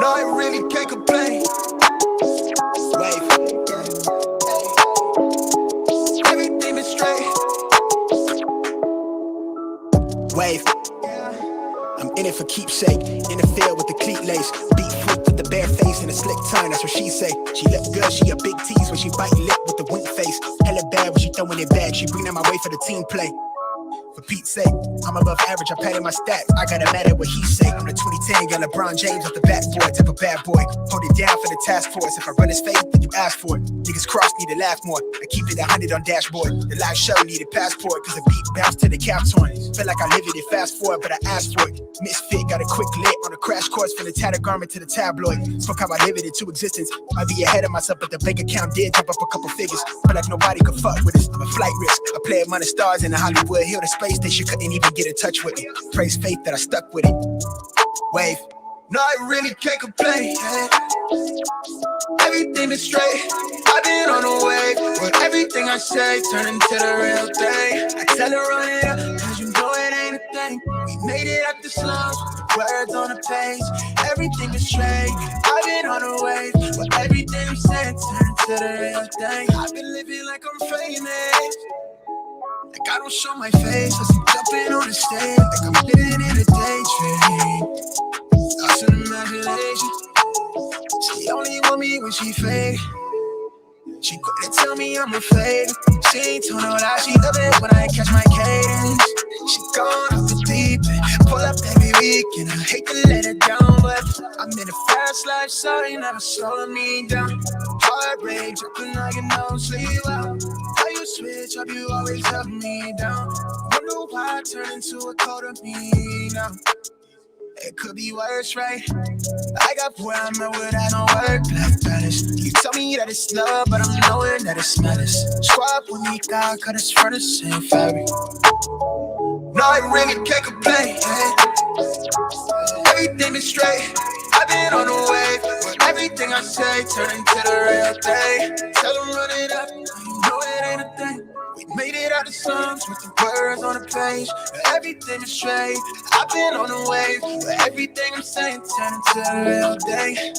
No, I really can't complain. Wave. Everything is straight. Wave. I'm in it for keepsake. In the field with the cleat lace. Beat foot with the bare face and a slick tongue. That's what she say. She look good, she a big tease when she bite lip with the wink face. Hella bad when she throwing it back. She bring that my way for the team play. For Pete's sake, I'm above average, I padded my stats. I gotta matter what he say. I'm the 2010 young LeBron James off the backboard, type of bad boy. Hold it down for the task force. If I run his face, then you ask for it. Niggas cross need to laugh more. I keep it 100 on dashboard. The live show needed passport, cause the beat bounced to the cap torn. Feel like I live it and fast forward, but I asked for it. Misfit, got a quick lit on a crash course from the tattered garment to the tabloid. Spoke how I live it into existence. I'd be ahead of myself, but the bank account did jump up a couple figures. Feel like nobody could fuck with us. I'm a flight risk. I play among the stars in the Hollywood Hill, the space station couldn't even get in touch with me. Praise faith that I stuck with it. Wave. No, I really can't complain. Everything is straight. I've been on the wave. But everything I say turn into the real thing. I tell her run it up, cause you know it ain't a thing. We made it out the slums, words on the page. Everything is straight. I've been on the wave. But everything I'm saying turn into the real thing. I've been living like I'm famous. Like I don't show my face as I'm jumping on the stage. Like I'm living in a daydream. Lost in imagination. She only want me when she fake. She couldn't tell me I'm a fake. She ain't told no lie, she love it when I catch my cadence. She gone off the deep end, pull up every weekend. I hate to let her down, but I'm in a fast life, so they never slowing me down. Heartbreak, dropping like a no sleep out. How you switch up, you always help me down. Wonder why I turn into a cold of me now. It could be worse, right? I got where I'm at without no work-life balance. You tell me that it's love, but I'm knowing that it's malice. Squad with me, God, cut us for the same fabric. No, I really can't complain. Everything is straight. I've been on the wave. But everything I say turn into the real thing. Tell them run it up, you know it ain't a thing. We made it out the slums with the words on the page. Everything is straight. I've been on the wave. But everything I'm saying turn into the real thing.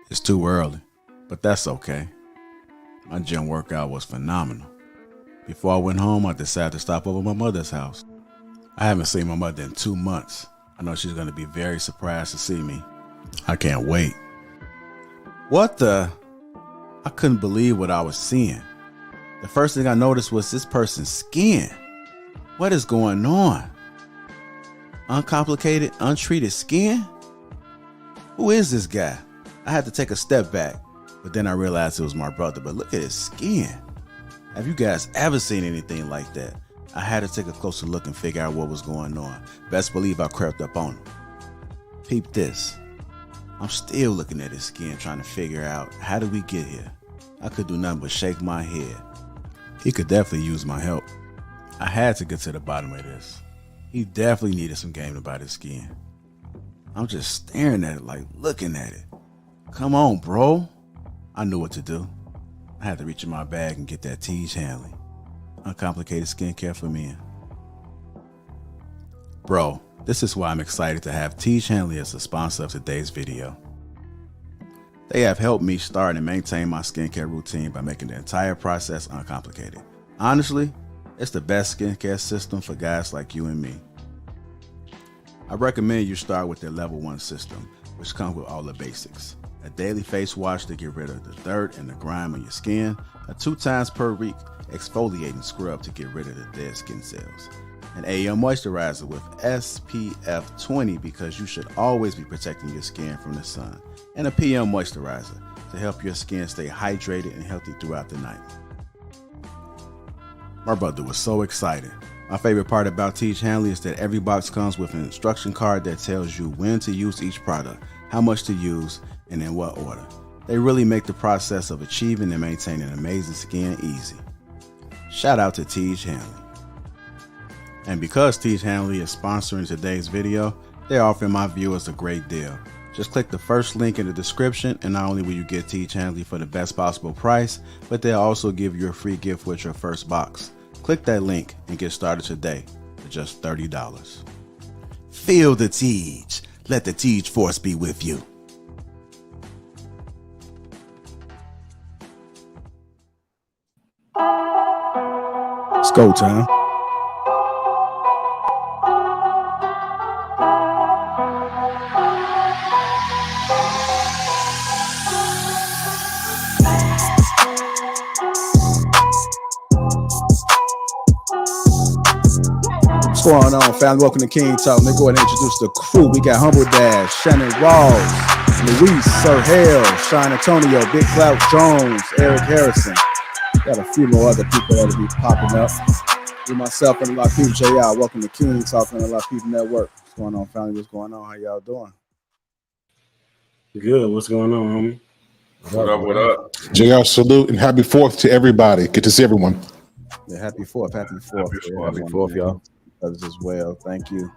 It's too early, but that's okay. My gym workout was phenomenal. Before I went home, I decided to stop over at my mother's house. I haven't seen my mother in 2 months. I know she's going to be very surprised to see me. I can't wait. What the? I couldn't believe what I was seeing. The first thing I noticed was this person's skin. What is going on? Uncomplicated, untreated skin? Who is this guy? I had to take a step back, but then I realized it was my brother. But look at his skin. Have you guys ever seen anything like that? I had to take a closer look and figure out what was going on. Best believe I crept up on him. Peep this. I'm still looking at his skin trying to figure out how did we get here. I could do nothing but shake my head. He could definitely use my help. I had to get to the bottom of this. He definitely needed some game about his skin. I'm just staring at it like looking at it. Come on, bro. I knew what to do. I had to reach in my bag and get that Tej Hanley. Uncomplicated skincare for men. Bro, this is why I'm excited to have Tej Hanley as the sponsor of today's video. They have helped me start and maintain my skincare routine by making the entire process uncomplicated. Honestly, it's the best skincare system for guys like you and me. I recommend you start with their level 1 system, which comes with all the basics. A daily face wash to get rid of the dirt and the grime on your skin, a 2 times per week exfoliating scrub to get rid of the dead skin cells, an AM moisturizer with SPF 20 because you should always be protecting your skin from the sun, and a PM moisturizer to help your skin stay hydrated and healthy throughout the night. My brother was so excited. My favorite part about Tej Hanley is that every box comes with an instruction card that tells you when to use each product, how much to use, and in what order. They really make the process of achieving and maintaining amazing skin easy. Shout out to Tej Hanley. And because Tej Hanley is sponsoring today's video, they're offering my viewers a great deal. Just click the first link in the description, and not only will you get Tej Hanley for the best possible price, but they'll also give you a free gift with your first box. Click that link and get started today for just $30. Feel the Tej. Let the Tej force be with you. It's go time. What's going on, family? Welcome to King Talk. Let me go ahead and introduce the crew. We got Humble Dash, Shannon Rawls, Luis, Sir Hale, Sean Antonio, Big Clout Jones, Eric Harrison. Got a few more other people that'll be popping up. Me, myself, and the Lapeef JR. Welcome to King Talk on the Lapeef Network. What's going on, family? What's going on? How y'all doing? Good. What's going on, homie? What up? What up? JR, salute and happy 4th to everybody. Good to see everyone. Yeah, happy 4th. Happy 4th. Happy 4th, y'all. Others as well. Thank you.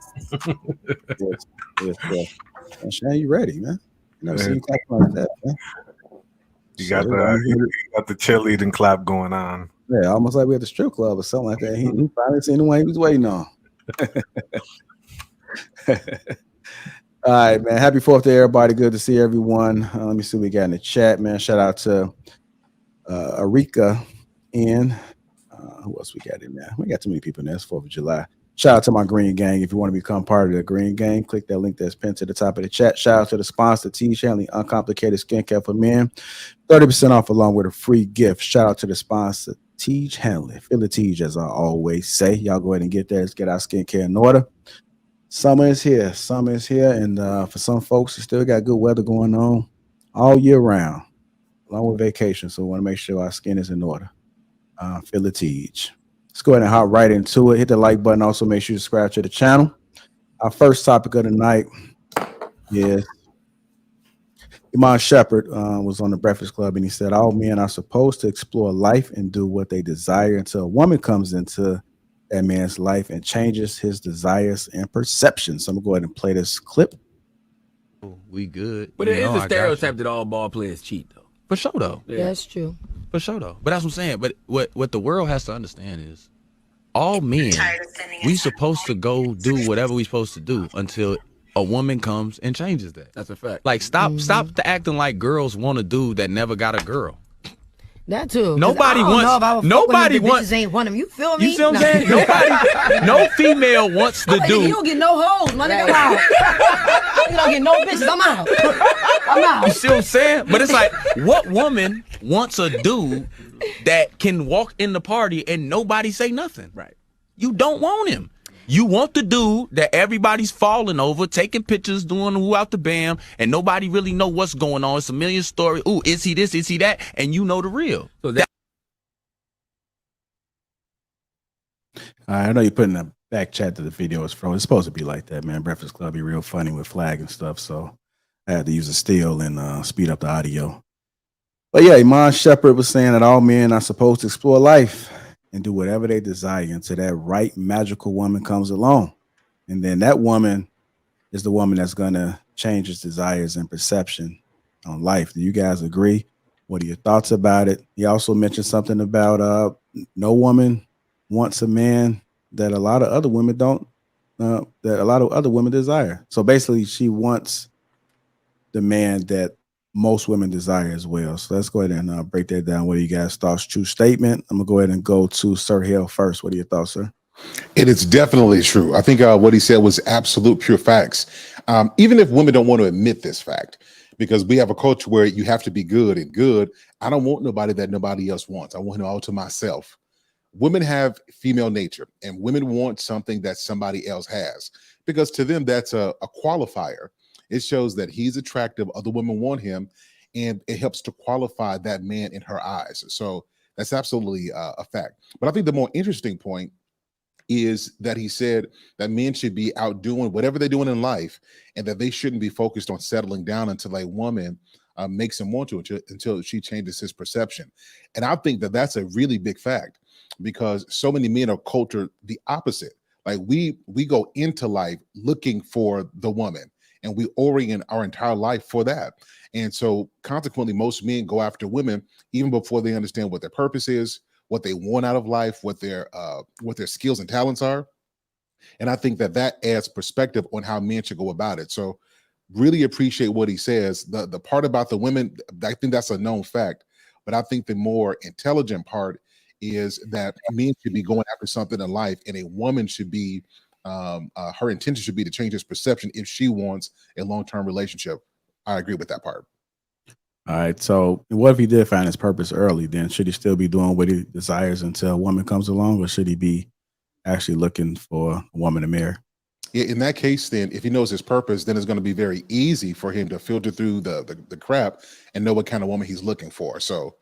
yes. And Shane, you ready, man? You never seen you clap like that, man. You got the cheerleading clap going on. Yeah, almost like we at the strip club or something like that. He finally seen the one he was waiting on. All right, man. Happy 4th to everybody. Good to see everyone. Let me see what we got in the chat, man. Shout out to Arika and who else we got in there? We got too many people in there. It's 4th of July. Shout out to my Green Gang. If you want to become part of the Green Gang, click that link that's pinned to the top of the chat. Shout out to the sponsor, Tej Hanley, Uncomplicated Skincare for Men. 30% off along with a free gift. Shout out to the sponsor, Tej Hanley. Feel the Tej, as I always say. Y'all go ahead and get there. Let's get our skincare in order. Summer is here. And for some folks, you still got good weather going on all year round, along with vacation. So we want to make sure our skin is in order. Feel the Tej. Let's go ahead and hop right into it. Hit the like button. Also, make sure you subscribe to the channel. Our first topic of the night is Iman Shepherd was on the Breakfast Club, and he said, all men are supposed to explore life and do what they desire until a woman comes into that man's life and changes his desires and perceptions. So I'm going to go ahead and play this clip. We good. But it is a stereotype that all ball players cheat, though. For sure, though. Yeah, that's true. For sure, though. But that's what I'm saying. But what the world has to understand is all men, we supposed to go do whatever we supposed to do until a woman comes and changes that. That's a fact. Like, stop the acting like girls want a dude that never got a girl. That too. Nobody wants. Nobody wants. Bitches ain't want him. You feel me? You see what I'm saying? Nobody. No female wants the dude. You don't get no hoes, my nigga. I'm out. You don't get no bitches. I'm out. I'm out. You see what I'm saying? But it's like, what woman wants a dude that can walk in the party and nobody say nothing? Right. You don't want him. You want the dude that everybody's falling over, taking pictures, doing who out the bam, and nobody really know what's going on. It's a million story. Ooh, is he this? Is he that? And you know the real. So that. I know you're putting a back chat to the video. It's supposed to be like that, man. Breakfast Club be real funny with flag and stuff. So I had to use a still and speed up the audio. But yeah, Iman Shepherd was saying that all men are supposed to explore life and do whatever they desire until that right magical woman comes along. And then that woman is the woman that's going to change his desires and perception on life. Do you guys agree? What are your thoughts about it? He also mentioned something about no woman wants a man that a lot of other women don't, that a lot of other women desire. So basically she wants the man that most women desire as well. So let's go ahead and break that down. What are you guys' thoughts? True statement. I'm gonna go ahead and go to Sir Hill first. What are your thoughts, sir? It is definitely true. I think what he said was absolute pure facts. Even if women don't want to admit this fact, because we have a culture where you have to be good and good. I don't want nobody that nobody else wants. I want it all to myself. Women have female nature, and women want something that somebody else has, because to them that's a qualifier. It shows that he's attractive, other women want him, and it helps to qualify that man in her eyes. So that's absolutely a fact. But I think the more interesting point is that he said that men should be out doing whatever they're doing in life, and that they shouldn't be focused on settling down until a woman makes him want to, until she changes his perception. And I think that that's a really big fact, because so many men are cultured the opposite. Like we go into life looking for the woman, and we orient our entire life for that. And so consequently, most men go after women even before they understand what their purpose is, what they want out of life, what their skills and talents are. And I think that adds perspective on how men should go about it. So really appreciate what he says. The part about the women, I think that's a known fact. But I think the more intelligent part is that men should be going after something in life, and a woman should be her intention should be to change his perception if she wants a long-term relationship. I agree with that part. All right. So what if he did find his purpose early? Then should he still be doing what he desires until a woman comes along, or should he be actually looking for a woman to marry? Yeah, in that case, then if he knows his purpose, then it's going to be very easy for him to filter through the crap and know what kind of woman he's looking for. So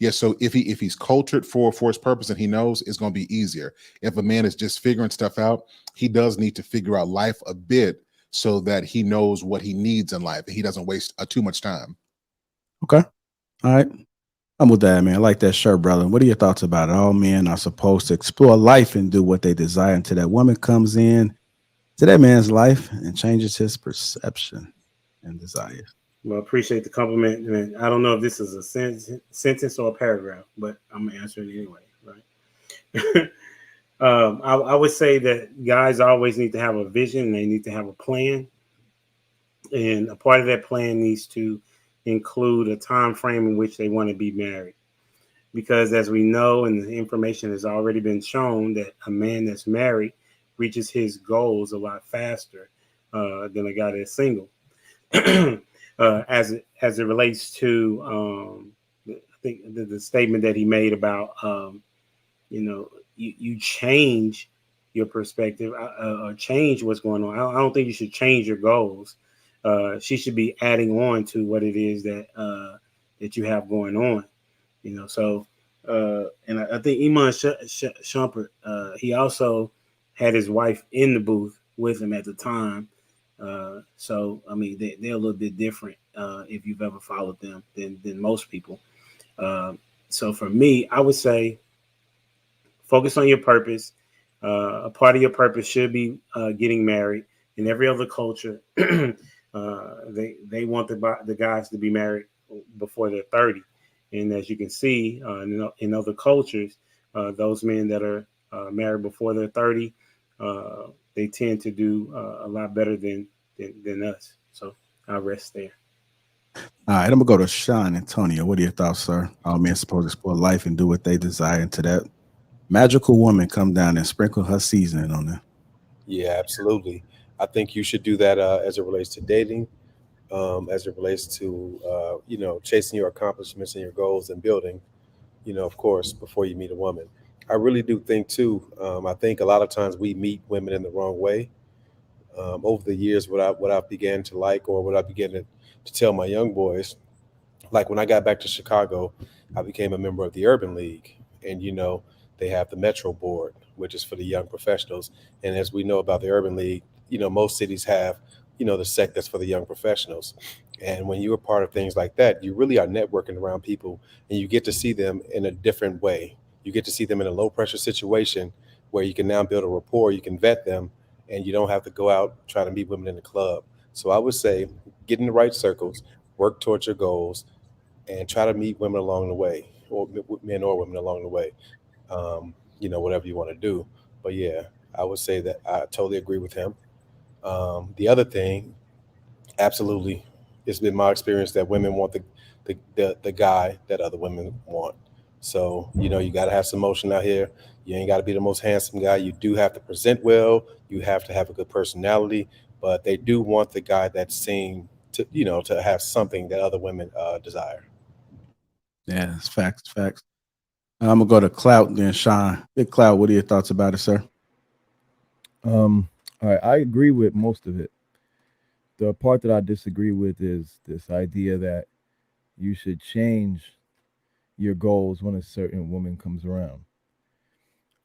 yeah, so if he's cultured for his purpose and he knows, it's going to be easier. If a man is just figuring stuff out, he does need to figure out life a bit so that he knows what he needs in life and he doesn't waste too much time. Okay. All right. I'm with that, man. I like that shirt, brother. What are your thoughts about it? All men are supposed to explore life and do what they desire until that woman comes in to that man's life and changes his perception and desires. Well, appreciate the compliment. And I don't know if this is a sentence or a paragraph, but I'm gonna answer it anyway, right? I would say that guys always need to have a vision, and they need to have a plan, and a part of that plan needs to include a time frame in which they want to be married. Because as we know, and the information has already been shown, that a man that's married reaches his goals a lot faster than a guy that's single. As it relates to I think the statement that he made about you change your perspective or change what's going on. I don't think you should change your goals. She should be adding on to what it is that you have going on. So and I think Iman Shumpert, he also had his wife in the booth with him at the time. So I mean, they're a little bit different if you've ever followed them than most people. So for me, I would say focus on your purpose. A part of your purpose should be getting married. In every other culture, they want the guys to be married before they're 30. And as you can see in other cultures, those men that are married before they're 30, they tend to do a lot better than than us. So I'll rest there. All right, I'm gonna go to Sean Antonio. What are your thoughts, sir? All men supposed to explore life and do what they desire into that magical woman come down and sprinkle her seasoning on them. Yeah, absolutely. I think you should do that as it relates to dating, as it relates to chasing your accomplishments and your goals and building. Of course, before you meet a woman. I really do think too. I think a lot of times we meet women in the wrong way. Over the years, what I began to like, or what I began to tell my young boys, like when I got back to Chicago, I became a member of the Urban League, and they have the Metro Board, which is for the young professionals. And as we know about the Urban League, most cities have the sect that's for the young professionals. And when you're a part of things like that, you really are networking around people, and you get to see them in a different way. You get to see them in a low pressure situation where you can now build a rapport, you can vet them, and you don't have to go out trying to meet women in the club. So I would say get in the right circles, work towards your goals, and try to meet women along the way, or men or women along the way. Whatever you want to do. But yeah, I would say that I totally agree with him. The other thing, absolutely, it's been my experience that women want the guy that other women want. So you got to have some motion out here. You ain't got to be the most handsome guy. You do have to present well. You have to have a good personality. But they do want the guy that's seen to have something that other women desire. Yeah, it's facts. Facts. I'm gonna go to Clout, then Sean. Big Clout, what are your thoughts about it, sir? All right, I agree with most of it. The part that I disagree with is this idea that you should change your goals when a certain woman comes around.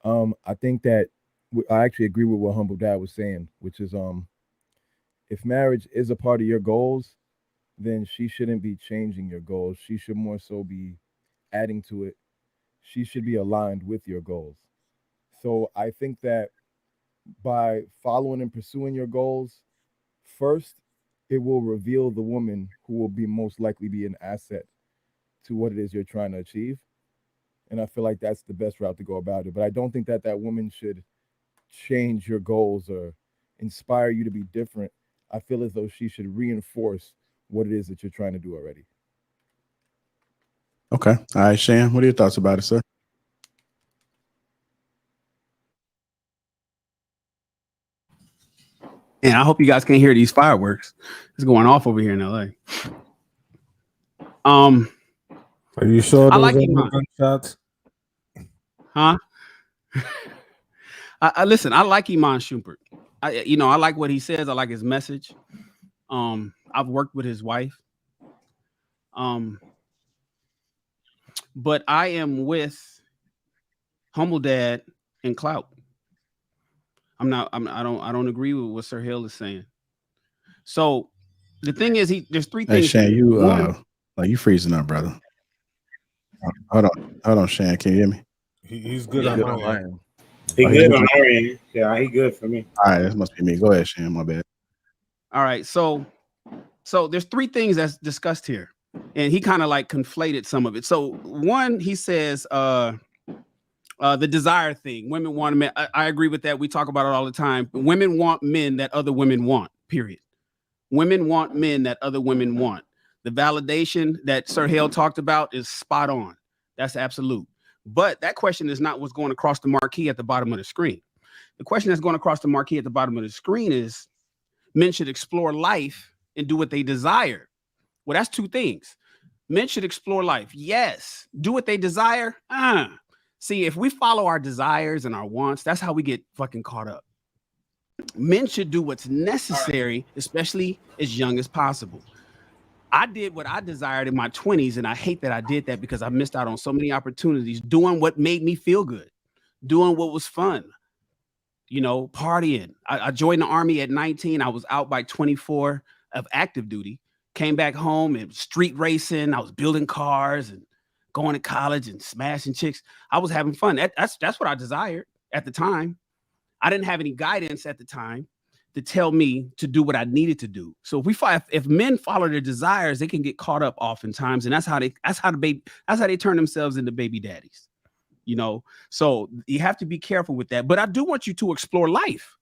I think that I actually agree with what Humble Dad was saying, which is if marriage is a part of your goals, then she shouldn't be changing your goals. She should more so be adding to it. She should be aligned with your goals. So I think that by following and pursuing your goals, first, it will reveal the woman who will be most likely be an asset to what it is you're trying to achieve. And I feel like that's the best route to go about it. But I don't think that that woman should change your goals or inspire you to be different. I feel as though she should reinforce what it is that you're trying to do already. Okay. All right, Shan, what are your thoughts about it, sir? And I hope you guys can hear these fireworks. It's going off over here in LA. Are you sure I those like are gunshots? Huh? I listen, I like Iman Shumpert. I like what he says. I like his message. I've worked with his wife. But I am with Humble Dad and Clout. I don't agree with what Sir Hill is saying. So the thing is, there's three things. Hey, Shan, you freezing up, brother. Hold on, Shan, can you hear me? He's good on my end. He good on our end. Yeah, he good for me. All right, this must be me. Go ahead, Shan, my bad. All right, so there's three things that's discussed here, and he kind of like conflated some of it. So one, he says the desire thing. Women want men. I agree with that. We talk about it all the time. Women want men that other women want, period. Women want men that other women want. The validation that Sir Hale talked about is spot on. That's absolute. But that question is not what's going across the marquee at the bottom of the screen. The question that's going across the marquee at the bottom of the screen is men should explore life and do what they desire. Well, that's two things. Men should explore life. Yes. Do what they desire. See, if we follow our desires and our wants, that's how we get fucking caught up. Men should do what's necessary, especially as young as possible. I did what I desired in my 20s, and I hate that I did that because I missed out on so many opportunities doing what made me feel good, doing what was fun, partying. I joined the Army at 19. I was out by 24 of active duty, came back home and street racing. I was building cars and going to college and smashing chicks. I was having fun. That's what I desired at the time. I didn't have any guidance at the time to tell me to do what I needed to do. So if men follow their desires, they can get caught up oftentimes, and that's how they turn themselves into baby daddies. So you have to be careful with that. But I do want you to explore life.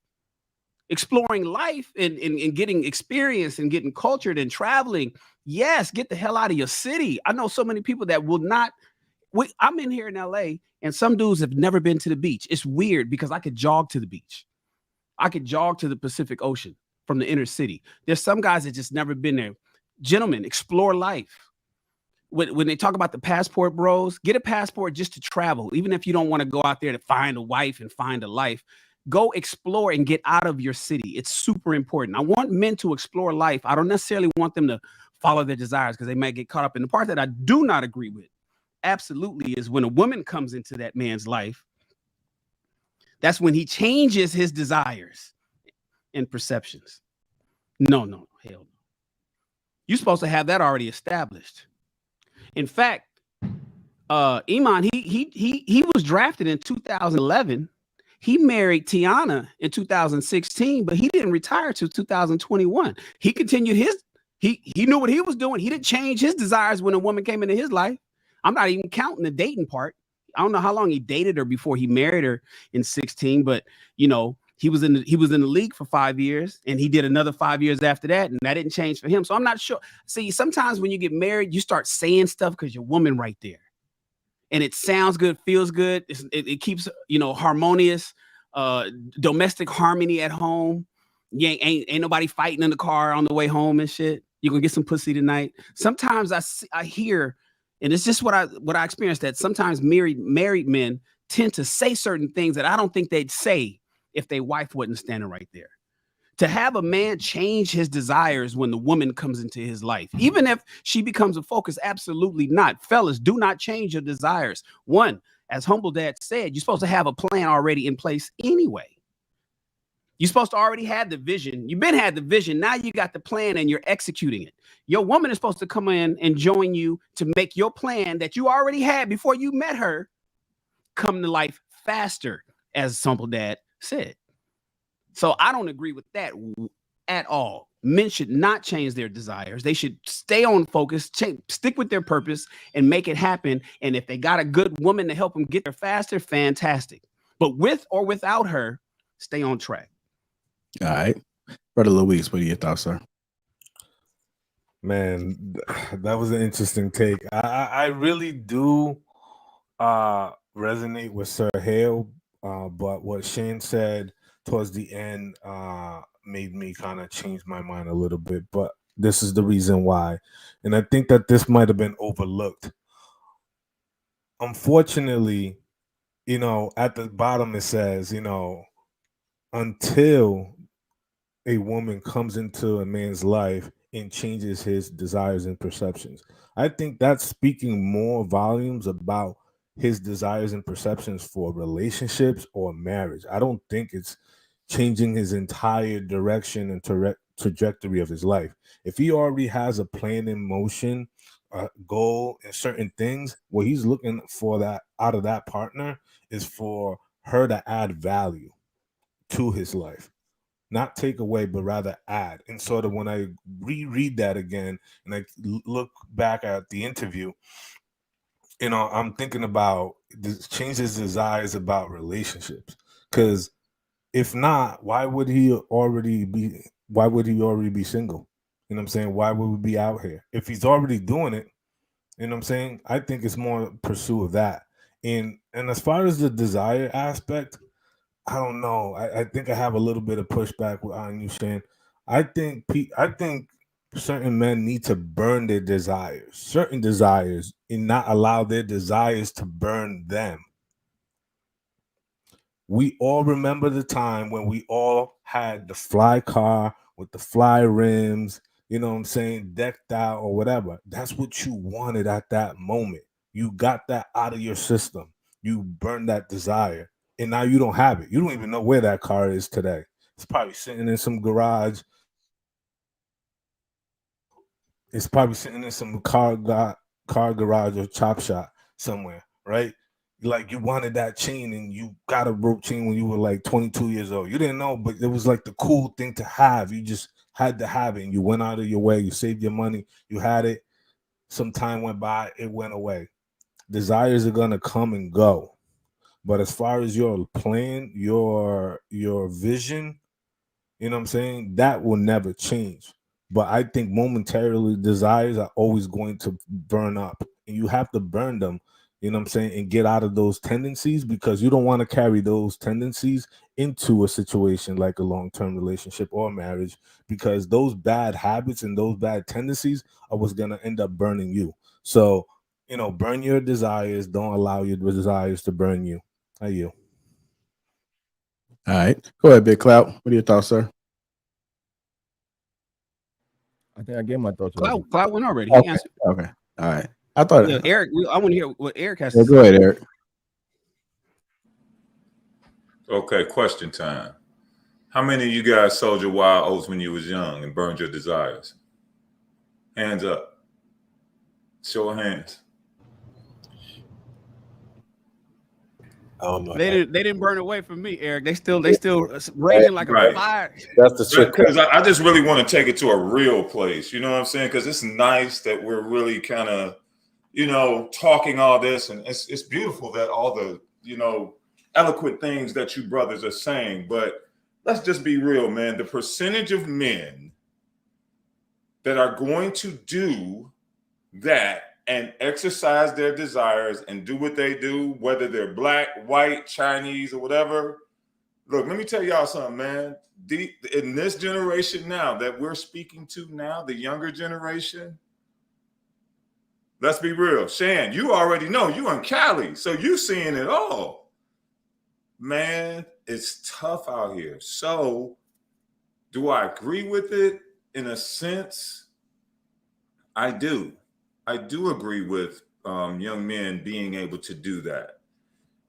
exploring life and getting experience and getting cultured and traveling. Yes, get the hell out of your city. I know so many people that will not. I'm in here in LA, and some dudes have never been to the beach. It's weird because I could jog to the beach. I could jog to the Pacific Ocean from the inner city. There's some guys that just never been there. Gentlemen, explore life. When they talk about the passport bros, get a passport just to travel. Even if you don't want to go out there to find a wife and find a life, go explore and get out of your city. It's super important. I want men to explore life. I don't necessarily want them to follow their desires because they might get caught up in the part that I do not agree with. Absolutely, is when a woman comes into that man's life, that's when he changes his desires and perceptions. No, hell no. You're supposed to have that already established. In fact, Iman, he was drafted in 2011. He married Tiana in 2016, but he didn't retire till 2021. He continued he knew what he was doing. He didn't change his desires when a woman came into his life. I'm not even counting the dating part. I don't know how long he dated her before he married her in 16, but you know, he was in the league for 5 years, and he did another 5 years after that, and that didn't change for him. So I'm not sure. See, sometimes when you get married, you start saying stuff because your woman right there, and it sounds good, feels good. It keeps, you know, harmonious, domestic harmony at home. Ain't nobody fighting in the car on the way home and shit. You're gonna get some pussy tonight. Sometimes I hear, and it's just what I experienced, that sometimes married men tend to say certain things that I don't think they'd say if their wife wasn't standing right there. To have a man change his desires when the woman comes into his life, even if she becomes a focus, absolutely not. Fellas, do not change your desires. One, as Humble Dad said, you're supposed to have a plan already in place anyway. You're supposed to already have the vision. You've been had the vision. Now you got the plan and you're executing it. Your woman is supposed to come in and join you to make your plan that you already had before you met her come to life faster, as Humble Dad said. So I don't agree with that at all. Men should not change their desires. They should stay on focus, stick with their purpose, and make it happen. And if they got a good woman to help them get there faster, fantastic. But with or without her, stay on track. All right. Brother Luis, what are your thoughts, sir? Man, that was an interesting take. I really do resonate with Sir Hale, but what Shane said towards the end made me kind of change my mind a little bit. But this is the reason why. And I think that this might have been overlooked. Unfortunately, you know, at the bottom it says, you know, until a woman comes into a man's life and changes his desires and perceptions. I think that's speaking more volumes about his desires and perceptions for relationships or marriage. I don't think it's changing his entire direction and trajectory of his life. If he already has a plan in motion, a goal, and certain things, what he's looking for that out of that partner is for her to add value to his life. Not take away, but rather add. And sort of when I reread that again and I look back at the interview, you know, I'm thinking about change his desires about relationships. Because if not, why would he already be single? You know what I'm saying? Why would we be out here? If he's already doing it, you know what I'm saying? I think it's more pursuit of that. And as far as the desire aspect, I don't know. I think I have a little bit of pushback on you, Shane. I think certain men need to burn their desires, certain desires, and not allow their desires to burn them. We all remember the time when we all had the fly car with the fly rims, you know what I'm saying, decked out or whatever. That's what you wanted at that moment. You got that out of your system. You burned that desire. And now you don't have it. You don't even know where that car is today. It's probably sitting in some garage. It's probably sitting in some car garage or chop shop somewhere, right? Like you wanted that chain and you got a rope chain when you were like 22 years old. You didn't know, but it was like the cool thing to have. You just had to have it. And you went out of your way. You saved your money. You had it. Some time went by. It went away. Desires are going to come and go. But as far as your plan, your vision, You know what I'm saying? That will never change. But I think momentarily desires are always going to burn up. And you have to burn them, you know what I'm saying, and get out of those tendencies, because you don't want to carry those tendencies into a situation like a long-term relationship or marriage, because those bad habits and those bad tendencies are what's going to end up burning you. So, you know, burn your desires. Don't allow your desires to burn you. How you? All right. Go ahead, Big Clout. What are your thoughts, sir? I think I gave my thoughts. Cloud went already. Okay. He answered. Okay. All right. I thought Eric, I want to hear what Eric has to to say. Go ahead, Eric. Okay, question time. How many of you guys sold your wild oats when you was young and burned your desires? Hands up. Show of hands. I don't know. They didn't burn away from me, Eric. They still raging like a fire. That's the trick. Because I just really want to take it to a real place. You know what I'm saying? Because it's nice that we're really kind of, you know, talking all this, and it's beautiful that all the, you know, eloquent things that you brothers are saying. But let's just be real, man. The percentage of men that are going to do that and exercise their desires and do what they do, whether they're black, white, Chinese, or whatever. Look, let me tell y'all something, man. In this generation now that we're speaking to now, the younger generation, let's be real. Shan, you already know, you in Cali, so you seeing it all. Man, it's tough out here. So do I agree with it? In a sense, I do. I do agree with young men being able to do that.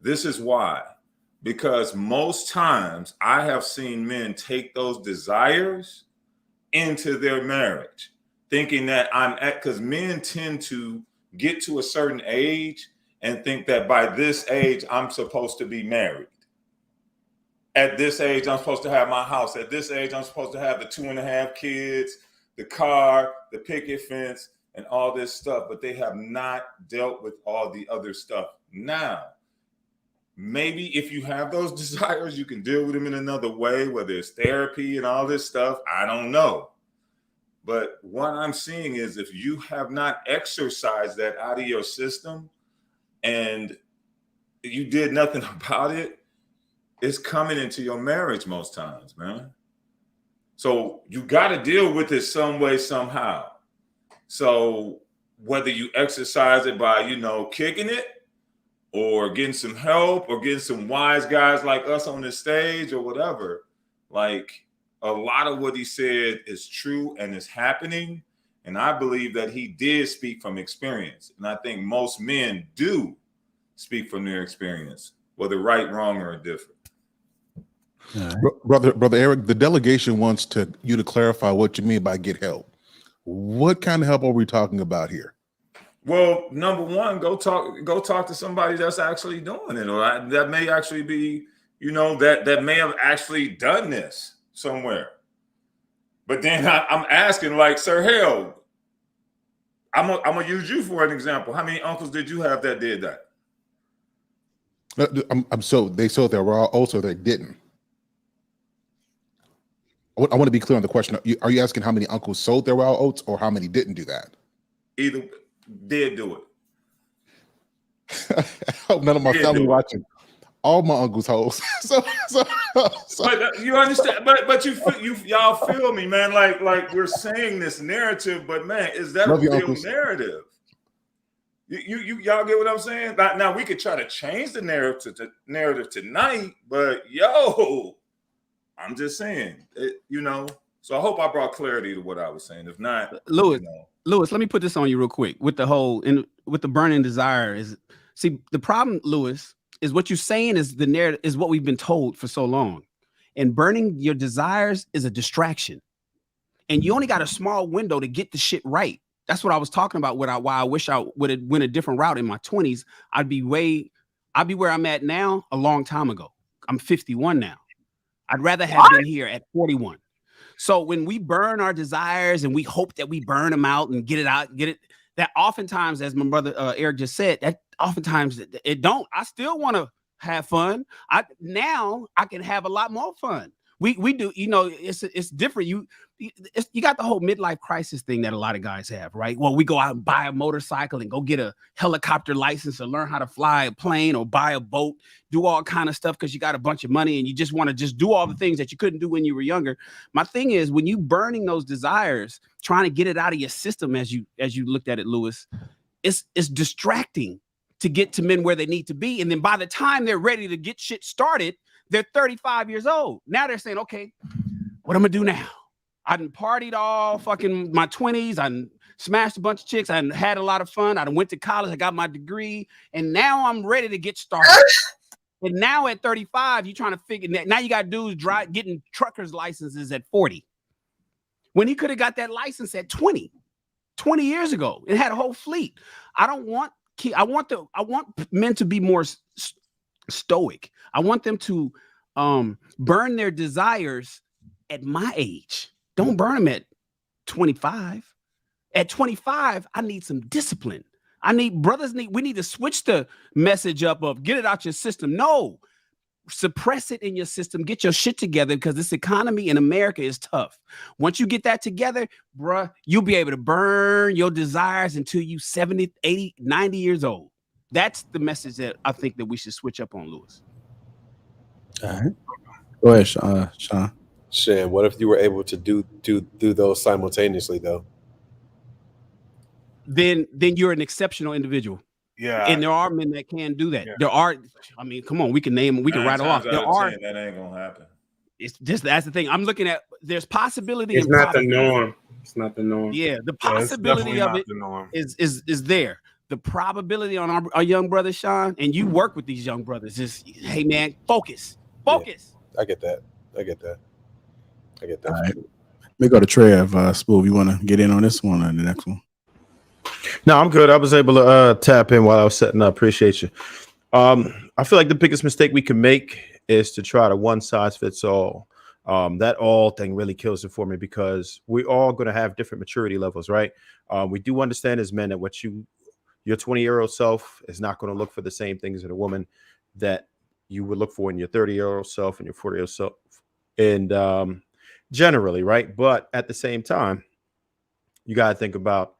This is why. Because most times I have seen men take those desires into their marriage, thinking that because men tend to get to a certain age and think that by this age, I'm supposed to be married. At this age, I'm supposed to have my house. At this age, I'm supposed to have the 2.5 kids, the car, the picket fence, and all this stuff, but they have not dealt with all the other stuff. Now, maybe if you have those desires, you can deal with them in another way, whether it's therapy and all this stuff. I don't know. But what I'm seeing is if you have not exercised that out of your system and you did nothing about it, it's coming into your marriage most times, man. So you got to deal with it some way, somehow. So whether you exercise it by, you know, kicking it or getting some help or getting some wise guys like us on this stage or whatever, like a lot of what he said is true and is happening. And I believe that he did speak from experience. And I think most men do speak from their experience, whether right, wrong, or indifferent. Brother Eric, the delegation wants you to clarify what you mean by get help. What kind of help are we talking about here? Well, number one, go talk to somebody that's actually doing it, or that may actually be, you know, that may have actually done this somewhere. But then I'm asking, like, Sir Hale, I'm gonna use you for an example. How many uncles did you have that did that? So they sold their raw oats or they didn't? I want to be clear on the question. Are you asking how many uncles sold their raw oats or how many didn't do that? Either did do it. I hope none of my family watching. All my uncles hoes. so. But you understand? But y'all feel me, man? Like we're saying this narrative, but man, is that a real narrative? Y'all get what I'm saying? Now we could try to change the narrative tonight, but yo. I'm just saying, you know, so I hope I brought clarity to what I was saying. If not, Lewis, you know. Lewis, let me put this on you real quick with the burning desire is, see, the problem, Lewis, is what you're saying is the narrative is what we've been told for so long. And burning your desires is a distraction. And you only got a small window to get the shit right. That's what I was talking about. Why I wish I would have went a different route in my 20s. I'd be where I'm at now a long time ago. I'm 51 now. I'd rather have been here at 41. So when we burn our desires and we hope that we burn them out and get it, that oftentimes, as my brother Eric just said, that oftentimes it don't. I still want to have fun. Now I can have a lot more fun We do, you know, it's different. You got the whole midlife crisis thing that a lot of guys have, right? Well, we go out and buy a motorcycle and go get a helicopter license or learn how to fly a plane or buy a boat, do all kind of stuff because you got a bunch of money and you just want to just do all the things that you couldn't do when you were younger. My thing is, when you burning those desires, trying to get it out of your system, as you looked at it, Lewis, it's distracting to get to men where they need to be. And then by the time they're ready to get shit started, they're 35 years old. Now they're saying, okay, what I'm gonna do now? I done partied all fucking my 20s. I smashed a bunch of chicks. I had a lot of fun. I went to college. I got my degree. And now I'm ready to get started. And now at 35, you're trying to figure that. Now you got dudes getting truckers licenses at 40. When he could have got that license at 20 years ago and had a whole fleet. I want men to be more stoic. I want them to burn their desires at my age. Don't burn them at 25. At 25, I need some discipline. We need to switch the message up of get it out your system. No, suppress it in your system. Get your shit together because this economy in America is tough. Once you get that together, bruh, you'll be able to burn your desires until you 70, 80, 90 years old. That's the message that I think that we should switch up on, Lewis. All right. Go ahead, Sean. Shan, what if you were able to do those simultaneously, though? Then you're an exceptional individual. Yeah. And there are men that can do that. Yeah. There are, I mean, come on, we can name them, we can rattle off. There are. That ain't gonna happen. It's just, that's the thing. I'm looking at, there's possibility. It's not the norm. It's not the norm. Yeah, the possibility of it is there. The probability on our young brother, Sean, and you work with these young brothers, is, hey man, focus. Yeah, I get that. All right. Let me go to Trev. Spool, you want to get in on this one or the next one? No, I'm good. I was able to tap in while I was setting up. Appreciate you. I feel like the biggest mistake we can make is to try to one size fits all. That all thing really kills it for me because we're all going to have different maturity levels, right? We do understand as men that your 20-year-old self is not going to look for the same things in a woman that you would look for in your 30-year-old self and your 40-year-old self. And generally, right? But at the same time, you got to think about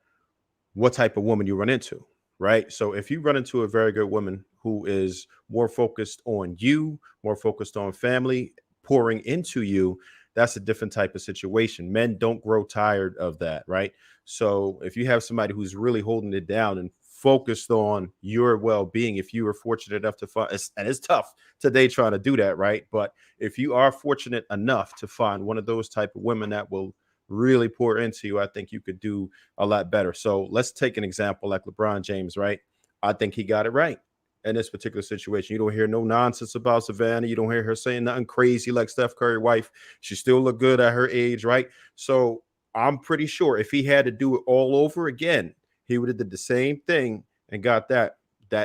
what type of woman you run into, right? So if you run into a very good woman who is more focused on you, more focused on family, pouring into you, that's a different type of situation. Men don't grow tired of that, right? So if you have somebody who's really holding it down and focused on your well-being, if you are fortunate enough to find, and it's tough today trying to do that, right? But if you are fortunate enough to find one of those type of women that will really pour into you, I think you could do a lot better. So let's take an example like LeBron James, right? I think he got it right in this particular situation. You don't hear no nonsense about Savannah. You don't hear her saying nothing crazy like Steph Curry's wife. She still look good at her age, right? So I'm pretty sure if he had to do it all over again, he would have did the same thing and got that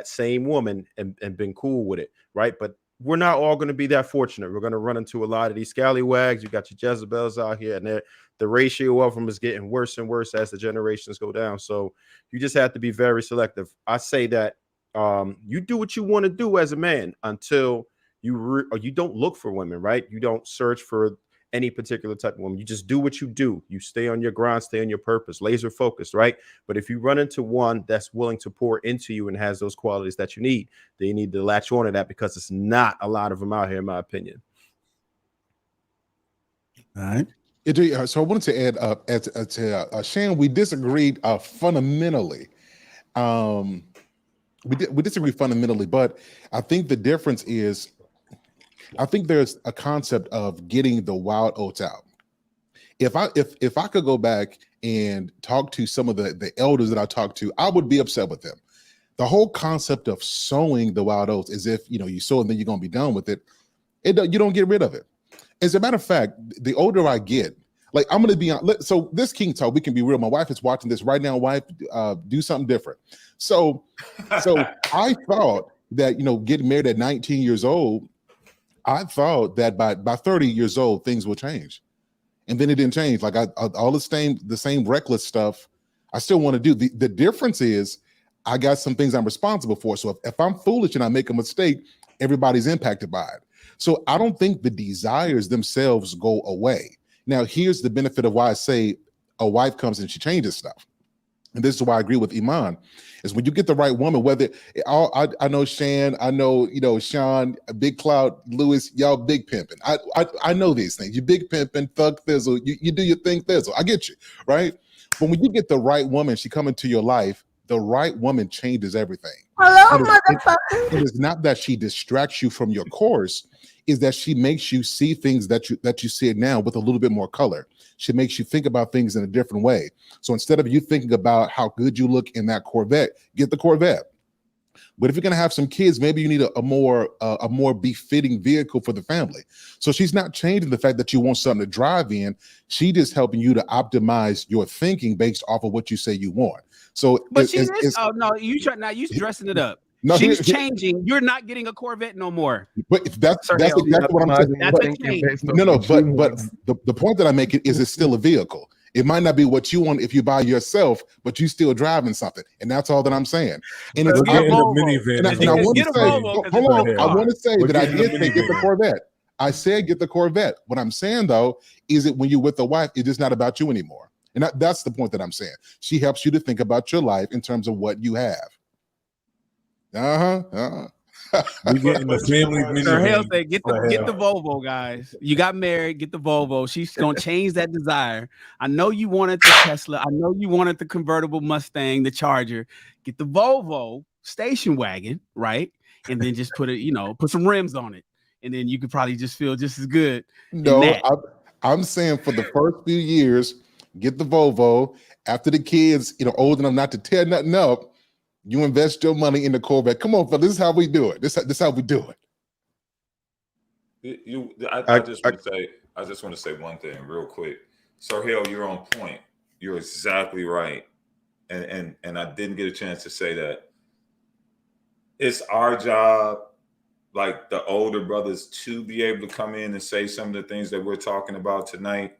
same woman and been cool with it, right? But we're not all going to be that fortunate. We're going to run into a lot of these scallywags. You got your Jezebels out here, and the ratio of them is getting worse and worse as the generations go down. So you just have to be very selective. I say that you do what you want to do as a man until you don't look for women, right? You don't search for any particular type of woman. You just do what you do. You stay on your grind, stay on your purpose, laser focused, right? But if you run into one that's willing to pour into you and has those qualities that you need, then you need to latch on to that because it's not a lot of them out here, in my opinion. All right. So I wanted to add, Shan, we disagreed fundamentally. We disagree fundamentally, but I think the difference is, I think there's a concept of getting the wild oats out. If I could go back and talk to some of the elders that I talked to, I would be upset with them. The whole concept of sowing the wild oats is if you sow and then you're gonna be done with it. You don't get rid of it. As a matter of fact, the older I get, like I'm gonna be on. So this King Talk, we can be real. My wife is watching this right now. Wife, do something different. So I thought that getting married at 19 years old. I thought that by 30 years old, things will change. And then it didn't change. Like all the same reckless stuff I still want to do. The difference is I got some things I'm responsible for. So if I'm foolish and I make a mistake, everybody's impacted by it. So I don't think the desires themselves go away. Now, here's the benefit of why I say a wife comes and she changes stuff. And this is why I agree with Iman, is when you get the right woman, whether I know Shan, I know, Sean, Big Cloud, Lewis, y'all big pimping. I know these things. You big pimping, thug thizzle, you do your thing thizzle. I get you, right? But when you get the right woman, she come into your life, the right woman changes everything. Hello, motherfucker. It is not that she distracts you from your course, is that she makes you see things that you see it now with a little bit more color. She makes you think about things in a different way. So instead of you thinking about how good you look in that Corvette, get the Corvette. But if you're going to have some kids, maybe you need a more befitting vehicle for the family. So she's not changing the fact that you want something to drive in. She just helping you to optimize your thinking based off of what you say you want. So, but she is. Oh no, you dressing it up. No, she's changing. You're not getting a Corvette no more. But that's exactly what I'm saying. That's a change. No, but the point that I make is it's still a vehicle. It might not be what you want if you buy yourself, but you still driving something, and that's all that I'm saying. And it's get a minivan. And I want to say, hold on, I want to say that I did say get the Corvette. I said get the Corvette. What I'm saying though is that when you're with a wife, it is not about you anymore, and that's the point that I'm saying. She helps you to think about your life in terms of what you have. We getting the family minivan. Sir Hale said, get the Volvo, guys. You got married, get the Volvo. She's gonna change that desire. I know you wanted the Tesla. I know you wanted the convertible Mustang, the Charger. Get the Volvo station wagon, right? And then just put some rims on it, and then you could probably just feel just as good. No, I'm saying for the first few years, get the Volvo. After the kids, old enough not to tear nothing up, you invest your money in the Corvette. Come on, fellas. This is how we do it. This is how we do it. I just want to say one thing real quick. Sir Hale, you're on point. You're exactly right. And I didn't get a chance to say that. It's our job, like the older brothers, to be able to come in and say some of the things that we're talking about tonight.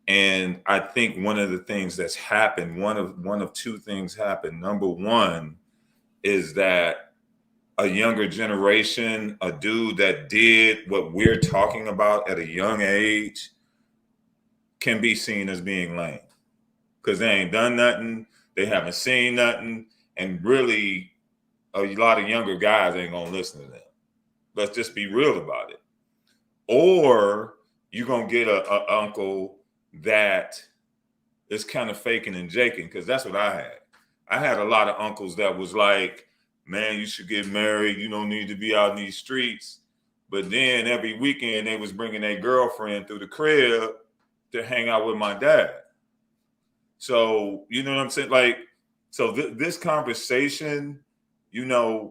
And I think one of the things that's happened, one of two things happened. Number one is that a younger generation, a dude that did what we're talking about at a young age, can be seen as being lame because they ain't done nothing. They haven't seen nothing. And really, a lot of younger guys ain't going to listen to them. Let's just be real about it. Or you're going to get a uncle that is kind of faking and jaking, because that's what I had. I had a lot of uncles that was like, man, you should get married. You don't need to be out in these streets. But then every weekend they was bringing their girlfriend through the crib to hang out with my dad. So, you know what I'm saying? Like, so this conversation, a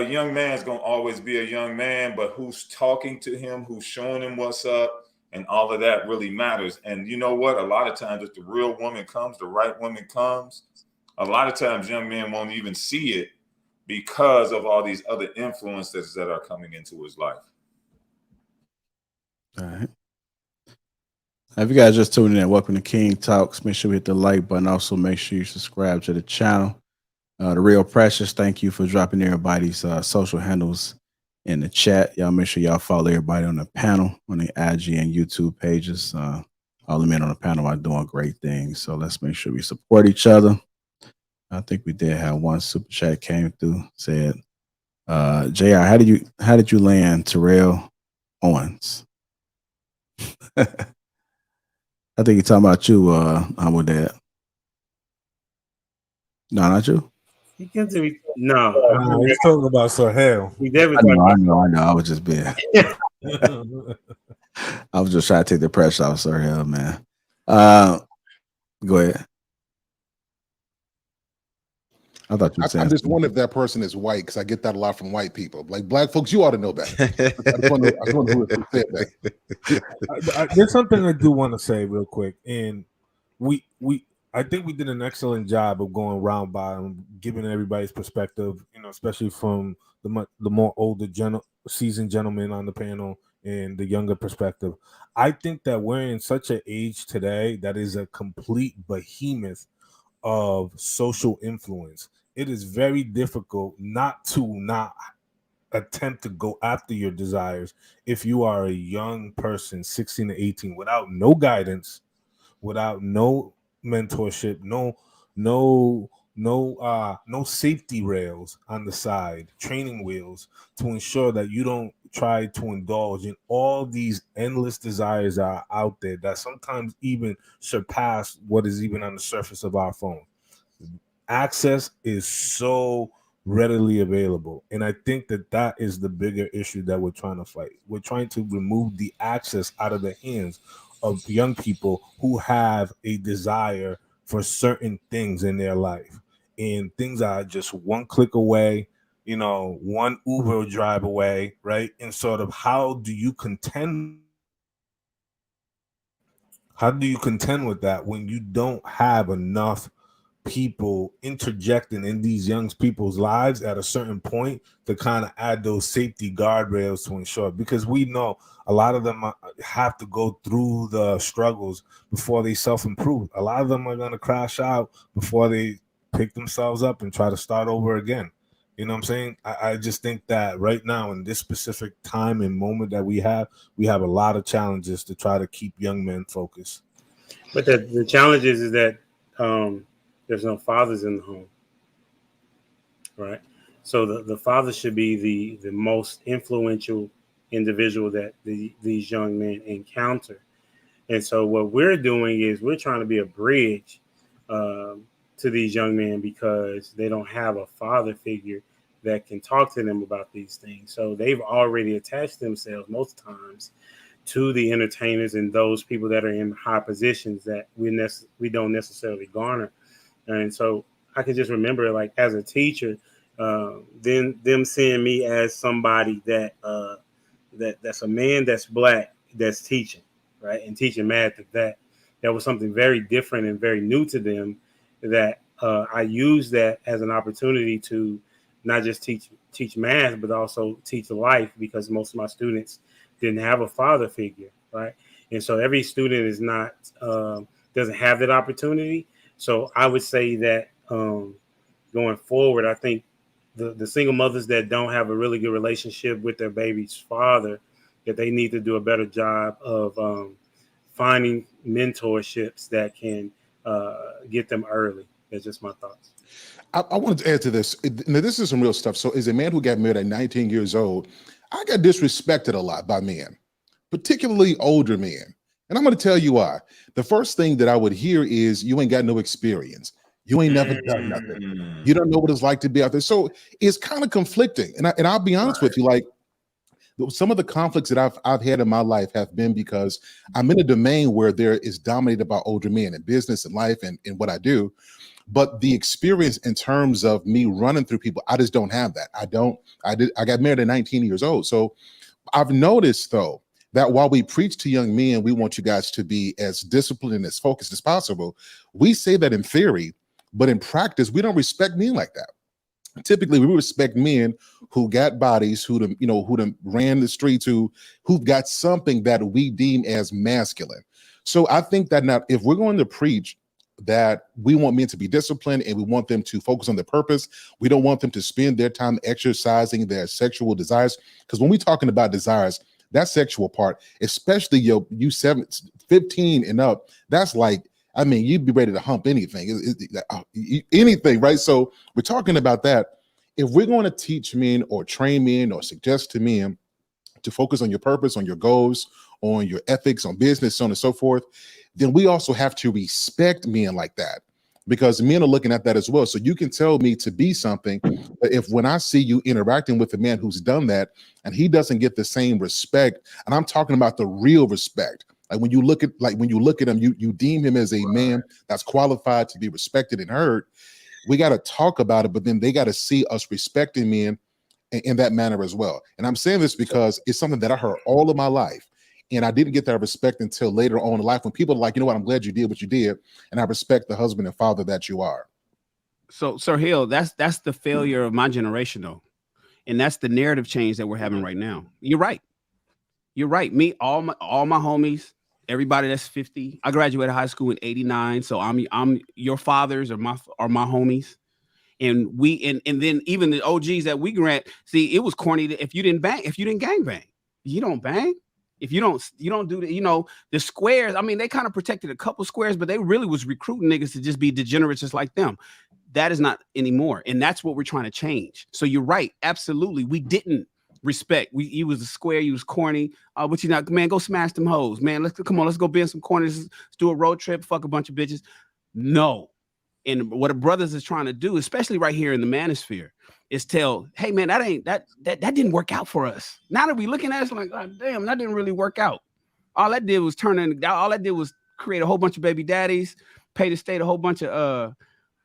young man's going to always be a young man, but who's talking to him, who's showing him what's up, and all of that really matters. And you know what? A lot of times if the real woman comes, the right woman comes, a lot of times young men won't even see it because of all these other influences that are coming into his life. All right. If you guys just tuning in, welcome to King Talks. Make sure you hit the like button. Also, make sure you subscribe to the channel. The Real Precious, thank you for dropping everybody's social handles in the chat. Y'all make sure y'all follow everybody on the panel, on the IG and YouTube pages. All the men on the panel are doing great things. So let's make sure we support each other. I think we did have one super chat came through, said, JR, how did you land Terrell Owens? I think you're talking about you, with that. No, not you. He can't do it. No, he's talking about Sir Hale. I know. I was just being. I was just trying to take the pressure off Sir Hale, man. Go ahead. I thought you were saying. I just wonder if that person is white, because I get that a lot from white people. Like, black folks, you ought to know better. I just wonder who said that. There's something I do want to say real quick, and I think we did an excellent job of going round by and giving everybody's perspective, especially from the more older seasoned gentlemen on the panel and the younger perspective. I think that we're in such an age today that is a complete behemoth of social influence. It is very difficult not to attempt to go after your desires if you are a young person, 16 to 18, without no guidance, without no mentorship, no safety rails on the side, training wheels to ensure that you don't try to indulge in all these endless desires that are out there that sometimes even surpass what is even on the surface of our phone. Access is so readily available, and I think that is the bigger issue that we're trying to fight. We're trying to remove the access out of the hands of young people who have a desire for certain things in their life, and things are just one click away, one Uber drive away, right? And sort of how do you contend with that when you don't have enough people interjecting in these young people's lives at a certain point to kind of add those safety guardrails to ensure, because we know a lot of them have to go through the struggles before they self-improve. A lot of them are going to crash out before they pick themselves up and try to start over again. You know what I'm saying? I just think that right now in this specific time and moment that we have a lot of challenges to try to keep young men focused. But the challenge is that there's no fathers in the home, right? So the father should be the most influential individual that these young men encounter. And so what we're doing is we're trying to be a bridge to these young men because they don't have a father figure that can talk to them about these things. So they've already attached themselves most times to the entertainers and those people that are in high positions that we don't necessarily garner. And so I can just remember, like, as a teacher, them seeing me as somebody that's a man that's black that's teaching, right, and teaching math. That was something very different and very new to them. That I used that as an opportunity to not just teach math, but also teach life, because most of my students didn't have a father figure, right? And so every student is not doesn't have that opportunity. So I would say that going forward, I think the single mothers that don't have a really good relationship with their baby's father, that they need to do a better job of finding mentorships that can get them early. That's just my thoughts. I wanted to add to this. Now, this is some real stuff. So as a man who got married at 19 years old, I got disrespected a lot by men, particularly older men. And I'm going to tell you why. The first thing that I would hear is, you ain't got no experience. You ain't never done nothing. You don't know what it's like to be out there. So it's kind of conflicting. And I'll be honest with you, like, some of the conflicts that I've had in my life have been because I'm in a domain where there is dominated by older men in business and life and what I do. But the experience in terms of me running through people, I just don't have that. I got married at 19 years old. So I've noticed, though, that while we preach to young men, we want you guys to be as disciplined and as focused as possible. We say that in theory, but in practice, we don't respect men like that. Typically, we respect men who got bodies, who ran the streets, who've got something that we deem as masculine. So I think that now, if we're going to preach that we want men to be disciplined and we want them to focus on their purpose, we don't want them to spend their time exercising their sexual desires. Because when we're talking about desires, that sexual part, especially you 15 and up, that's like, I mean, you'd be ready to hump anything, anything, right? So we're talking about that. If we're going to teach men or train men or suggest to men to focus on your purpose, on your goals, on your ethics, on business, so on and so forth, then we also have to respect men like that, because men are looking at that as well. So you can tell me to be something, but if when I see you interacting with a man who's done that and he doesn't get the same respect, and I'm talking about the real respect, like when you look at him, you deem him as a man that's qualified to be respected and heard. We got to talk about it, but then they got to see us respecting men in that manner as well. And I'm saying this because it's something that I heard all of my life. And I didn't get that respect until later on in life, when people are like, you know what, I'm glad you did what you did. And I respect the husband and father that you are. So, Sir Hill, that's the failure of my generation, though. And that's the narrative change that we're having right now. You're right. You're right. Me, all my homies, everybody that's 50. I graduated high school in '89. So I'm your fathers are my homies. And then even the OGs that we grant, see, it was corny that if you didn't gang bang, you don't bang. If you don't do the, the squares. I mean, they kind of protected a couple squares, but they really was recruiting niggas to just be degenerates just like them. That is not anymore. And that's what we're trying to change. So you're right. Absolutely. We didn't respect. You was a square, you was corny. But man, go smash them hoes. Man, let's go bend some corners, let's do a road trip, fuck a bunch of bitches. No. And what the brothers is trying to do, especially right here in the manosphere, is tell, hey man, that didn't work out for us. Now that we looking at it, like, God damn, that didn't really work out. All that did was create a whole bunch of baby daddies, pay the state a whole bunch of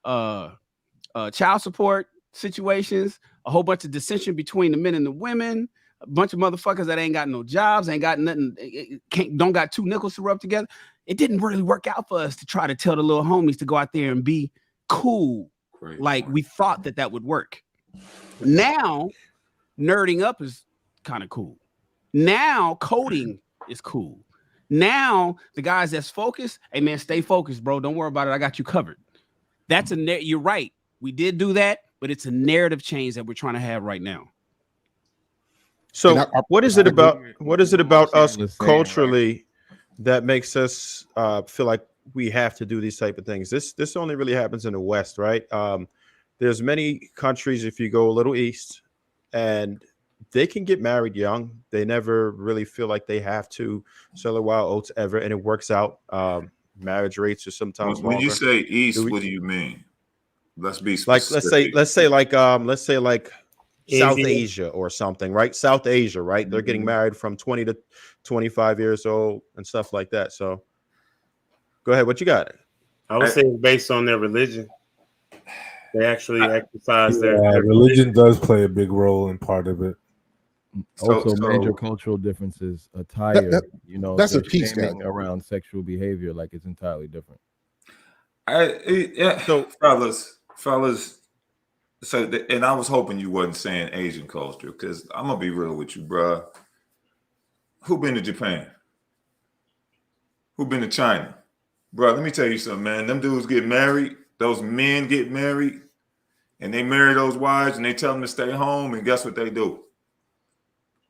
child support situations, a whole bunch of dissension between the men and the women, a bunch of motherfuckers that ain't got no jobs, ain't got nothing, don't got two nickels to rub together. It didn't really work out for us to try to tell the little homies to go out there and be cool. Great. Like we thought that would work. Now, nerding up is kind of cool. Now, coding is cool. Now, the guys that's focused, hey man, stay focused, bro. Don't worry about it. I got you covered. You're right. We did do that, but it's a narrative change that we're trying to have right now. So what is it about us culturally that makes us feel like we have to do these type of things? This only really happens in the West, right? There's many countries, if you go a little east, and they can get married young. They never really feel like they have to sell their wild oats ever, and it works out. Marriage rates are sometimes when longer. you say east, what do you mean? Let's be specific. Like let's say South Asia or something, right? South Asia, right? They're getting married from 20 to 25 years old and stuff like that. So go ahead. What you got? I would say based on their religion. They actually exercise their religion does play a big role in part of it. Also, major cultural differences, attire, that's a piece around sexual behavior, like it's entirely different. Fellas. So, and I was hoping you wasn't saying Asian culture, because I'm gonna be real with you, bro. Who been to Japan? Who been to China? Bro, let me tell you something, man. Them dudes get married. Those men get married, and they marry those wives, and they tell them to stay home. And guess what they do?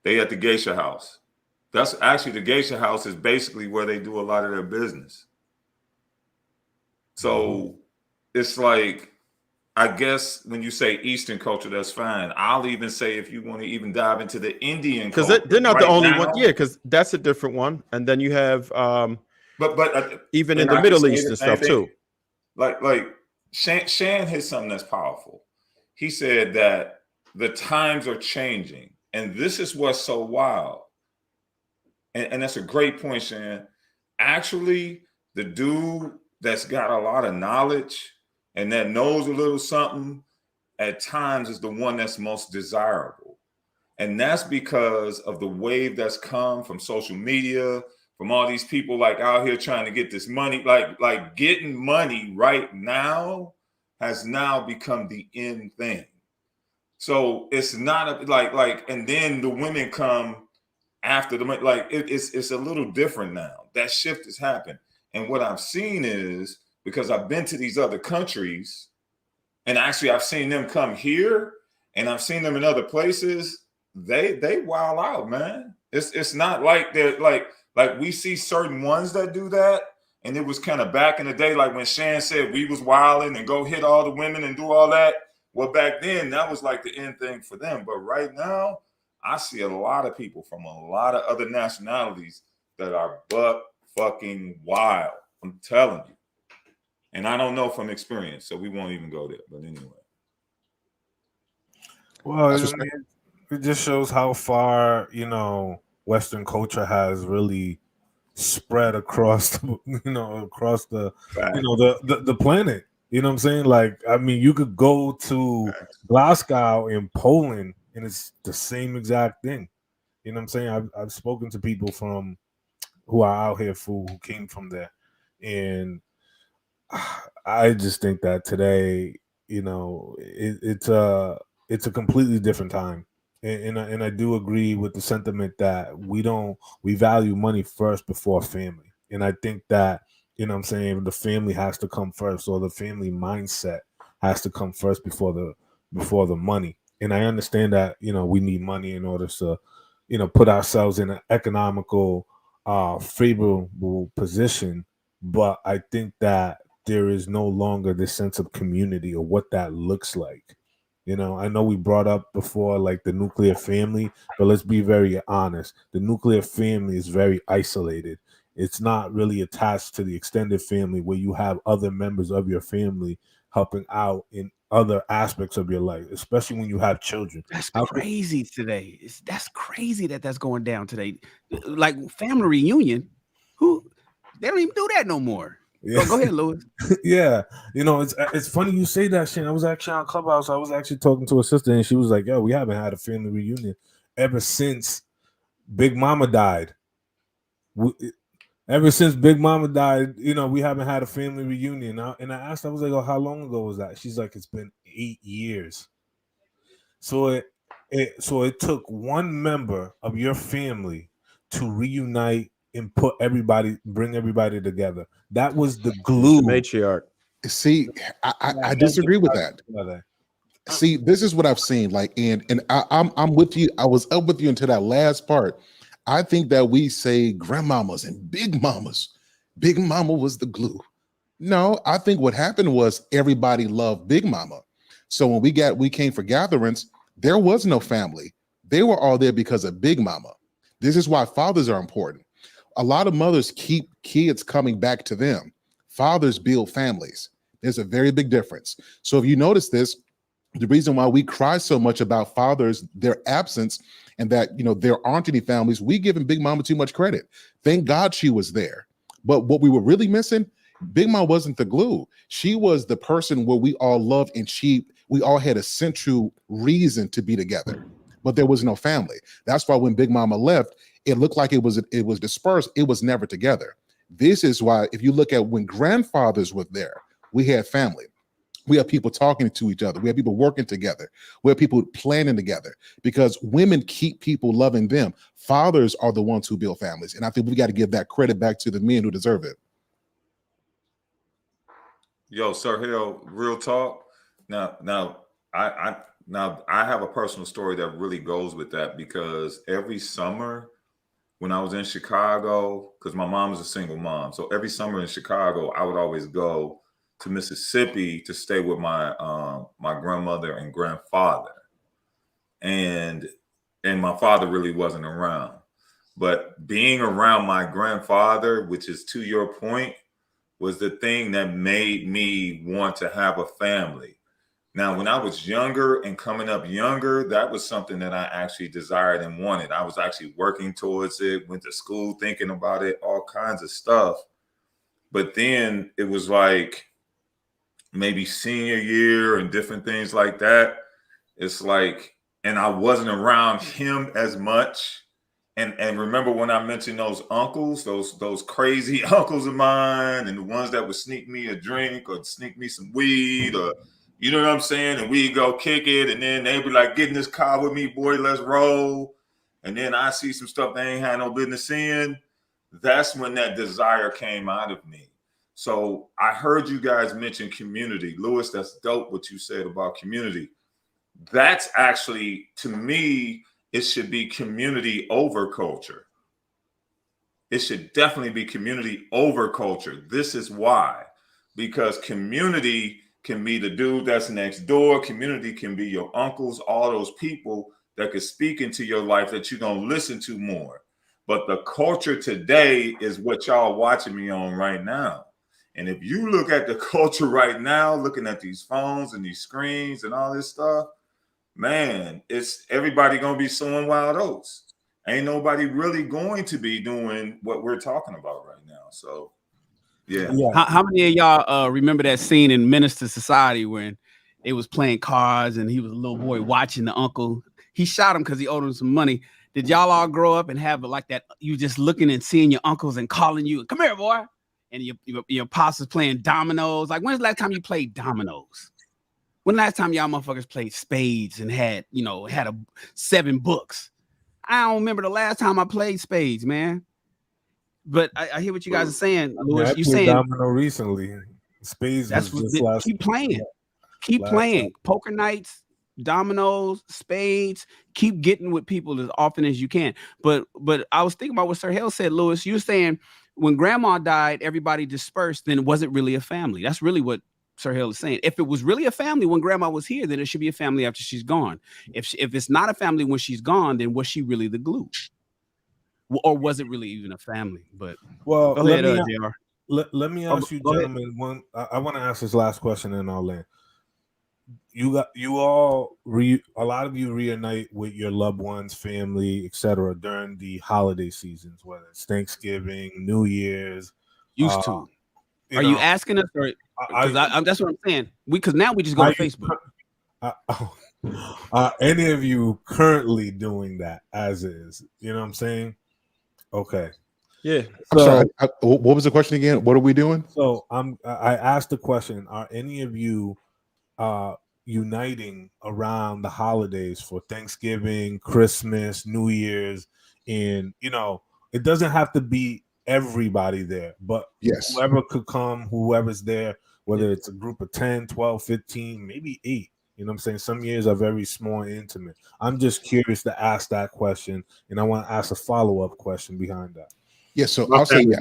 They at the geisha house. That's actually, the geisha house is basically where they do a lot of their business. So it's like, I guess when you say Eastern culture, that's fine. I'll even say if you want to even dive into the Indian culture. Because they're not the only one. Yeah, because that's a different one. And then you have but even in the Middle East and stuff too. Like Shan hit something that's powerful. He said that the times are changing. And this is what's so wild. And that's a great point, Shan. Actually, the dude that's got a lot of knowledge and that knows a little something at times is the one that's most desirable. And that's because of the wave that's come from social media, from all these people like out here trying to get this money, like getting money right now has now become the end thing. So it's not like, and then the women come after the money. Like it's a little different now. That shift has happened. And what I've seen is, because I've been to these other countries, and actually I've seen them come here, and I've seen them in other places. They wild out, man. It's not like they're like we see certain ones that do that, and it was kind of back in the day, like when Shan said we was wilding and go hit all the women and do all that. Well, back then that was like the end thing for them. But right now, I see a lot of people from a lot of other nationalities that are buck fucking wild. I'm telling you. And I don't know from experience, so we won't even go there. But anyway. Well, it just shows how far, Western culture has really spread across, across the planet. You know what I'm saying? Like, I mean, you could go to Glasgow in Poland, and it's the same exact thing. You know what I'm saying? I've spoken to people who are out here who came from there, and I just think that today, it's a completely different time, and I do agree with the sentiment that we value money first before family, and I think that the family has to come first, or the family mindset has to come first before the money. And I understand that, you know, we need money in order to, you know, put ourselves in an economical, favorable position. But I think that there is no longer this sense of community or what that looks like. You know, I know we brought up before like the nuclear family, but let's be very honest. The nuclear family is very isolated. It's not really attached to the extended family where you have other members of your family helping out in other aspects of your life, especially when you have children. That's crazy today. That's crazy that's going down today. Like family reunion, they don't even do that no more. Yeah. Go ahead, Louis. Yeah, you know, it's funny you say that, Shane. I was actually on Clubhouse. I was actually talking to a sister, and she was like, "Yo, we haven't had a family reunion ever since Big Mama died. Ever since Big Mama died, you know, we haven't had a family reunion." And I asked, I was like, "Oh, how long ago was that?" She's like, "It's been 8 years." So it took one member of your family to reunite and bring everybody together. That was the glue. The matriarch. See, I disagree with that. See, this is what I've seen. Like, and I'm with you. I was up with you until that last part. I think that we say grandmamas and big mamas. Big mama was the glue. No, I think what happened was everybody loved Big Mama. So when we came for gatherings, there was no family. They were all there because of Big Mama. This is why fathers are important. A lot of mothers keep kids coming back to them. Fathers build families. There's a very big difference. So if you notice this, the reason why we cry so much about fathers, their absence, and that, you know, there aren't any families, we giving Big Mama too much credit. Thank God she was there. But what we were really missing, Big Mama wasn't the glue. She was the person where we all loved, and we all had a central reason to be together. But there was no family. That's why when Big Mama left, it looked like it was dispersed. It was never together. This is why, if you look at when grandfathers were there, we had family. We have people talking to each other. We have people working together. We have people planning together, because women keep people loving them. Fathers are the ones who build families. And I think we got to give that credit back to the men who deserve it. Yo, Sir Hill, real talk. Now I have a personal story that really goes with that, because every summer when I was in Chicago, because my mom was a single mom, so every summer in Chicago, I would always go to Mississippi to stay with my my grandmother and grandfather, and my father really wasn't around. But being around my grandfather, which is to your point, was the thing that made me want to have a family. Now, when I was younger and coming up younger, that was something that I actually desired and wanted. I was actually working towards it, went to school thinking about it, all kinds of stuff. But then it was like maybe senior year and different things like that. It's like, and I wasn't around him as much. And remember when I mentioned those uncles, those crazy uncles of mine, and the ones that would sneak me a drink or sneak me some weed, or you know what I'm saying? And we'd go kick it, and then they'd be like, "Get in this car with me, boy, let's roll." And then I see some stuff they ain't had no business seeing. That's when that desire came out of me. So I heard you guys mention community. Louis, that's dope what you said about community. That's actually, to me, it should be community over culture. It should definitely be community over culture. This is why. Because community can be the dude that's next door. Community can be your uncles, all those people that could speak into your life that you're going to listen to more. But the culture today is what y'all watching me on right now. And if you look at the culture right now, looking at these phones and these screens and all this stuff, man, it's everybody going to be sowing wild oats. Ain't nobody really going to be doing what we're talking about right now. So, yeah. How many of y'all remember that scene in Minister Society when they was playing cards and he was a little boy watching the uncle? He shot him because he owed him some money. Did y'all all grow up and have it like that? You just looking and seeing your uncles and calling you, "Come here, boy." And your pops is playing dominoes. Like, when's the last time you played dominoes? When the last time y'all motherfuckers played spades and had 7 books? I don't remember the last time I played spades, man. But I hear what you guys are saying, Louis. Yeah, I You played saying domino recently. Spades. That's was what just last keep playing. Keep Last playing poker nights, dominoes, spades. Keep getting with people as often as you can. But I was thinking about what Sir Hale said, Lewis. You're saying when grandma died, everybody dispersed, then it wasn't really a family. That's really what Sir Hale is saying. If it was really a family when grandma was here, then it should be a family after she's gone. If it's not a family when she's gone, then was she really the glue? Or was it really even a family? But well, go ahead, JR. Let me ask you, gentlemen. One, I want to ask this last question, and I'll land. A lot of you reunite with your loved ones, family, etc. during the holiday seasons, whether it's Thanksgiving, New Year's. Used to. Are you asking us, or because that's what I'm saying? Because now we just go to Facebook. Are any of you currently doing that as is? You know what I'm saying? Okay. Yeah. I'm sorry. What was the question again? What are we doing? So I asked the question: are any of you uniting around the holidays for Thanksgiving, Christmas, New Year's? And it doesn't have to be everybody there, but yes, whoever could come, whoever's there, whether it's a group of 10, 12, 15, maybe 8. You know what I'm saying? Some years are very small and intimate. I'm just curious to ask that question, and I want to ask a follow-up question behind that. Yeah, so I'll say yeah.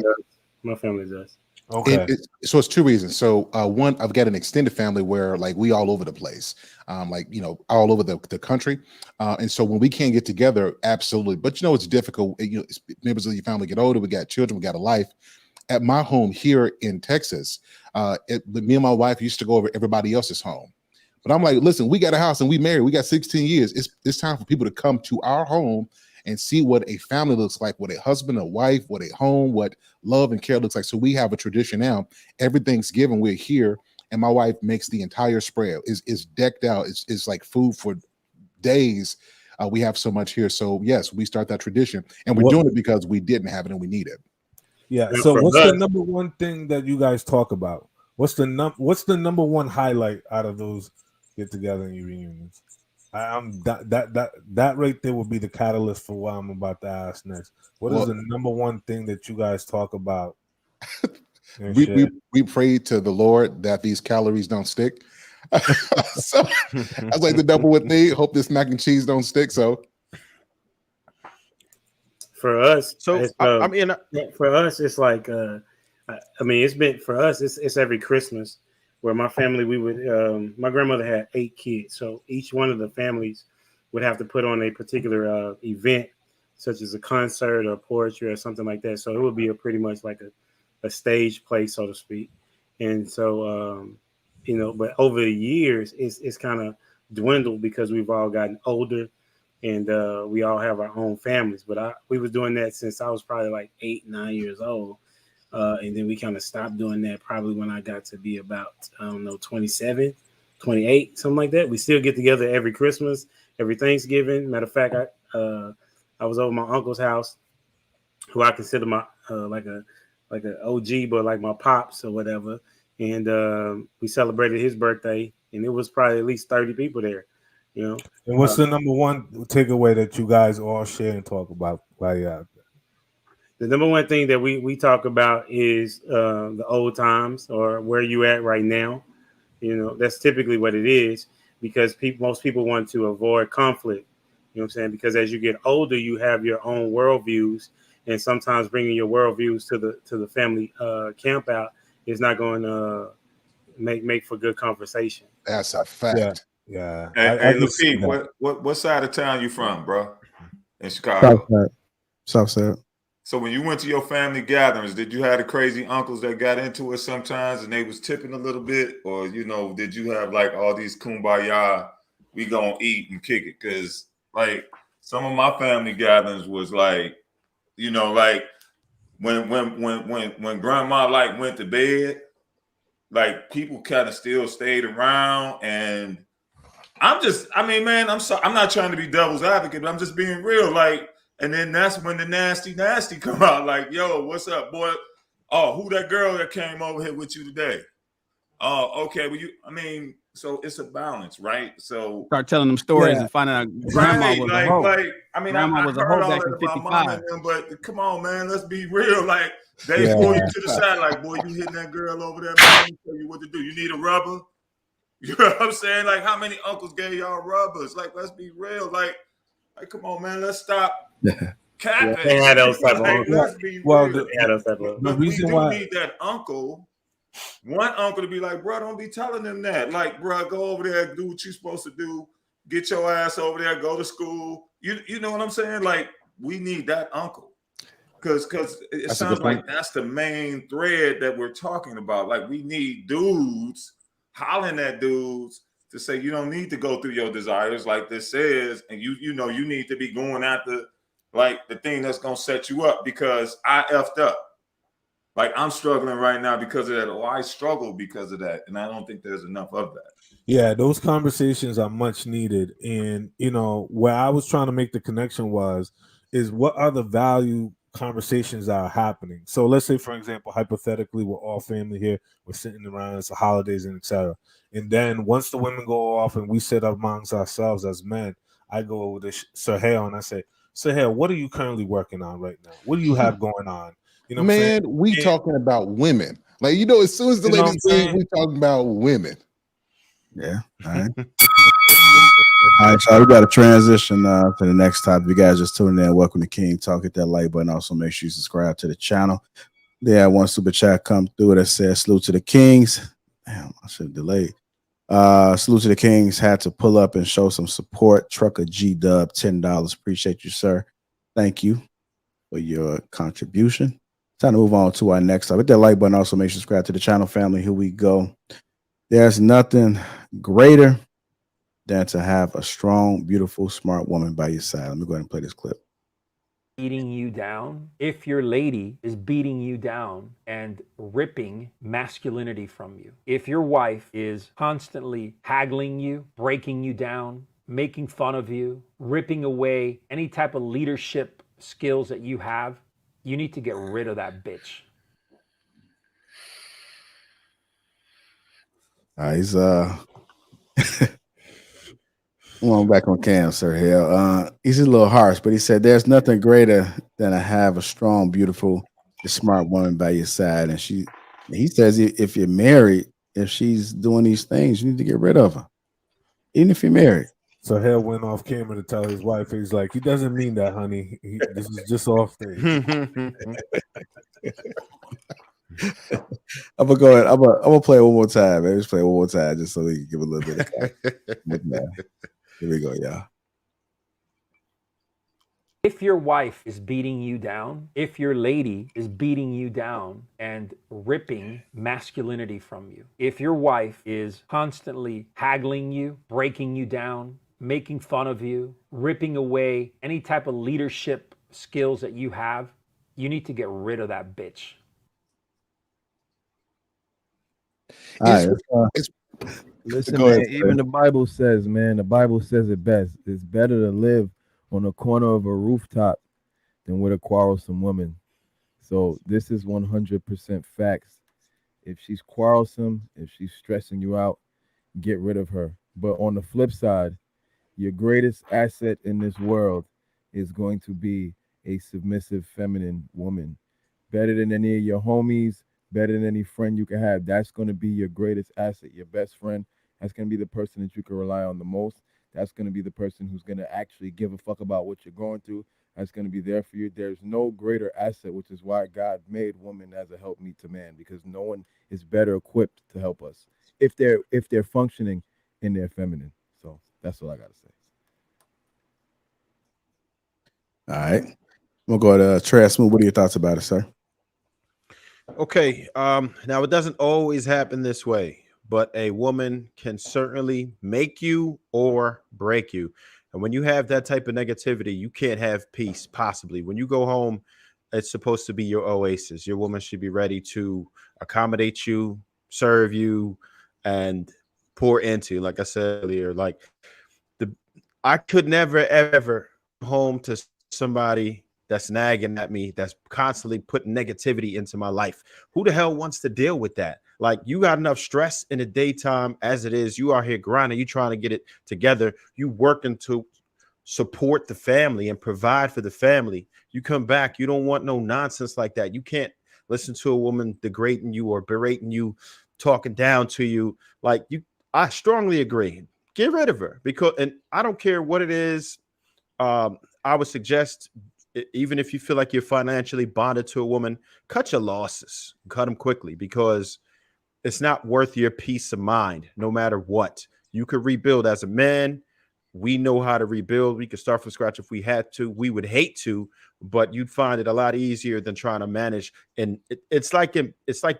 My family does. Okay. So it's two reasons. So one, I've got an extended family where like we all over the place, all over the country. And so when we can't get together, absolutely. But it's difficult. Members of your family get older. We got children. We got a life. At my home here in Texas, me and my wife used to go over everybody else's home. But I'm like, listen, we got a house and we married. We got 16 years. It's time for people to come to our home and see what a family looks like, what a husband, a wife, what a home, what love and care looks like. So we have a tradition now. Every Thanksgiving we're here, and my wife makes the entire spread. It's decked out. It's like food for days. We have so much here. So yes, we start that tradition, and we're doing it because we didn't have it and we need it. Yeah. So what's the number one thing that you guys talk about? What's the number one highlight out of those get together and reunions? That right there will be the catalyst for what I'm about to ask next. What is the number one thing that you guys talk about? we prayed to the Lord that these calories don't stick. So I was like the number one thing. Hope this mac and cheese don't stick. So for us, so for us, it's like it's been for us. It's every Christmas. Where my family, we would, my grandmother had 8 kids. So each one of the families would have to put on a particular event, such as a concert or poetry or something like that. So it would be pretty much like a stage play, so to speak. And so, but over the years, it's kind of dwindled because we've all gotten older and we all have our own families. But we were doing that since I was probably like 8, 9 years old. And then we kind of stopped doing that probably when I got to be about, 27, 28, something like that. We still get together every Christmas, every Thanksgiving. Matter of fact, I was over my uncle's house, who I consider my like an OG, but like my pops or whatever. And we celebrated his birthday, and it was probably at least 30 people there. And what's the number one takeaway that you guys all share and talk about while you're out there? The number one thing that we talk about is the old times or where you at right now. That's typically what it is because most people want to avoid conflict. You know what I'm saying? Because as you get older, you have your own worldviews, and sometimes bringing your worldviews to the family camp out is not going to make for good conversation. That's a fact. Yeah. Hey, Lapeef, what side of town you from, bro? In Chicago. Southside. So when you went to your family gatherings, did you have the crazy uncles that got into it sometimes and they was tipping a little bit? Or, did you have like all these kumbaya, we gonna eat and kick it? Because like some of my family gatherings was like, like when grandma like went to bed, like people kind of still stayed around. And I'm not trying to be devil's advocate, but I'm just being real. Like, and then that's when the nasty come out. Like, yo, what's up, boy? Oh, who that girl that came over here with you today? Oh, okay. Well, so it's a balance, right? So start telling them stories and finding out grandma was a hoe. Grandma was a hoe back in 55. But come on, man, let's be real. Like they pull you to the side, like, boy, you hitting that girl over there, man. Tell you what to do. You need a rubber. You know what I'm saying? Like, how many uncles gave y'all rubbers? Like, let's be real. Like come on, man. Let's stop capping. They had those type of Like, uncles. let's be Well, real. They had those type of. But we reason do why- need that uncle. One uncle to be like, bro, don't be telling them that. Like, bro, go over there, do what you're supposed to do. Get your ass over there, go to school. You know what I'm saying? Like, we need that uncle. Because it sounds like that's the main thread that we're talking about. Like, we need dudes hollering at dudes to say, you don't need to go through your desires like this says, and you know you need to be going after like the thing that's gonna set you up, because I effed up. Like, I'm struggling right now because of that. Oh, I struggle because of that. And I don't think there's enough of that. Yeah, those conversations are much needed. And, you know, where I was trying to make the connection is what are the value conversations that are happening? So let's say, for example, hypothetically, we're all family here. We're sitting around, it's the holidays and etc. And then once the women go off and we sit amongst ourselves as men, I go over to Sahel and I say, Sahel, what are you currently working on right now? What do you have going on? You know, man, we talking about women. Like, you know, as soon as the ladies leave, we talking about women. Yeah. All right. All right, so we got to transition to the next topic. You guys just tuning in. Welcome to King Talk. Hit that like button. Also, make sure you subscribe to the channel. Yeah, one super chat come through that says salute to the Kings. Damn, I should have delayed. Salute to the Kings. Had to pull up and show some support. Trucker G Dub, $10. Appreciate you, sir. Thank you for your contribution. Time to move on to our next topic. Hit that like button. Also, make sure you subscribe to the channel, family. Here we go. There's nothing greater than to have a strong, beautiful, smart woman by your side. Let me go ahead and play this clip. Beating you down, if your lady is beating you down and ripping masculinity from you, if your wife is constantly haggling you, breaking you down, making fun of you, ripping away any type of leadership skills that you have, you need to get rid of that bitch. He's I'm back on cam, sir. Hell, he's a little harsh, but he said there's nothing greater than to have a strong, beautiful, smart woman by your side. And he says if you're married, if she's doing these things, you need to get rid of her, even if you're married. So Hale went off camera to tell his wife, he's like, he doesn't mean that, honey. This is just off stage. I'm gonna go ahead. I'm gonna play it one more time. Maybe just play it one more time just so we can give a little bit of Here we go, y'all. If your wife is beating you down, if your lady is beating you down and ripping masculinity from you, if your wife is constantly haggling you, breaking you down, making fun of you, ripping away any type of leadership skills that you have, you need to get rid of that bitch. Listen, man, even the Bible says, man, the Bible says it best. It's better to live on the corner of a rooftop than with a quarrelsome woman. So this is 100% facts. If she's quarrelsome, if she's stressing you out, get rid of her. But on the flip side, your greatest asset in this world is going to be a submissive, feminine woman. Better than any of your homies, better than any friend you can have. That's going to be your greatest asset, your best friend. That's going to be the person that you can rely on the most. That's going to be the person who's going to actually give a fuck about what you're going through. That's going to be there for you. There's no greater asset, which is why God made woman as a helpmeet to man, because no one is better equipped to help us if they're functioning in their feminine. So that's all I got to say. All right. We'll go to Trey Smooth. What are your thoughts about it, sir? Okay. Now it doesn't always happen this way, but a woman can certainly make you or break you. And when you have that type of negativity, you can't have peace, possibly. When you go home, it's supposed to be your oasis. Your woman should be ready to accommodate you, serve you, and pour into you. Like I said earlier, I could never, ever come home to somebody that's nagging at me, that's constantly putting negativity into my life. Who the hell wants to deal with that? Like, you got enough stress in the daytime as it is. You are here grinding. You trying to get it together. You working to support the family and provide for the family. You come back. You don't want no nonsense like that. You can't listen to a woman degrading you or berating you, talking down to you. Like, I strongly agree. Get rid of her, because, and I don't care what it is. I would suggest, even if you feel like you're financially bonded to a woman, cut your losses, cut them quickly, because it's not worth your peace of mind. No matter what, you could rebuild as a man. We know how to rebuild. We could start from scratch if we had to. We would hate to, but you'd find it a lot easier than trying to manage. And it's like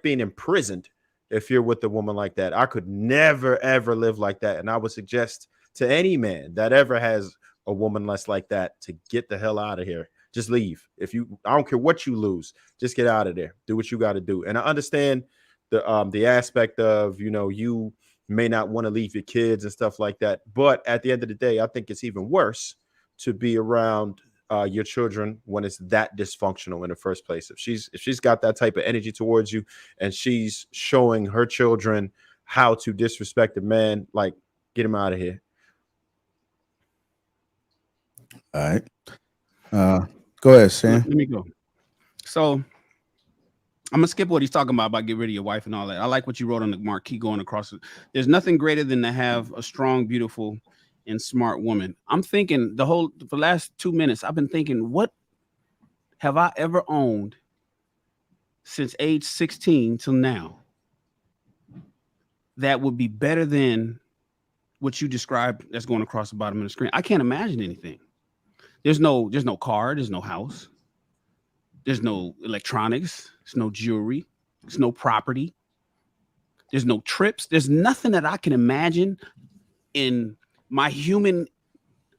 being imprisoned if you're with a woman like that. I could never, ever live like that. And I would suggest to any man that ever has a woman less like that to get the hell out of here. Just leave. I don't care what you lose, just get out of there. Do what you got to do. And I understand the aspect of, you may not want to leave your kids and stuff like that. But at the end of the day, I think it's even worse to be around your children when it's that dysfunctional in the first place. If she's got that type of energy towards you, and she's showing her children how to disrespect a man, like, get him out of here. All right. Go ahead, Sam. Let me go. So I'm gonna skip what he's talking about get rid of your wife and all that. I like what you wrote on the marquee going across it. There's nothing greater than to have a strong, beautiful, and smart woman. I'm thinking for the last 2 minutes, I've been thinking, what have I ever owned since age 16 till now that would be better than what you described that's going across the bottom of the screen? I can't imagine anything. There's no car, there's no house, there's no electronics, there's no jewelry, there's no property, there's no trips, there's nothing that I can imagine in my human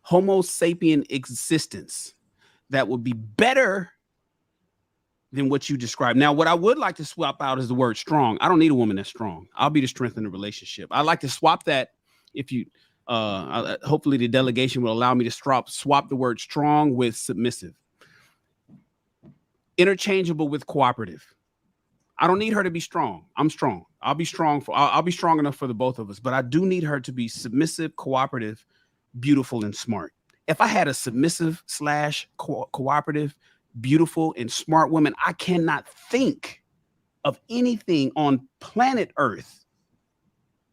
Homo sapien existence that would be better than what you described. Now, what I would like to swap out is the word strong. I don't need a woman that's strong. I'll be the strength in the relationship. I like to swap that. If you hopefully the delegation will allow me to swap the word strong with submissive. Interchangeable with cooperative. I don't need her to be strong. I'm strong. I'll be strong enough for the both of us, but I do need her to be submissive, cooperative, beautiful, and smart. If I had a submissive / cooperative, beautiful, and smart woman, I cannot think of anything on planet Earth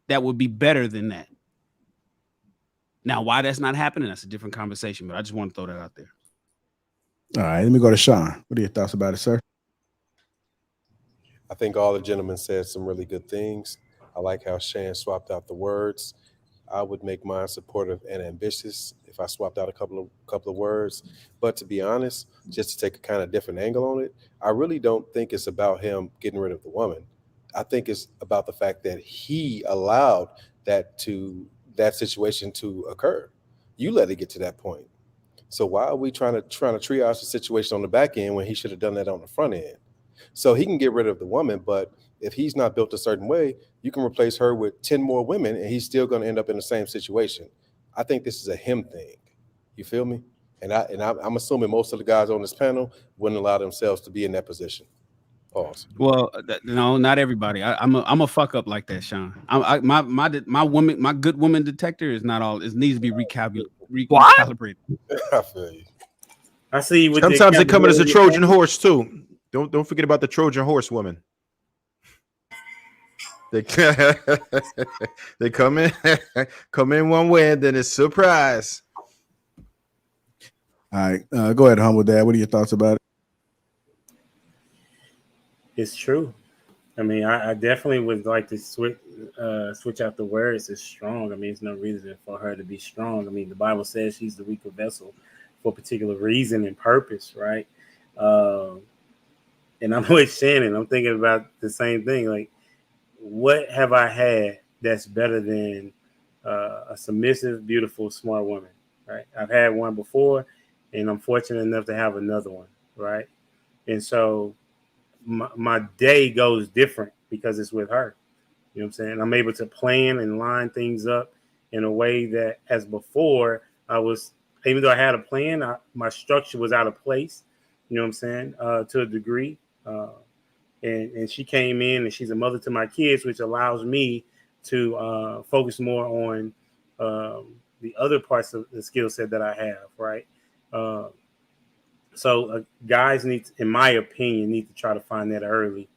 that would be better than that. Now, why that's not happening, that's a different conversation, but I just want to throw that out there. All right, let me go to Sean. What are your thoughts about it, sir? I think all the gentlemen said some really good things. I like how Shan swapped out the words. I would make mine supportive and ambitious if I swapped out a couple of words. But to be honest, just to take a kind of different angle on it, I really don't think it's about him getting rid of the woman. I think it's about the fact that he allowed that situation to occur. You let it get to that point. So why are we trying to triage the situation on the back end when he should have done that on the front end? So he can get rid of the woman, but if he's not built a certain way, you can replace her with 10 more women and he's still going to end up in the same situation. I think this is a him thing. You feel me? And I'm assuming most of the guys on this panel wouldn't allow themselves to be in that position. Pause. Well, no, not everybody. I'm a fuck up like that, Sean. My good woman detector is not all. It needs to be recalibrated. I feel you. I see. Sometimes they come in as a Trojan horse too. Don't forget about the Trojan horse women. They come in one way and then it's surprise. All right, go ahead, Humble Dad. What are your thoughts about it? It's true. I mean, I definitely would like to switch out the words to strong. I mean, there's no reason for her to be strong. I mean, the Bible says she's the weaker vessel for a particular reason and purpose, right? And I'm with Shannon. I'm thinking about the same thing. Like, what have I had that's better than a submissive, beautiful, smart woman, right? I've had one before, and I'm fortunate enough to have another one, right? And so my day goes different because it's with her. You know what I'm saying? I'm able to plan and line things up in a way that, as before, even though I had a plan, my structure was out of place. You know what I'm saying? To a degree. And she came in and she's a mother to my kids, which allows me to focus more on the other parts of the skill set that I have, right? So guys in my opinion, need to try to find that early.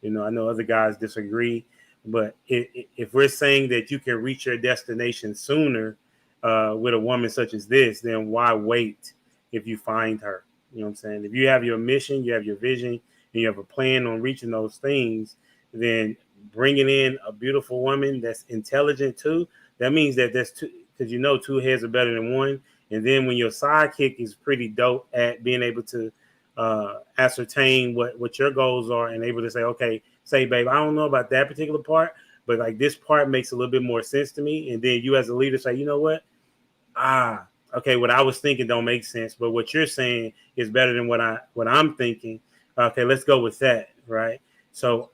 You know, I know other guys disagree, But if we're saying that you can reach your destination sooner with a woman such as this, then why wait if you find her? You know what I'm saying? If you have your mission, you have your vision, and you have a plan on reaching those things, then bringing in a beautiful woman that's intelligent too, that means that that's two, because you know two heads are better than one. And then when your sidekick is pretty dope at being able to ascertain what your goals are and able to say, okay, say, babe, I don't know about that particular part, but like this part makes a little bit more sense to me. And then you as a leader say, you know what? Okay, what I was thinking don't make sense, but what you're saying is better than what I'm thinking. Okay, let's go with that, right? So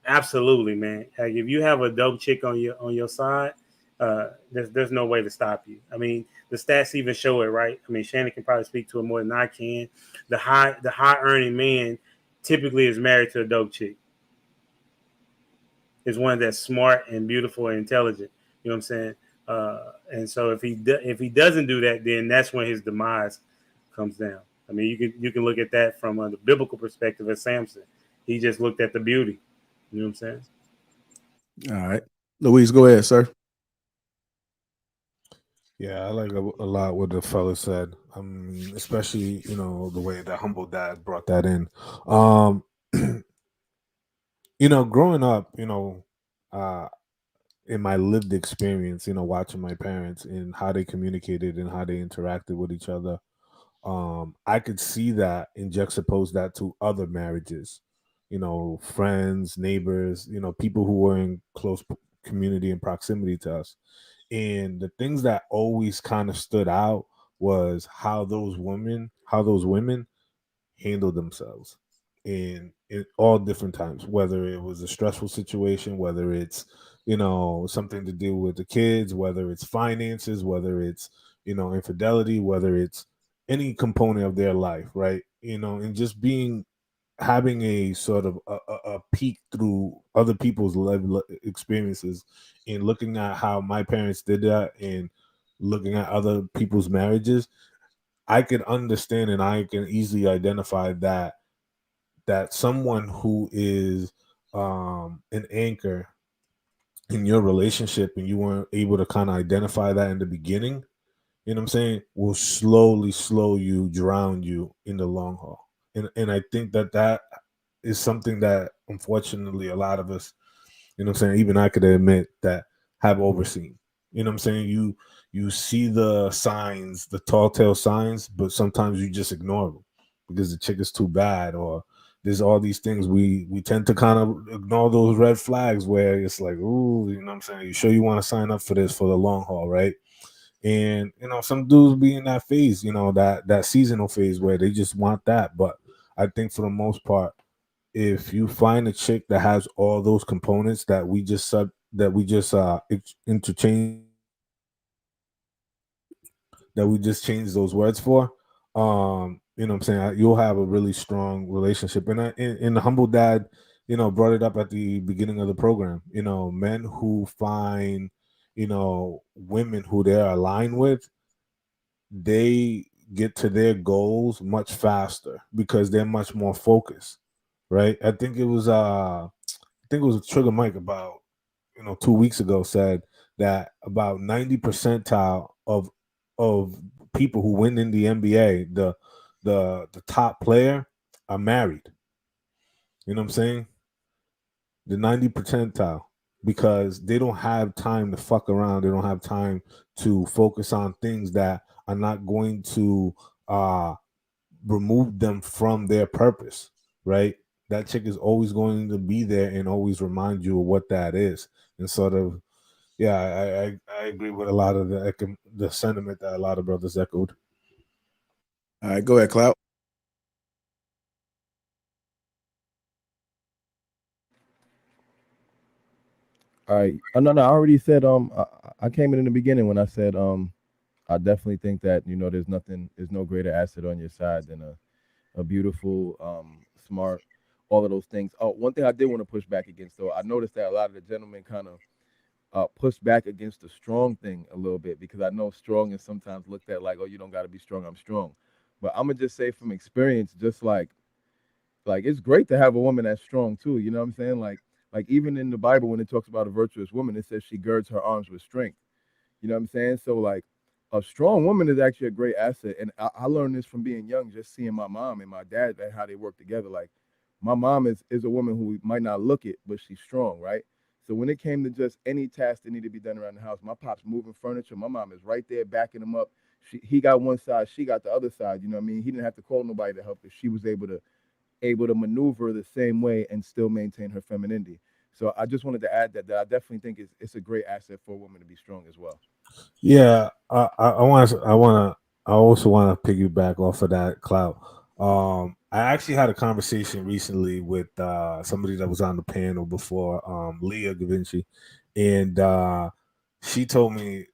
absolutely, man. Like if you have a dope chick on your side, there's no way to stop you. I mean, the stats even show it, right? I mean, Shannon can probably speak to it more than I can. The high earning man typically is married to a dope chick. Is one that's smart and beautiful and intelligent. You know what I'm saying? And so if he doesn't do that, then that's when his demise comes down. I mean, you can look at that from the biblical perspective as Samson. He just looked at the beauty. You know what I'm saying? All right, Luis, go ahead, sir. Yeah, I like a lot what the fella said. Especially the way that humble dad brought that in. Growing up, uh, in my lived experience, watching my parents and how they communicated and how they interacted with each other, I could see that and juxtapose that to other marriages, friends, neighbors, people who were in close community and proximity to us. And the things that always kind of stood out was how those women handled themselves in all different times, whether it was a stressful situation, whether it's something to do with the kids, whether it's finances, whether it's infidelity, whether it's any component of their life, right? And just having a sort of a peek through other people's level experiences and looking at how my parents did that and looking at other people's marriages, I can understand and I can easily identify that someone who is an anchor in your relationship and you weren't able to kind of identify that in the beginning, you know what I'm saying, will slowly drown you in the long haul. And I think that is something that unfortunately a lot of us, you know what I'm saying, even I could admit that have overseen. You know what I'm saying? You see the signs, the tall tale signs, but sometimes you just ignore them because the chick is too bad, or there's all these things we tend to kind of ignore those red flags where it's like, ooh, you know what I'm saying? You sure you want to sign up for this for the long haul, right? And some dudes be in that phase, that seasonal phase where they just want that. But I think for the most part, if you find a chick that has all those components that we just interchange, that we just changed those words for, you know what I'm saying, you'll have a really strong relationship. And the humble dad, brought it up at the beginning of the program. Men who find, women who they're aligned with, they get to their goals much faster because they're much more focused, right? I think it was Trigger Mike about 2 weeks ago said that about 90 percentile of people who win in the NBA, the top player, are married. You know what I'm saying? The 90 percentile, because they don't have time to fuck around. They don't have time to focus on things that are not going to remove them from their purpose, right? That chick is always going to be there and always remind you of what that is. And sort of, yeah, I agree with a lot of the sentiment that a lot of brothers echoed. All right, go ahead, Clout. All right. No, I already said I came in the beginning when I said I definitely think that there's no greater asset on your side than a beautiful, smart, all of those things. Oh, one thing I did want to push back against, though, I noticed that a lot of the gentlemen kind of push back against the strong thing a little bit, because I know strong is sometimes looked at like, oh, you don't got to be strong, I'm strong. But I'm gonna just say from experience, just like it's great to have a woman that's strong too. You know what I'm saying? Like Like even in the Bible, when it talks about a virtuous woman, it says she girds her arms with strength. You know what I'm saying? So like a strong woman is actually a great asset. And I learned this from being young, just seeing my mom and my dad and how they work together. Like my mom is a woman who might not look it, but she's strong, right? So when it came to just any task that needed to be done around the house, my pop's moving furniture. My mom is right there backing him up. He got one side, she got the other side. You know what I mean? He didn't have to call nobody to help her. She was able to maneuver the same way and still maintain her femininity. So I just wanted to add that I definitely think it's a great asset for a woman to be strong as well. Yeah, I also want to piggyback off of that, Cloud. I actually had a conversation recently with somebody that was on the panel before, Leah Da Vinci, and she told me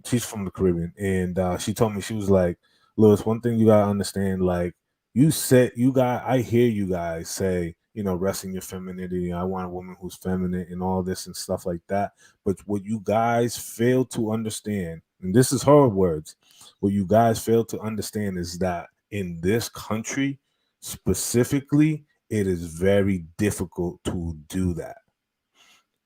she's from the Caribbean, and she told me, she was like, "Lewis, one thing you gotta understand, like I hear you guys say, resting your femininity. I want a woman who's feminine and all this and stuff like that. But what you guys fail to understand, and this is her words, what you guys fail to understand is that in this country specifically, it is very difficult to do that.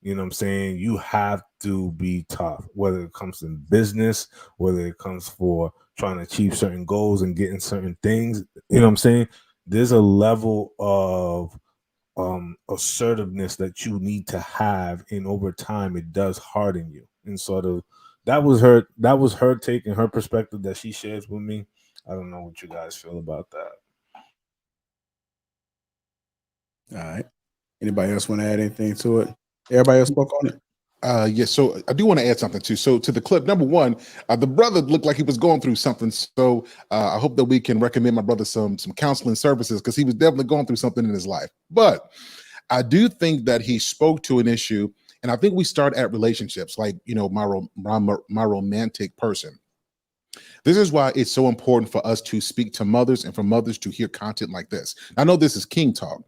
You know what I'm saying? You have to be tough, whether it comes in business, whether it comes for trying to achieve certain goals and getting certain things. You know what I'm saying? There's a level of assertiveness that you need to have, and over time it does harden you. And sort of that was her take and her perspective that she shares with me. I don't know what you guys feel about that. All right. Anybody else want to add anything to it? Everybody else spoke on it. Yes, so I do want to add something too. So to the clip, number one, the brother looked like he was going through something. So I hope that we can recommend my brother some counseling services, because he was definitely going through something in his life. But I do think that he spoke to an issue, and I think we start at relationships, like, my romantic person. This is why it's so important for us to speak to mothers and for mothers to hear content like this. I know this is King Talk,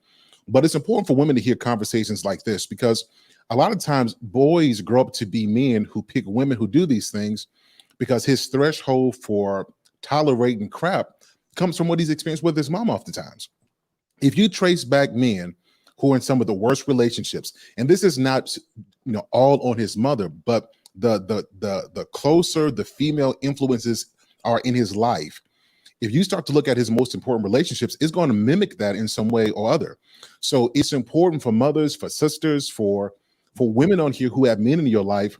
but it's important for women to hear conversations like this, because a lot of times boys grow up to be men who pick women who do these things because his threshold for tolerating crap comes from what he's experienced with his mom oftentimes. If you trace back men who are in some of the worst relationships, and this is not all on his mother, but the closer the female influences are in his life, if you start to look at his most important relationships, it's going to mimic that in some way or other. So it's important for mothers, for sisters, for women on here who have men in your life.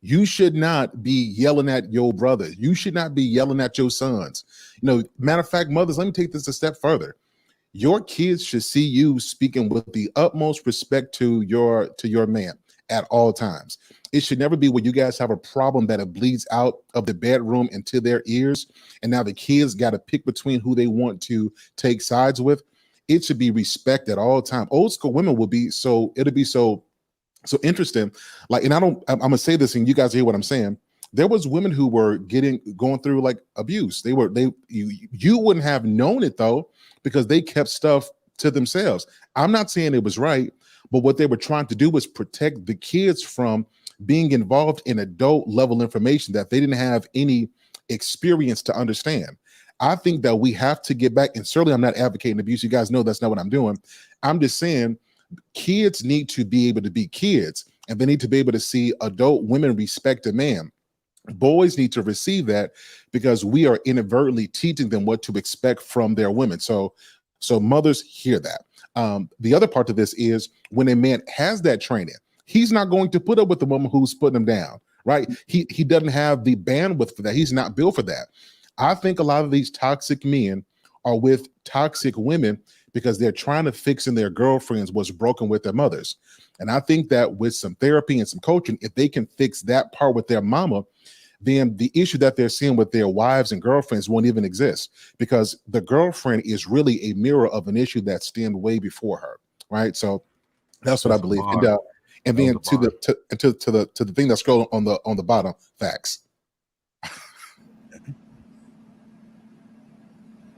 You should not be yelling at your brother. You should not be yelling at your sons. Matter of fact, mothers, let me take this a step further. Your kids should see you speaking with the utmost respect to your man at all times. It should never be where you guys have a problem that it bleeds out of the bedroom into their ears, and now the kids got to pick between who they want to take sides with. It should be respect at all time. Old school women will be so, it'll be so interesting. Like, and I'm gonna say this, and you guys hear what I'm saying. There was women who were going through like abuse. You wouldn't have known it though, because they kept stuff to themselves. I'm not saying it was right, but what they were trying to do was protect the kids from being involved in adult level information that they didn't have any experience to understand. I think that we have to get back, and certainly I'm not advocating abuse. You guys know that's not what I'm doing. I'm just saying kids need to be able to be kids, and they need to be able to see adult women respect a man. Boys need to receive that, because we are inadvertently teaching them what to expect from their women. So mothers, hear that. The other part of this is when a man has that training, he's not going to put up with the woman who's putting him down, right? He doesn't have the bandwidth for that. He's not built for that. I think a lot of these toxic men are with toxic women because they're trying to fix in their girlfriends what's broken with their mothers. And I think that with some therapy and some coaching, if they can fix that part with their mama, then the issue that they're seeing with their wives and girlfriends won't even exist, because the girlfriend is really a mirror of an issue that stemmed way before her, right? So that's what I believe. And then to the thing that's scrolling on the bottom, facts.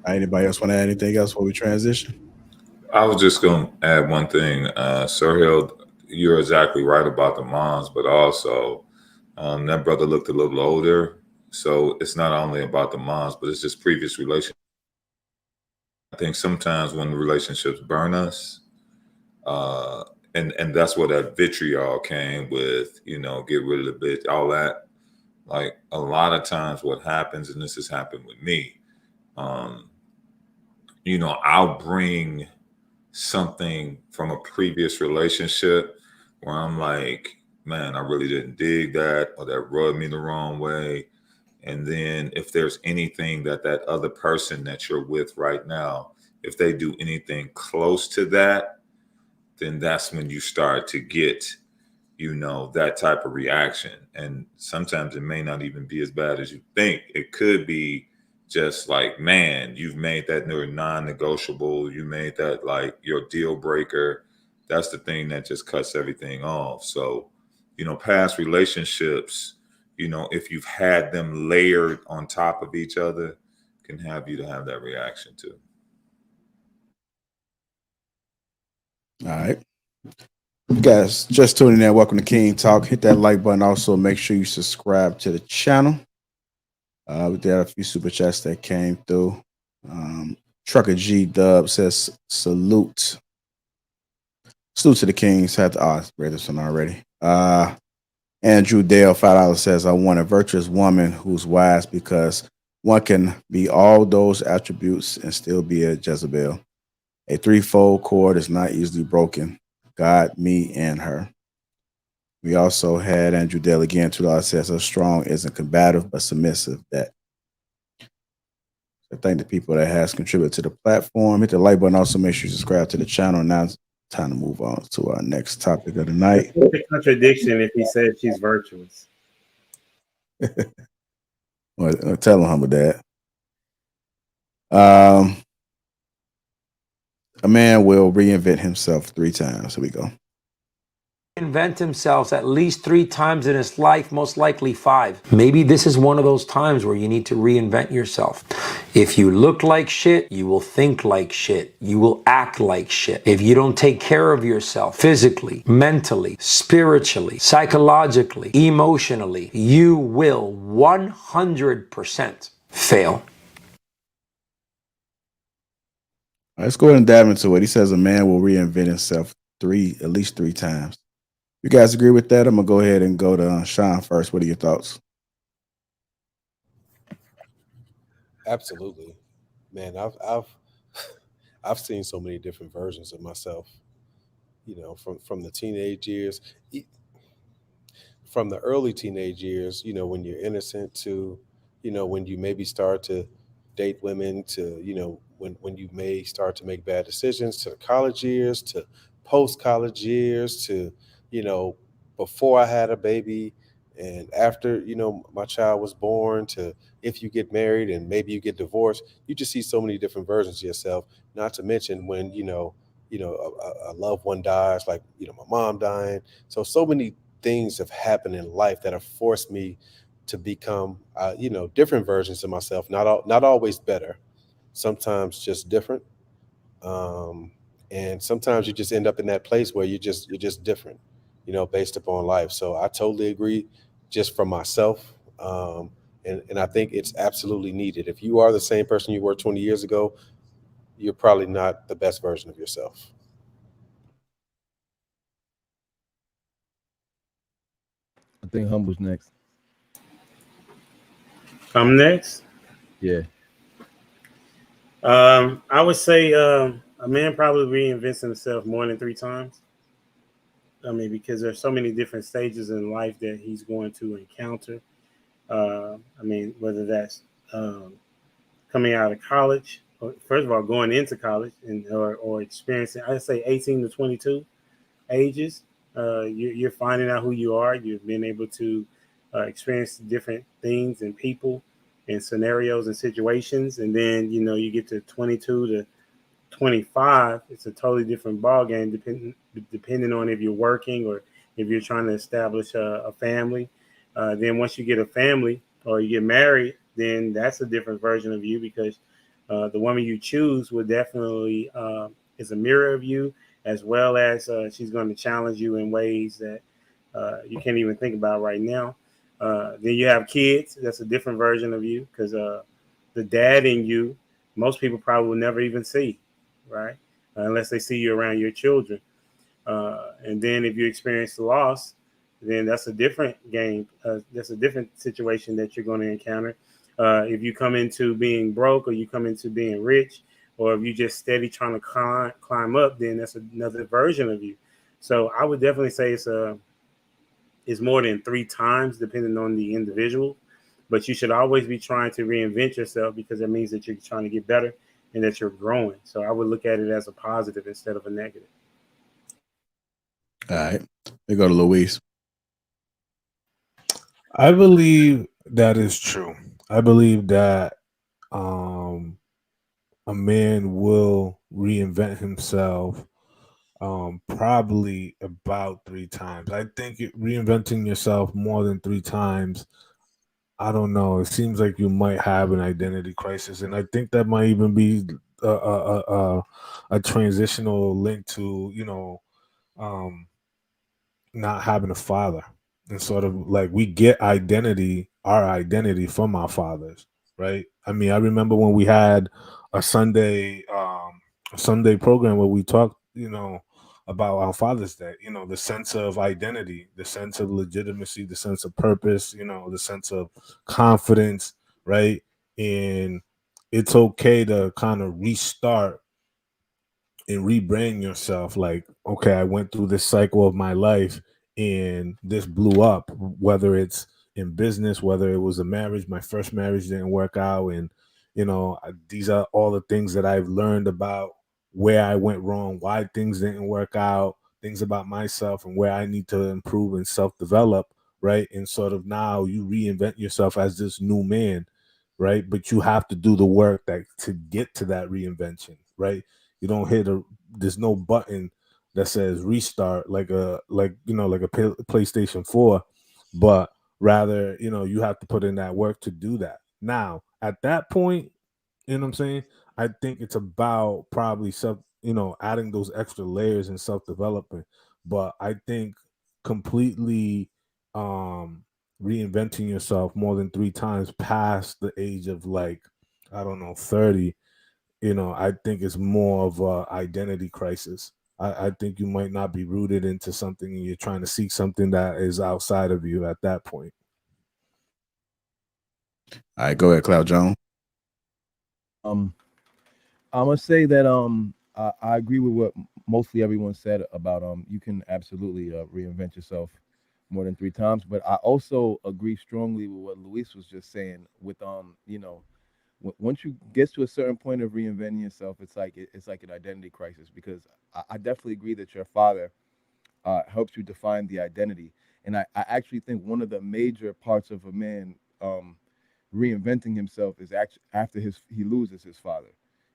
Anybody else want to add anything else before we transition? I was just going to add one thing. Sir Hill, you're exactly right about the moms, but also that brother looked a little older. So it's not only about the moms, but it's just previous relationships. I think sometimes when the relationships burn us, and that's where that vitriol came with, get rid of the bitch, all that. Like a lot of times what happens, and this has happened with me, I'll bring something from a previous relationship where I'm like, man, I really didn't dig that, or that rubbed me the wrong way. And then if there's anything that other person that you're with right now, if they do anything close to that, then that's when you start to get, that type of reaction. And sometimes it may not even be as bad as you think. It could be just like, man, you've made that non-negotiable. You made that like your deal breaker. That's the thing that just cuts everything off. So, past relationships, if you've had them layered on top of each other, can have you to have that reaction too. All right. You guys just tuning in, welcome to King Talk. Hit that like button. Also, make sure you subscribe to the channel. We did a few super chats that came through. Trucker G Dub says, salute. Salute to the Kings. Had to read this one already. Andrew Dale, $5 says, I want a virtuous woman who's wise, because one can be all those attributes and still be a Jezebel. A threefold cord is not easily broken. God, me, and her. We also had Andrew Dale again, $2 says, a strong isn't combative, but submissive. That I thank the people that has contributed to the platform. Hit the like button. Also, make sure you subscribe to the channel. Now it's time to move on to our next topic of the night. What's the contradiction if he said she's virtuous? Well, tell him, humble dad. A man will reinvent himself 3 times. Here we go. Invent himself at least 3 times in his life, most likely 5. Maybe this is one of those times where you need to reinvent yourself. If you look like shit, you will think like shit. You will act like shit. If you don't take care of yourself physically, mentally, spiritually, psychologically, emotionally, you will 100% fail. Let's go ahead and dive into it. He says a man will reinvent himself at least 3 times. You guys agree with that? I'm gonna go ahead and go to Sean first. What are your thoughts? Absolutely, man. I've seen so many different versions of myself. From the teenage years, from the early teenage years. When you're innocent to, when you maybe start to date women, to when you may start to make bad decisions, to the college years, to post-college years, to before I had a baby, and after my child was born, to if you get married and maybe you get divorced. You just see so many different versions of yourself. Not to mention when a loved one dies, like my mom dying. So many things have happened in life that have forced me to become different versions of myself. Not always better, sometimes just different. And sometimes you just end up in that place where you're just different, based upon life. So I totally agree, just from myself. And I think it's absolutely needed. If you are the same person you were 20 years ago, you're probably not the best version of yourself. I think Humble's next. I'm next. Yeah. I would say a man probably reinvents himself more than 3 times. I mean, because there's so many different stages in life that he's going to encounter. I mean, whether that's coming out of college, or first of all, going into college, or experiencing, I'd say 18 to 22 ages. You're finding out who you are. You've been able to experience different things and people and scenarios and situations. And then, you get to 22 to 25, it's a totally different ball game, depending on if you're working or if you're trying to establish a family. Then once you get a family or you get married, then that's a different version of you, because the woman you choose will definitely is a mirror of you, as well as she's going to challenge you in ways that you can't even think about right now. Then you have kids. That's a different version of you, because the dad in you, most people probably will never even see, right? Unless they see you around your children. And then if you experience the loss, then that's a different game. That's a different situation that you're going to encounter. If you come into being broke, or you come into being rich, or if you just steady trying to climb up, then that's another version of you. So I would definitely say it's more than 3 times, depending on the individual. But you should always be trying to reinvent yourself, because that means that you're trying to get better and that you're growing. So I would look at it as a positive instead of a negative. All right. We go to Luis. I believe that is true. I believe that a man will reinvent himself probably about 3 times. I think reinventing yourself more than 3 times, I don't know. It seems like you might have an identity crisis, and I think that might even be a transitional link to not having a father, and sort of like we get our identity from our fathers, right? I mean, I remember when we had a Sunday program where we talked, about our Father's Day, the sense of identity, the sense of legitimacy, the sense of purpose, the sense of confidence, right? And it's okay to kind of restart and rebrand yourself. Like, okay, I went through this cycle of my life and this blew up, whether it's in business, whether it was a marriage. My first marriage didn't work out, and these are all the things that I've learned about where I went wrong, why things didn't work out, things about myself and where I need to improve and self-develop, right? And sort of now you reinvent yourself as this new man, right? But you have to do the work to get to that reinvention, right? You don't there's no button that says restart like a PlayStation 4, but rather, you have to put in that work to do that. Now, at that point, you know what I'm saying? I think it's about probably adding those extra layers and self-development. But I think completely reinventing yourself more than 3 times past the age of, like, I don't know, 30, I think it's more of a identity crisis. I think you might not be rooted into something and you're trying to seek something that is outside of you at that point. All right, go ahead, Cloud Jones. I'm gonna say that I agree with what mostly everyone said about you can absolutely reinvent yourself more than 3 times, but I also agree strongly with what Luis was just saying with once you get to a certain point of reinventing yourself, it's like an identity crisis, because I definitely agree that your father helps you define the identity, and I actually think one of the major parts of a man reinventing himself is actually after he loses his father.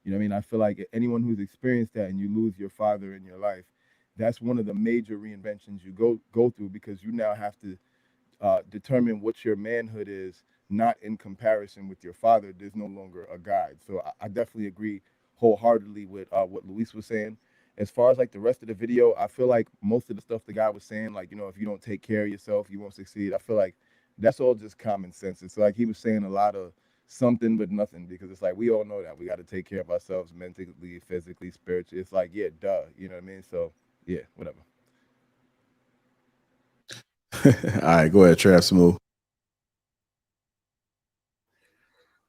You know what I mean? I feel like anyone who's experienced that and you lose your father in your life, that's one of the major reinventions you go through, because you now have to determine what your manhood is, not in comparison with your father. There's no longer a guide. So I definitely agree wholeheartedly with what Luis was saying. As far as like the rest of the video, I feel like most of the stuff the guy was saying, like, if you don't take care of yourself, you won't succeed. I feel like that's all just common sense. It's like he was saying a lot of something but nothing, because it's like we all know that we got to take care of ourselves mentally, physically, spiritually. It's like, yeah, duh, you know what I mean? So yeah, whatever. All right, go ahead, Trav Smooth.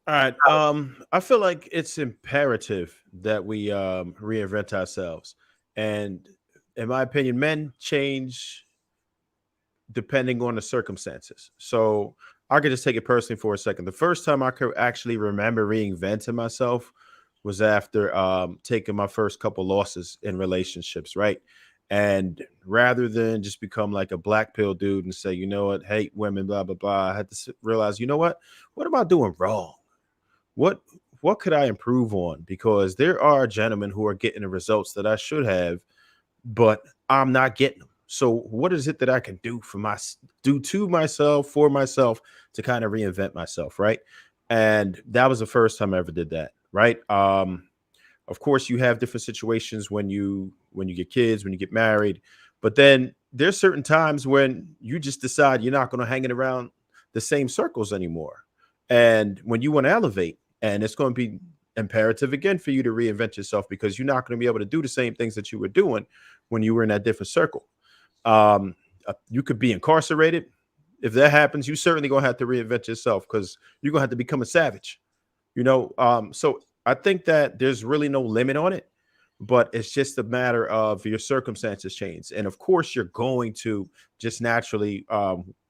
All right. I feel like it's imperative that we reinvent ourselves. And in my opinion, men change depending on the circumstances. So I could just take it personally for a second. The first time I could actually remember reinventing myself was after taking my first couple losses in relationships, right? And rather than just become like a black pill dude and say, you know what, hate women, blah, blah, blah, I had to realize, you know what am I doing wrong? What could I improve on? Because there are gentlemen who are getting the results that I should have, but I'm not getting them. So what is it that I can do to myself, for myself, to kind of reinvent myself, right? And that was the first time I ever did that, right? Of course, you have different situations when you get kids, when you get married, but then there's certain times when you just decide you're not going to hang it around the same circles anymore. And when you want to elevate, and it's going to be imperative again for you to reinvent yourself, because you're not going to be able to do the same things that you were doing when you were in that different circle. You could be incarcerated. If that happens, you certainly gonna have to reinvent yourself because you're gonna have to become a savage. So I think that there's really no limit on it, but it's just a matter of your circumstances change. And of course, you're going to just naturally,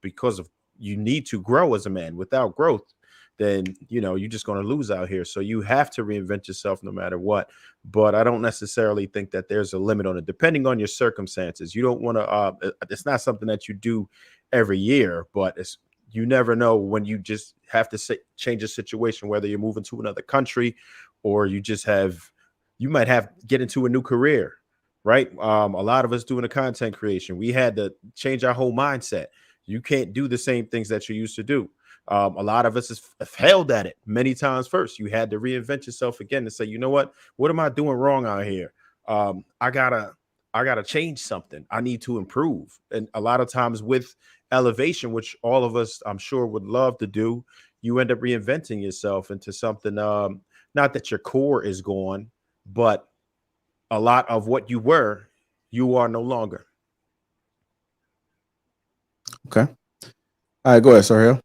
because of you need to grow as a man. Without growth, then you're just going to lose out here. So you have to reinvent yourself no matter what. But I don't necessarily think that there's a limit on it, depending on your circumstances. You don't want to. It's not something that you do every year, but you never know when you just have to change a situation, whether you're moving to another country or you might have get into a new career, right? A lot of us doing the content creation, we had to change our whole mindset. You can't do the same things that you used to do. A lot of us have failed at it many times first. You had to reinvent yourself again and say, you know what am I doing wrong out here? I gotta change something. I need to improve. And a lot of times with elevation, which all of us I'm sure would love to do, you end up reinventing yourself into something, not that your core is gone, but a lot of what you were, you are no longer. Okay. All right, go ahead, Sahel.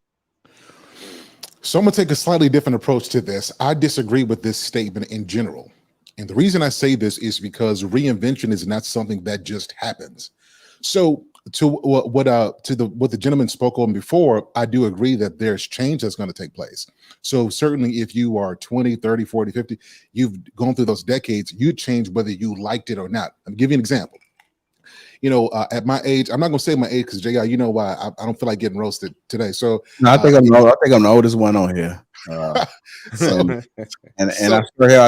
So I'm going to take a slightly different approach to this. I disagree with this statement in general. And the reason I say this is because reinvention is not something that just happens. So to what the gentleman spoke on before, I do agree that there's change that's going to take place. So certainly if you are 20, 30, 40, 50, you've gone through those decades, you change whether you liked it or not. I'll give you an example. At my age, I'm not gonna say my age because JR, you know why I don't feel like getting roasted today. So no, I think I'm the oldest one on here. I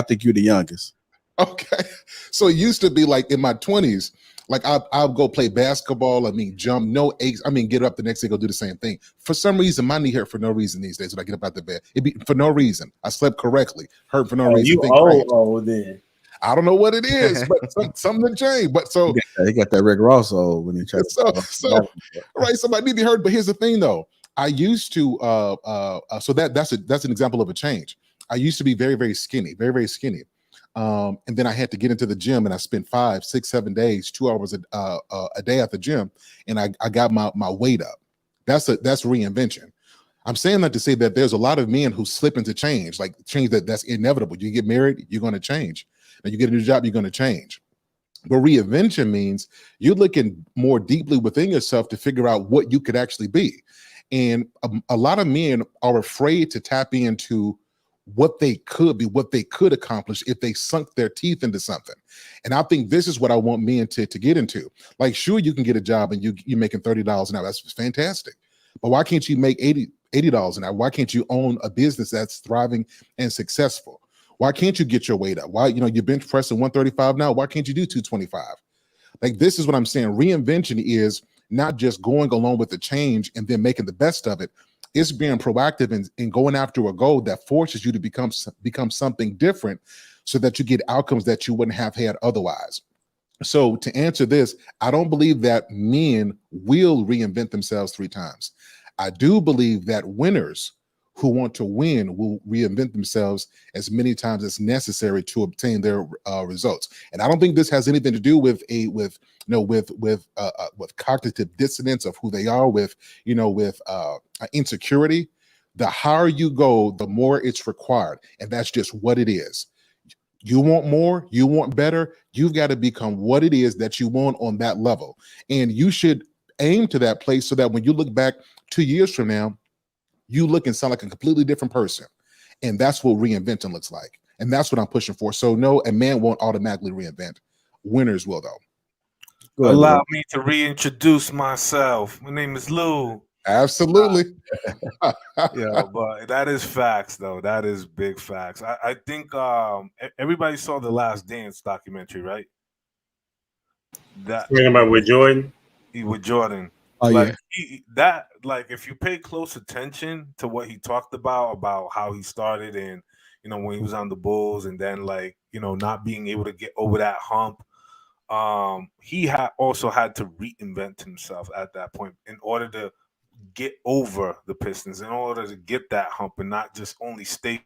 think you're the youngest. Okay, so it used to be like in my 20s, like I'll go play basketball. Jump, no aches. Get up the next day, go do the same thing. For some reason, my knee hurt for no reason these days when I get up out the bed. It'd be for no reason. I slept correctly, hurt for no reason. You old then. I don't know what it is, but something changed. But so he got that Rick Ross old when he tried to right. So my knee be hurt, but here's the thing though. I used to so that's an example of a change. I used to be very, very skinny, very, very skinny. And then I had to get into the gym and I spent 5, 6, 7 days, 2 hours a day at the gym, and I got my weight up. That's reinvention. I'm saying that to say that there's a lot of men who slip into change, like change that's inevitable. You get married, you're going to change. Now you get a new job, you're going to change. But reinvention means you're looking more deeply within yourself to figure out what you could actually be. And a lot of men are afraid to tap into what they could be, what they could accomplish if they sunk their teeth into something. And I think this is what I want men to get into. Like, sure, you can get a job and you're making $30 an hour. That's fantastic. But why can't you make $80 an hour? Why can't you own a business that's thriving and successful? Why can't you get your weight up? Why, you're bench pressing 135 now. Why can't you do 225? Like, this is what I'm saying. Reinvention is not just going along with the change and then making the best of it. It's being proactive and going after a goal that forces you to become something different so that you get outcomes that you wouldn't have had otherwise. So to answer this, I don't believe that men will reinvent themselves 3 times. I do believe that winners who want to win will reinvent themselves as many times as necessary to obtain their results. And I don't think this has anything to do with cognitive dissonance of who they are, with insecurity. The higher you go, the more it's required, and that's just what it is. You want more, you want better, you've got to become what it is that you want on that level. And you should aim to that place so that when you look back 2 years from now, you look and sound like a completely different person. And that's what reinvention looks like. And that's what I'm pushing for. So no, a man won't automatically reinvent. Winners will, though. Allow me to reintroduce myself. My name is Lou. Absolutely. Yeah, but that is facts, though. That is big facts. I think everybody saw the Last Dance documentary, right? Talking about with Jordan? With Jordan. Oh, like yeah. If you pay close attention to what he talked about how he started and, when he was on the Bulls and then not being able to get over that hump, he also had to reinvent himself at that point in order to get over the Pistons, in order to get that hump and not just only stay.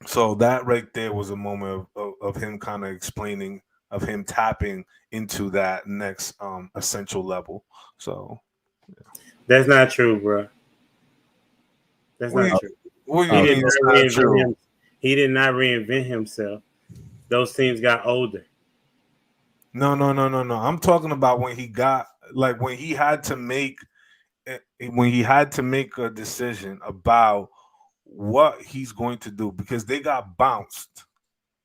So that right there was a moment of him kind of explaining of him tapping into that next essential level. So that's not true, bro. That's not true. What do you mean it's not true? He did not reinvent himself. Those teams got older. No. I'm talking about when he got when he had to make a decision about what he's going to do, because they got bounced,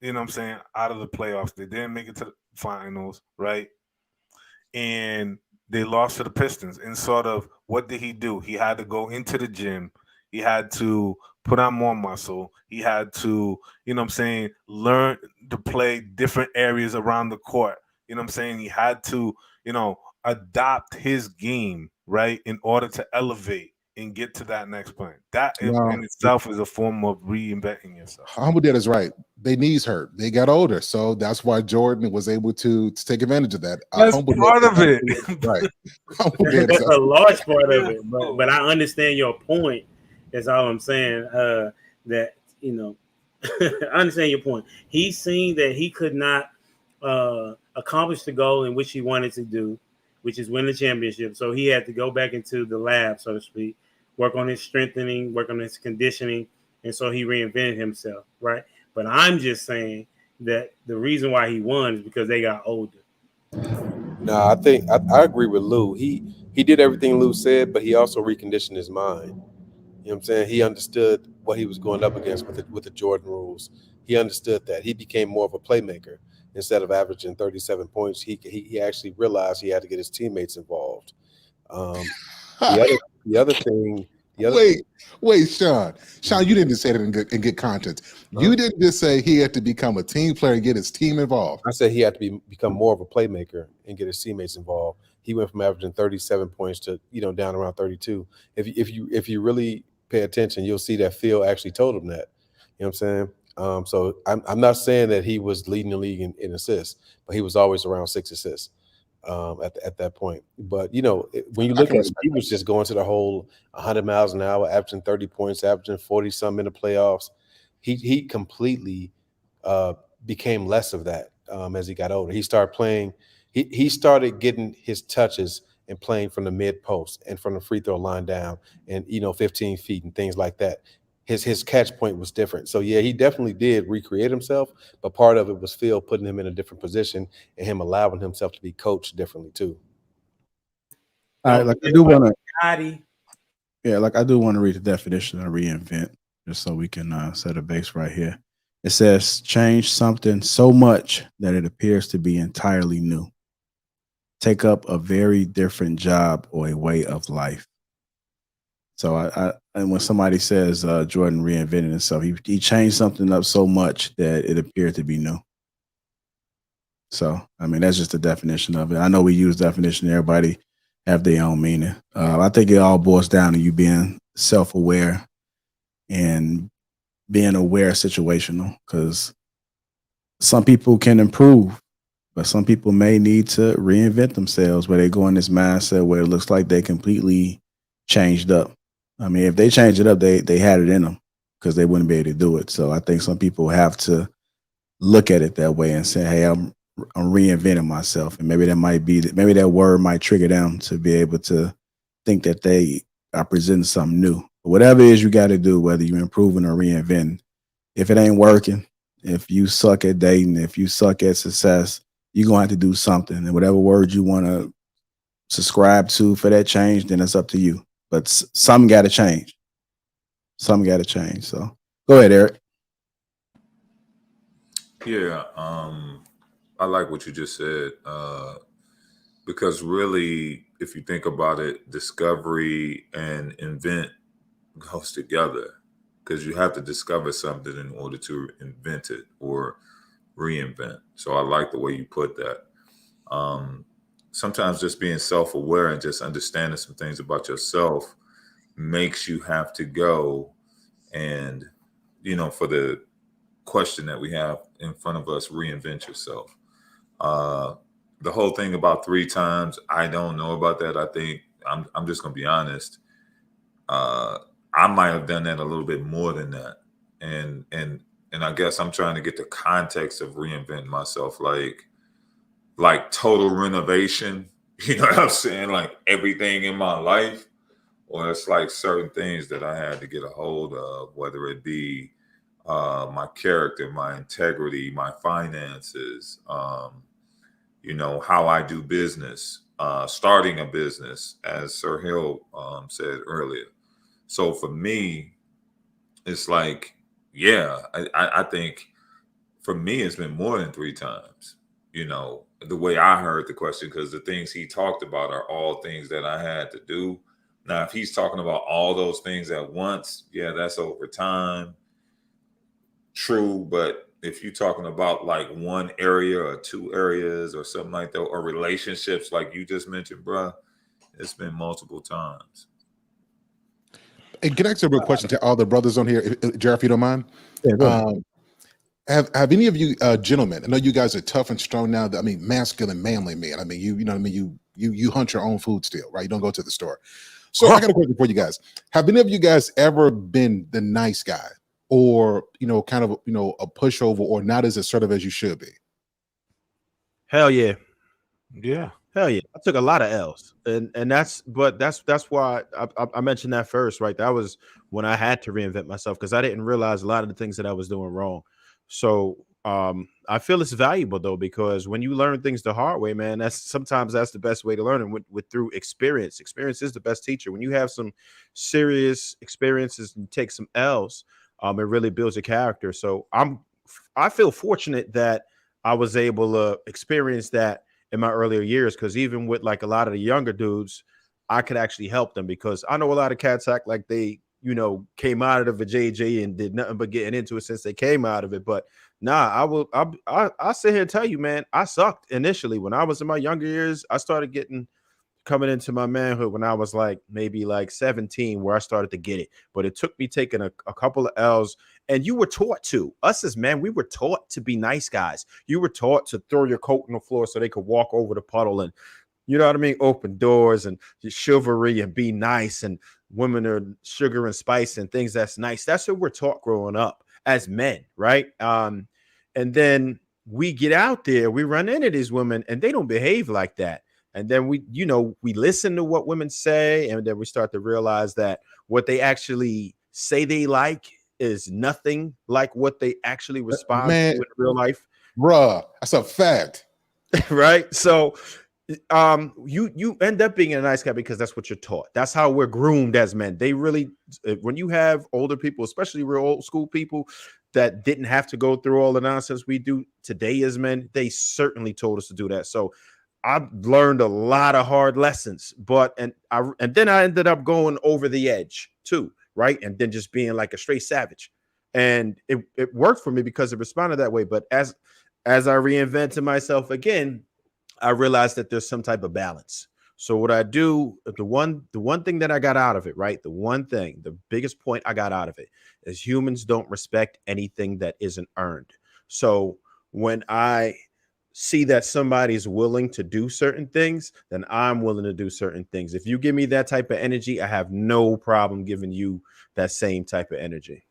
you know what I'm saying, out of the playoffs. They didn't make it to the finals, right? And they lost to the Pistons. And sort of, what did he do? He had to go into the gym. He had to put on more muscle. He had to, you know what I'm saying, learn to play different areas around the court. You know what I'm saying? He had to, you know, adopt his game, right, in order to elevate and get to that next point. That in itself is a form of reinventing yourself. Humble Dad is right. Their knees hurt. They got older. So that's why Jordan was able to take advantage of that. That's part of it. Right. That's a large part of it. But I understand your point. That's all I'm saying. That, you know, I understand your point. He's seen that he could not accomplish the goal in which he wanted to do, which is win the championship. So he had to go back into the lab, so to speak, work on his strengthening, work on his conditioning. And so he reinvented himself, right? But I'm just saying that the reason why he won is because they got older. No, I think I agree with Lou. He did everything Lou said, but he also reconditioned his mind. You know what I'm saying? He understood what he was going up against with the Jordan rules. He understood that. He became more of a playmaker. Instead of averaging 37 points, he actually realized he had to get his teammates involved. Wait, Sean, you didn't just say that in good context. You didn't just say he had to become a team player and get his team involved. I said he had to become more of a playmaker and get his teammates involved. He went from averaging 37 points to, you know, down around 32. If you really pay attention, you'll see that Phil actually told him that. You know what I'm saying? So I'm not saying that he was leading the league in assists, but he was always around 6 assists at that point. But, you know, when you look at it, he was just going to the whole 100 miles an hour, averaging 30 points, averaging 40-something in the playoffs. He completely became less of that as he got older. He started playing. He started getting his touches and playing from the mid post and from the free throw line down and, you know, 15 feet and things like that. His catch point was different. So, yeah, he definitely did recreate himself, but part of it was Phil putting him in a different position and him allowing himself to be coached differently too. All right, I do want to read the definition of reinvent just so we can set a base right here. It says change something so much that it appears to be entirely new. Take up a very different job or a way of life. So and when somebody says Jordan reinvented himself, he changed something up so much that it appeared to be new. So, I mean, that's just the definition of it. I know we use definition. Everybody have their own meaning. I think it all boils down to you being self-aware and being aware situational, because some people can improve, but some people may need to reinvent themselves, where they go in this mindset where it looks like they completely changed up. I mean, if they change it up, they had it in them because they wouldn't be able to do it. So I think some people have to look at it that way and say, hey, I'm reinventing myself. And maybe that word might trigger them to be able to think that they are presenting something new. But whatever it is you got to do, whether you're improving or reinventing, if it ain't working, if you suck at dating, if you suck at success, you're going to have to do something. And whatever word you want to subscribe to for that change, then it's up to you. But something got to change. Something got to change. So go ahead, Eric. Yeah, I like what you just said, because really, if you think about it, discovery and invent goes together, because you have to discover something in order to invent it or reinvent. So I like the way you put that. Sometimes just being self-aware and just understanding some things about yourself makes you have to go and, you know, for the question that we have in front of us, reinvent yourself. The whole thing about 3 times, I don't know about that. I think I'm just gonna be honest. I might have done that a little bit more than that, and I guess I'm trying to get the context of reinventing myself. Like, like total renovation, you know what I'm saying? Like everything in my life, or it's like certain things that I had to get a hold of, whether it be my character, my integrity, my finances, you know, how I do business, starting a business, as Sir Hill said earlier. So for me, it's like, yeah, I think for me, it's been more than 3 times, you know, the way I heard the question, because the things he talked about are all things that I had to do. Now, if he's talking about all those things at once, yeah, that's over time. True. But if you're talking about like one area or 2 areas or something like that, or relationships like you just mentioned, bruh, it's been multiple times. And can I ask a real question to all the brothers on here, Jared, if you don't mind? Yeah, go ahead. Have any of you gentlemen? I know you guys are tough and strong now. I mean, masculine, manly men. I mean, you know what I mean. You hunt your own food still, right? You don't go to the store. So I got a question for you guys. Have any of you guys ever been the nice guy, or kind of a pushover, or not as assertive as you should be? Hell yeah. Yeah. Hell yeah. I took a lot of L's. And that's why I mentioned that first, right? That was when I had to reinvent myself, because I didn't realize a lot of the things that I was doing wrong. So I feel it's valuable though, because when you learn things the hard way, man, sometimes that's the best way to learn, and with through experience. Experience is the best teacher. When you have some serious experiences and take some L's, it really builds a character. So I feel fortunate that I was able to experience that in my earlier years, because even with like a lot of the younger dudes, I could actually help them, because I know a lot of cats act like they came out of a JJ and did nothing but getting into it since they came out of it. But nah, I'll sit here and tell you, man, I sucked initially. When I was in my younger years, I started coming into my manhood when I was like maybe like 17, where I started to get it. But it took me taking a couple of L's. And you were taught to, us as men, we were taught to be nice guys. You were taught to throw your coat on the floor so they could walk over the puddle, and you know what I mean, open doors and chivalry and be nice, and women are sugar and spice and things that's nice. That's what we're taught growing up as men, right? And then we get out there, we run into these women, and they don't behave like that. And then we listen to what women say, and then we start to realize that what they actually say they like is nothing like what they actually respond to in real life. Bruh, that's a fact. Right? So you end up being a nice guy because that's what you're taught. That's how we're groomed as men. They really, when you have older people, especially real old school people that didn't have to go through all the nonsense we do today as men, they certainly told us to do that. So I've learned a lot of hard lessons, and then I ended up going over the edge too, right? And then just being like a straight savage, and it worked for me because it responded that way. But as I reinvented myself again, I realized that there's some type of balance. So what I do, the one thing that I got out of it, right? The biggest point I got out of it is humans don't respect anything that isn't earned. So when I see that somebody's willing to do certain things, then I'm willing to do certain things. If you give me that type of energy, I have no problem giving you that same type of energy.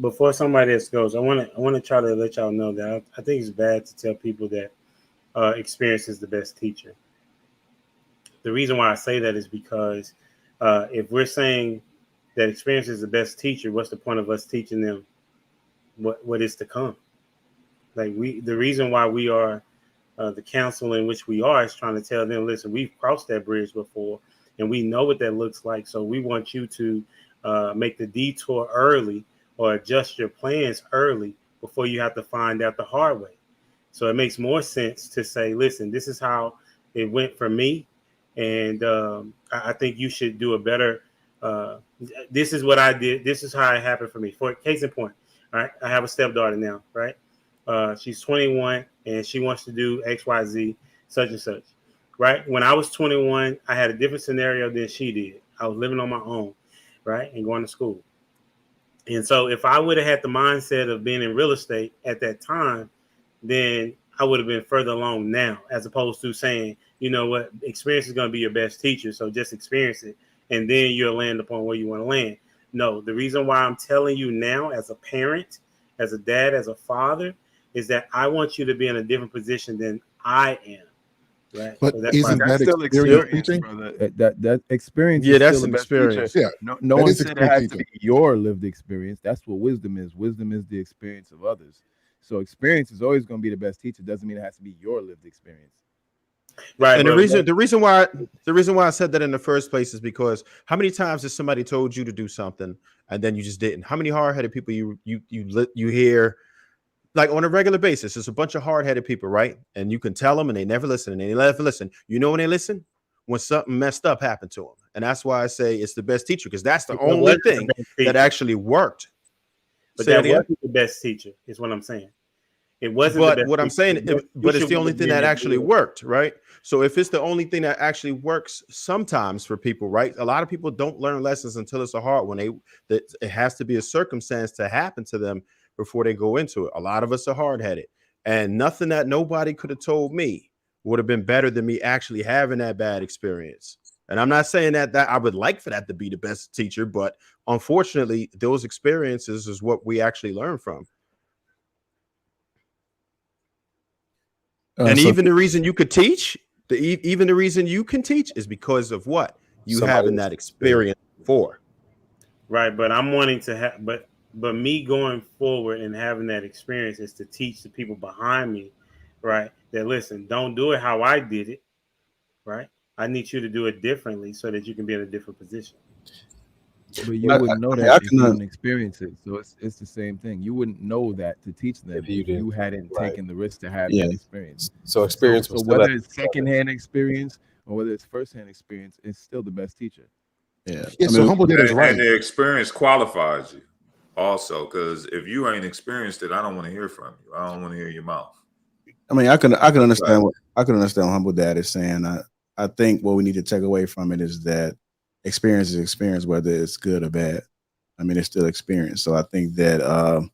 Before somebody else goes, I want to try to let y'all know that I think it's bad to tell people that experience is the best teacher. The reason why I say that is because if we're saying that experience is the best teacher, what's the point of us teaching them what is to come? Like the reason why we are the council in which we are is trying to tell them, listen, we've crossed that bridge before and we know what that looks like. So we want you to make the detour early or adjust your plans early before you have to find out the hard way. So it makes more sense to say, listen, this is how it went for me. And I think you should do a better. This is what I did. This is how it happened for me. For case in point, all right, I have a stepdaughter now, right? She's 21 and she wants to do XYZ, such and such, right? When I was 21, I had a different scenario than she did. I was living on my own, right? And going to school. And so if I would have had the mindset of being in real estate at that time, then I would have been further along now, as opposed to saying, you know what, experience is going to be your best teacher. So just experience it. And then you'll land upon where you want to land. No, the reason why I'm telling you now as a parent, as a dad, as a father, is that I want you to be in a different position than I am. Right. But So that's isn't why that still experience experience, teaching? brother. That experience Yeah, is that's still the an best teacher. experience. Yeah, No that one is said it experience has to teaching. be your lived experience. That's what wisdom is. Wisdom is the experience of others. So experience is always going to be the best teacher. Doesn't mean it has to be your lived experience. right. And But the reason why I said that in the first place is because how many times has somebody told you to do something and then you just didn't? How many hard-headed people you hear like on a regular basis? It's a bunch of hard-headed people, right? And you can tell them and they never listen and they never listen. You know when they listen? When something messed up happened to them. And that's why I say it's the best teacher, because that's the that only wasn't the thing best that teacher. actually worked. But Say that it again. wasn't the best teacher, is what I'm saying. It wasn't the But best what I'm teacher. saying, The best but it's teacher the would only have thing been that to actually do it. worked, right? So if it's the only thing that actually works sometimes for people, right? A lot of people don't learn lessons until it's a hard one. That it has to be a circumstance to happen to them before they go into it. A lot of us are hard-headed, and nothing that nobody could have told me would have been better than me actually having that bad experience. And I'm not saying that I would like for that to be the best teacher, but unfortunately, those experiences is what we actually learn from. And So even the reason you could teach, even the reason you can teach is because of what you Somebody having was that experience for. Right. But I'm wanting to have, but me going forward and having that experience is to teach the people behind me, right? That listen, don't do it how I did it, right? I need you to do it differently so that you can be in a different position. But you I, wouldn't know I mean, that I if can. you didn't experience it. So it's the same thing. You wouldn't know that to teach them if you if you didn't. hadn't Right. taken the risk to have Yeah. that experience. So So experience was so still whether at it's secondhand experience or whether it's firsthand experience, it's still the best teacher. Yeah. Yeah, I so mean, Humble Dad is And right. the experience qualifies you also, because if you ain't experienced it, I don't want to hear from you. I don't want to hear your mouth. I can understand what Humble Dad is saying. I think what we need to take away from it is that experience is experience, whether it's good or bad. I mean, it's still experience. So I think that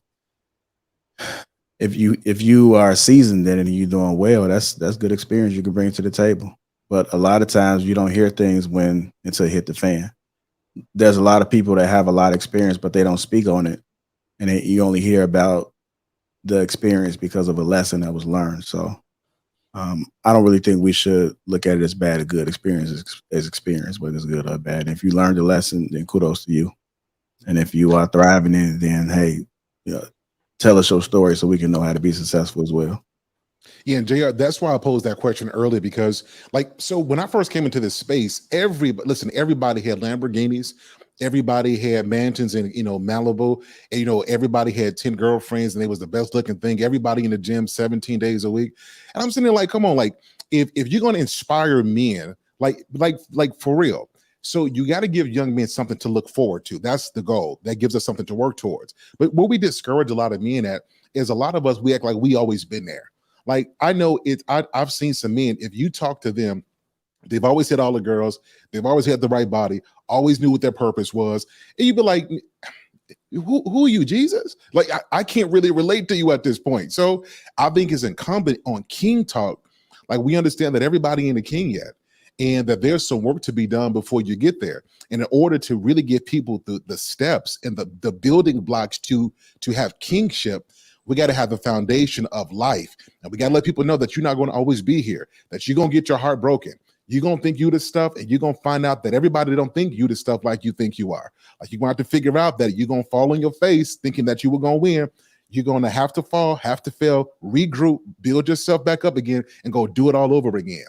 if you are seasoned in it and you're doing well, that's good experience you can bring to the table. But a lot of times you don't hear things until it hit the fan. There's a lot of people that have a lot of experience, but they don't speak on it, and you only hear about the experience because of a lesson that was learned. So I don't really think we should look at it as bad or good. Experience as experience, whether it's good or bad. And if you learned a lesson, then kudos to you. And if you are thriving in it, then hey, tell us your story so we can know how to be successful as well. Yeah, and JR, that's why I posed that question earlier, because so when I first came into this space, everybody had Lamborghinis, everybody had mansions in Malibu, and everybody had 10 girlfriends and they was the best looking thing. Everybody in the gym 17 days a week. And I'm sitting there like, come on, like if you're gonna inspire men, like for real. So you got to give young men something to look forward to. That's the goal. That gives us something to work towards. But what we discourage a lot of men at is a lot of us, we act like we always been there. Like I know I've seen some men, if you talk to them, they've always hit all the girls, they've always had the right body, always knew what their purpose was. And you'd be like, who are you, Jesus? Like I can't really relate to you at this point. So I think it's incumbent on King Talk. Like we understand that everybody ain't a king yet, and that there's some work to be done before you get there. And in order to really give people the steps and the building blocks to have kingship, we got to have the foundation of life. And we got to let people know that you're not going to always be here, that you're going to get your heart broken. You're going to think you the stuff, and you're going to find out that everybody don't think you the stuff like you think you are. Like you're going to have to figure out that you're going to fall on your face thinking that you were going to win. You're going to have to fall, have to fail, regroup, build yourself back up again, and go do it all over again.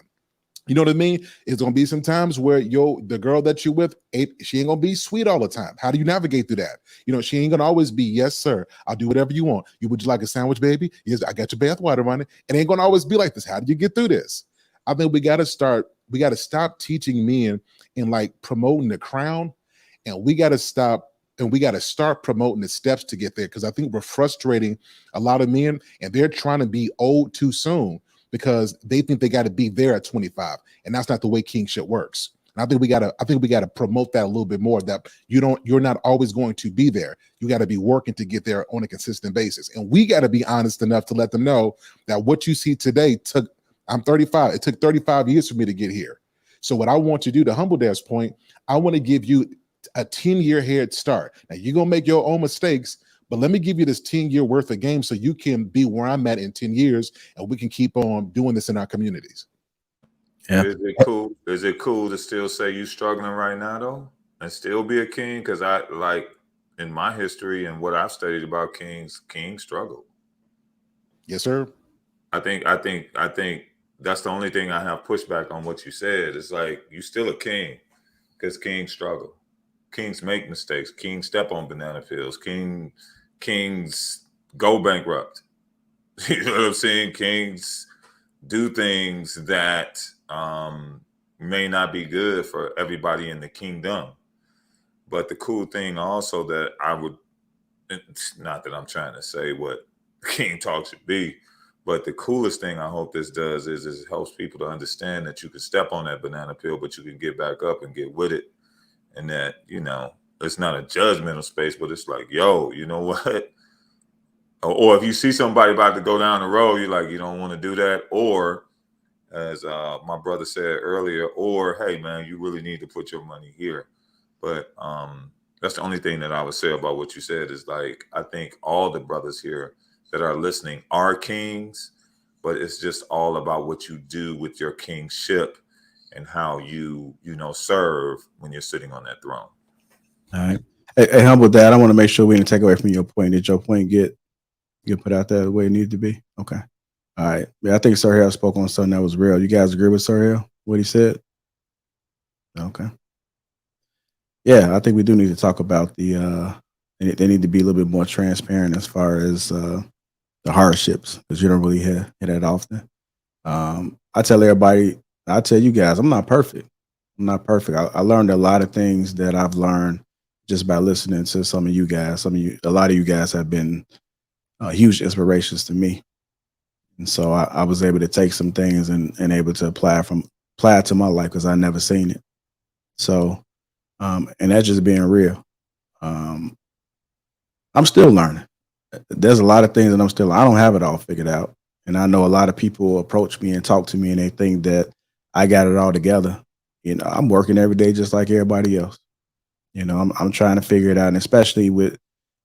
You know what I mean? It's gonna be some times where the girl that you're with, she ain't gonna be sweet all the time. How do you navigate through that? She ain't gonna always be, yes, sir, I'll do whatever you want. Would you like a sandwich, baby? Yes, I got your bath water running. It ain't gonna always be like this. How do you get through this? I think we gotta stop teaching men and like promoting the crown, and we gotta stop and we gotta start promoting the steps to get there. Because I think we're frustrating a lot of men, and they're trying to be old too soon, because they think they got to be there at 25, and that's not the way kingship works. And I think we gotta promote that a little bit more. That you're not always going to be there. You got to be working to get there on a consistent basis, and we got to be honest enough to let them know that what you see today I'm 35. It took 35 years for me to get here. So what I want you to do, to Humble Dad's point, I want to give you a 10-year head start. Now you're gonna make your own mistakes, but let me give you this 10-year worth of game so you can be where I'm at in 10 years, and we can keep on doing this in our communities. Yeah. Is it cool? Is it cool to still say you struggling right now though, and still be a king? Because I like in my history and what I've studied about kings struggle. Yes, sir. I think that's the only thing I have pushback on what you said. It's like you still a king because kings struggle. Kings make mistakes. Kings step on banana peels. Kings go bankrupt. You know what I'm saying? Kings do things that may not be good for everybody in the kingdom. But the cool thing also that I would, it's not that I'm trying to say what king talk should be, but the coolest thing I hope this does is it helps people to understand that you can step on that banana peel, but you can get back up and get with it. And that, you know, it's not a judgmental space, but it's like, yo, you know what? Or if you see somebody about to go down the road, you're like, you don't want to do that. Or as my brother said earlier, or, hey, man, you really need to put your money here. But that's the only thing that I would say about what you said is like, I think all the brothers here that are listening are kings, but it's just all about what you do with your kingship and how you serve when you're sitting on that throne. All right. Hey, humble dad, I want to make sure we didn't take away from your point. Did your point get put out there the way it needed to be? Okay. All right. Yeah, I think Sir Hill spoke on something that was real. You guys agree with Sir Hill, what he said? Okay. Yeah, I think we do need to talk about they need to be a little bit more transparent as far as the hardships, because you don't really hear that often. I tell everybody, I tell you guys, I'm not perfect. I'm not perfect. I learned a lot of things that I've learned just by listening to some of you guys. A lot of you guys have been huge inspirations to me. And so I was able to take some things and able to apply it to my life because I never seen it. So, and that's just being real. I'm still learning. There's a lot of things that I don't have it all figured out. And I know a lot of people approach me and talk to me and they think that I got it all together. You know, I'm working every day just like everybody else. You know, I'm trying to figure it out, and especially with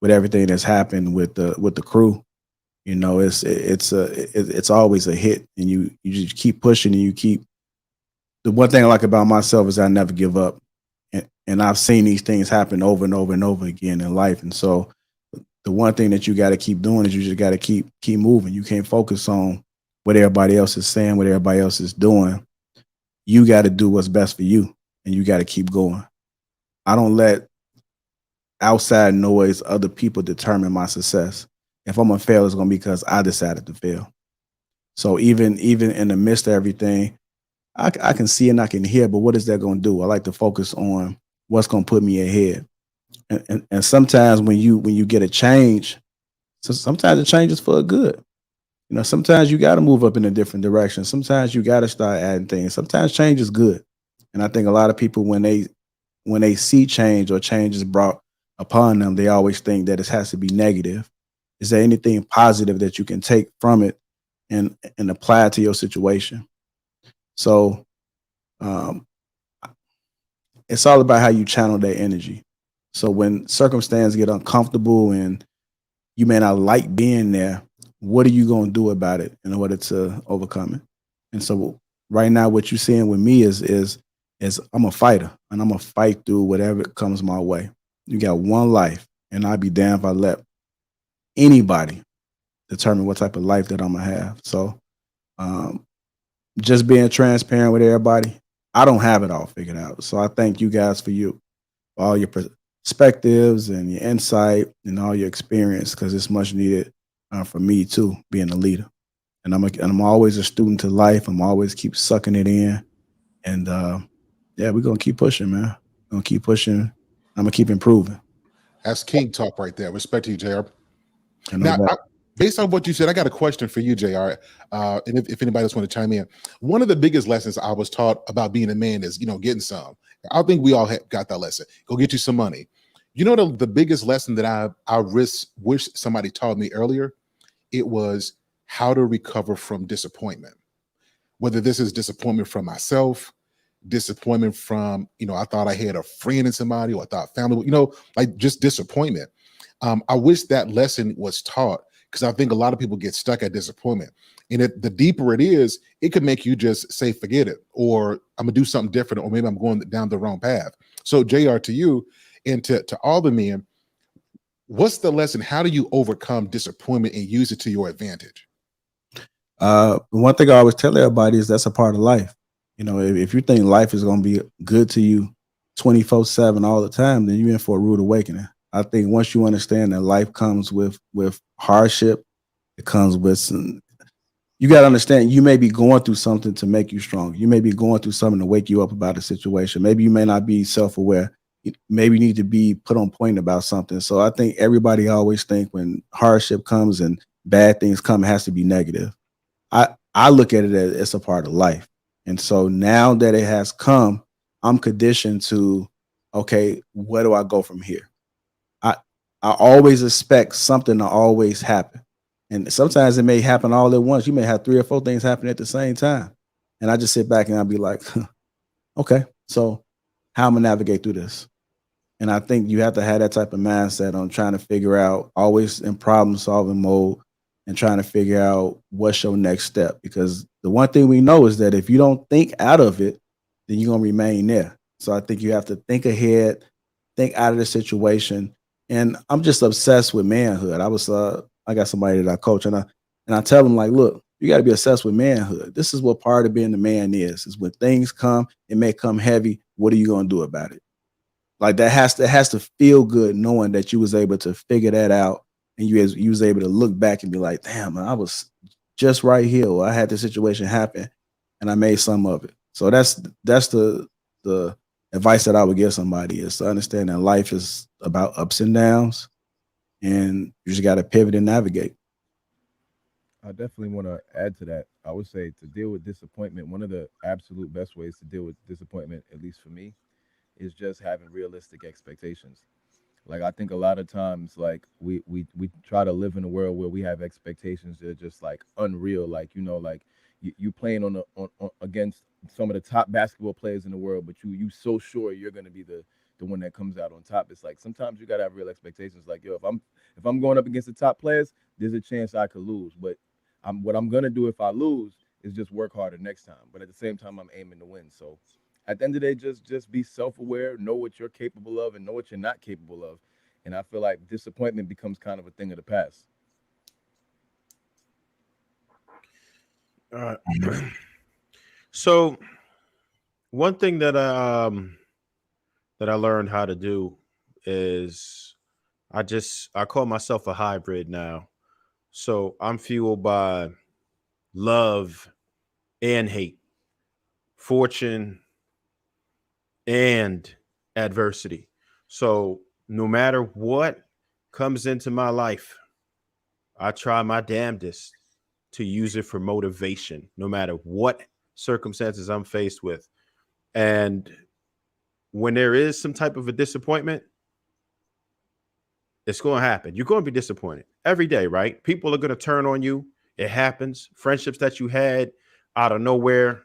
everything that's happened with the crew. You know, it's always a hit, and you just keep pushing, and you keep. The one thing I like about myself is I never give up, and I've seen these things happen over and over and over again in life, and so the one thing that you got to keep doing is you just got to keep moving. You can't focus on what everybody else is saying, what everybody else is doing. You got to do what's best for you, and you got to keep going. I don't let outside noise, other people determine my success. If I'm gonna fail, it's gonna be because I decided to fail. So even in the midst of everything, I can see and I can hear, but what is that gonna do? I like to focus on what's gonna put me ahead. And sometimes when you get a change, so sometimes the change is for a good. You know, sometimes you got to move up in a different direction. Sometimes you got to start adding things. Sometimes change is good. And I think a lot of people, when they see change or change is brought upon them, they always think that it has to be negative. Is there anything positive that you can take from it and apply it to your situation? So it's all about how you channel that energy. So when circumstances get uncomfortable and you may not like being there, what are you going to do about it in order to overcome it? And so right now, what you're seeing with me is I'm a fighter, and I'm going to fight through whatever comes my way. You got one life, and I'd be damned if I let anybody determine what type of life that I'm going to have. So just being transparent with everybody, I don't have it all figured out. So I thank you guys for all your perspectives and your insight and all your experience, because it's much needed for me too, being a leader. And I'm always a student to life. I'm always keep sucking it in. And yeah, we're going to keep pushing, man. We're going to keep pushing. I'm going to keep improving. That's king talk right there. Respect to you, JR. Now, based on what you said, I got a question for you, JR. And if anybody else want to chime in, one of the biggest lessons I was taught about being a man is, getting some. I think we all got that lesson. Go get you some money. You know, the biggest lesson that I wish somebody taught me earlier, it was how to recover from disappointment. Whether this is disappointment from myself, disappointment from, I thought I had a friend in somebody, or I thought family, like just disappointment. I wish that lesson was taught, because I think a lot of people get stuck at disappointment. And the deeper it is, it could make you just say, forget it, or I'm gonna do something different, or maybe I'm going down the wrong path. So JR, to you and to all the men, what's the lesson? How do you overcome disappointment and use it to your advantage? One thing I always tell everybody is that's a part of life. You know, if you think life is going to be good to you 24/7 all the time, then you're in for a rude awakening. I think once you understand that life comes with hardship, it comes with some, you got to understand you may be going through something to make you strong. You may be going through something to wake you up about a situation. Maybe you may not be self-aware. Maybe you need to be put on point about something. So I think everybody always think when hardship comes and bad things come, it has to be negative. I look at it as it's a part of life. And so now that it has come, I'm conditioned to, okay, where do I go from here? I always expect something to always happen. And sometimes it may happen all at once. You may have 3 or 4 things happen at the same time. And I just sit back and I'll be like, okay, so how am I navigate through this? And I think you have to have that type of mindset on trying to figure out, always in problem solving mode, and trying to figure out what's your next step. Because the one thing we know is that if you don't think out of it, then you're going to remain there. So I think you have to think ahead, think out of the situation. And I'm just obsessed with manhood. I got somebody that I coach, and I tell them, like, look, you got to be obsessed with manhood. This is what part of being the man is when things come, it may come heavy. What are you going to do about it? Like that has to feel good knowing that you was able to figure that out, and you was able to look back and be like, damn, man, I was just right here. Or I had this situation happen and I made some of it. So that's the advice that I would give somebody, is to understand that life is about ups and downs, and you just got to pivot and navigate. I definitely want to add to that. I would say, to deal with disappointment, one of the absolute best ways to deal with disappointment, at least for me, is just having realistic expectations. Like, I think a lot of times, like, we try to live in a world where we have expectations that are just like unreal. Like, you know, like you playing on against some of the top basketball players in the world, but you so sure you're gonna be the one that comes out on top. It's like sometimes you gotta have real expectations. Like, yo, if I'm going up against the top players, there's a chance I could lose. But what I'm gonna do if I lose is just work harder next time. But at the same time, I'm aiming to win. So at the end of the day, just be self-aware, know what you're capable of, and know what you're not capable of. And I feel like disappointment becomes kind of a thing of the past. So one thing that I learned how to do is I call myself a hybrid now. So I'm fueled by love and hate, fortune and adversity. So no matter what comes into my life, I try my damnedest to use it for motivation, no matter what circumstances I'm faced with. And when there is some type of a disappointment, it's going to happen. You're going to be disappointed every day, right? People are going to turn on you. It happens. Friendships that you had out of nowhere,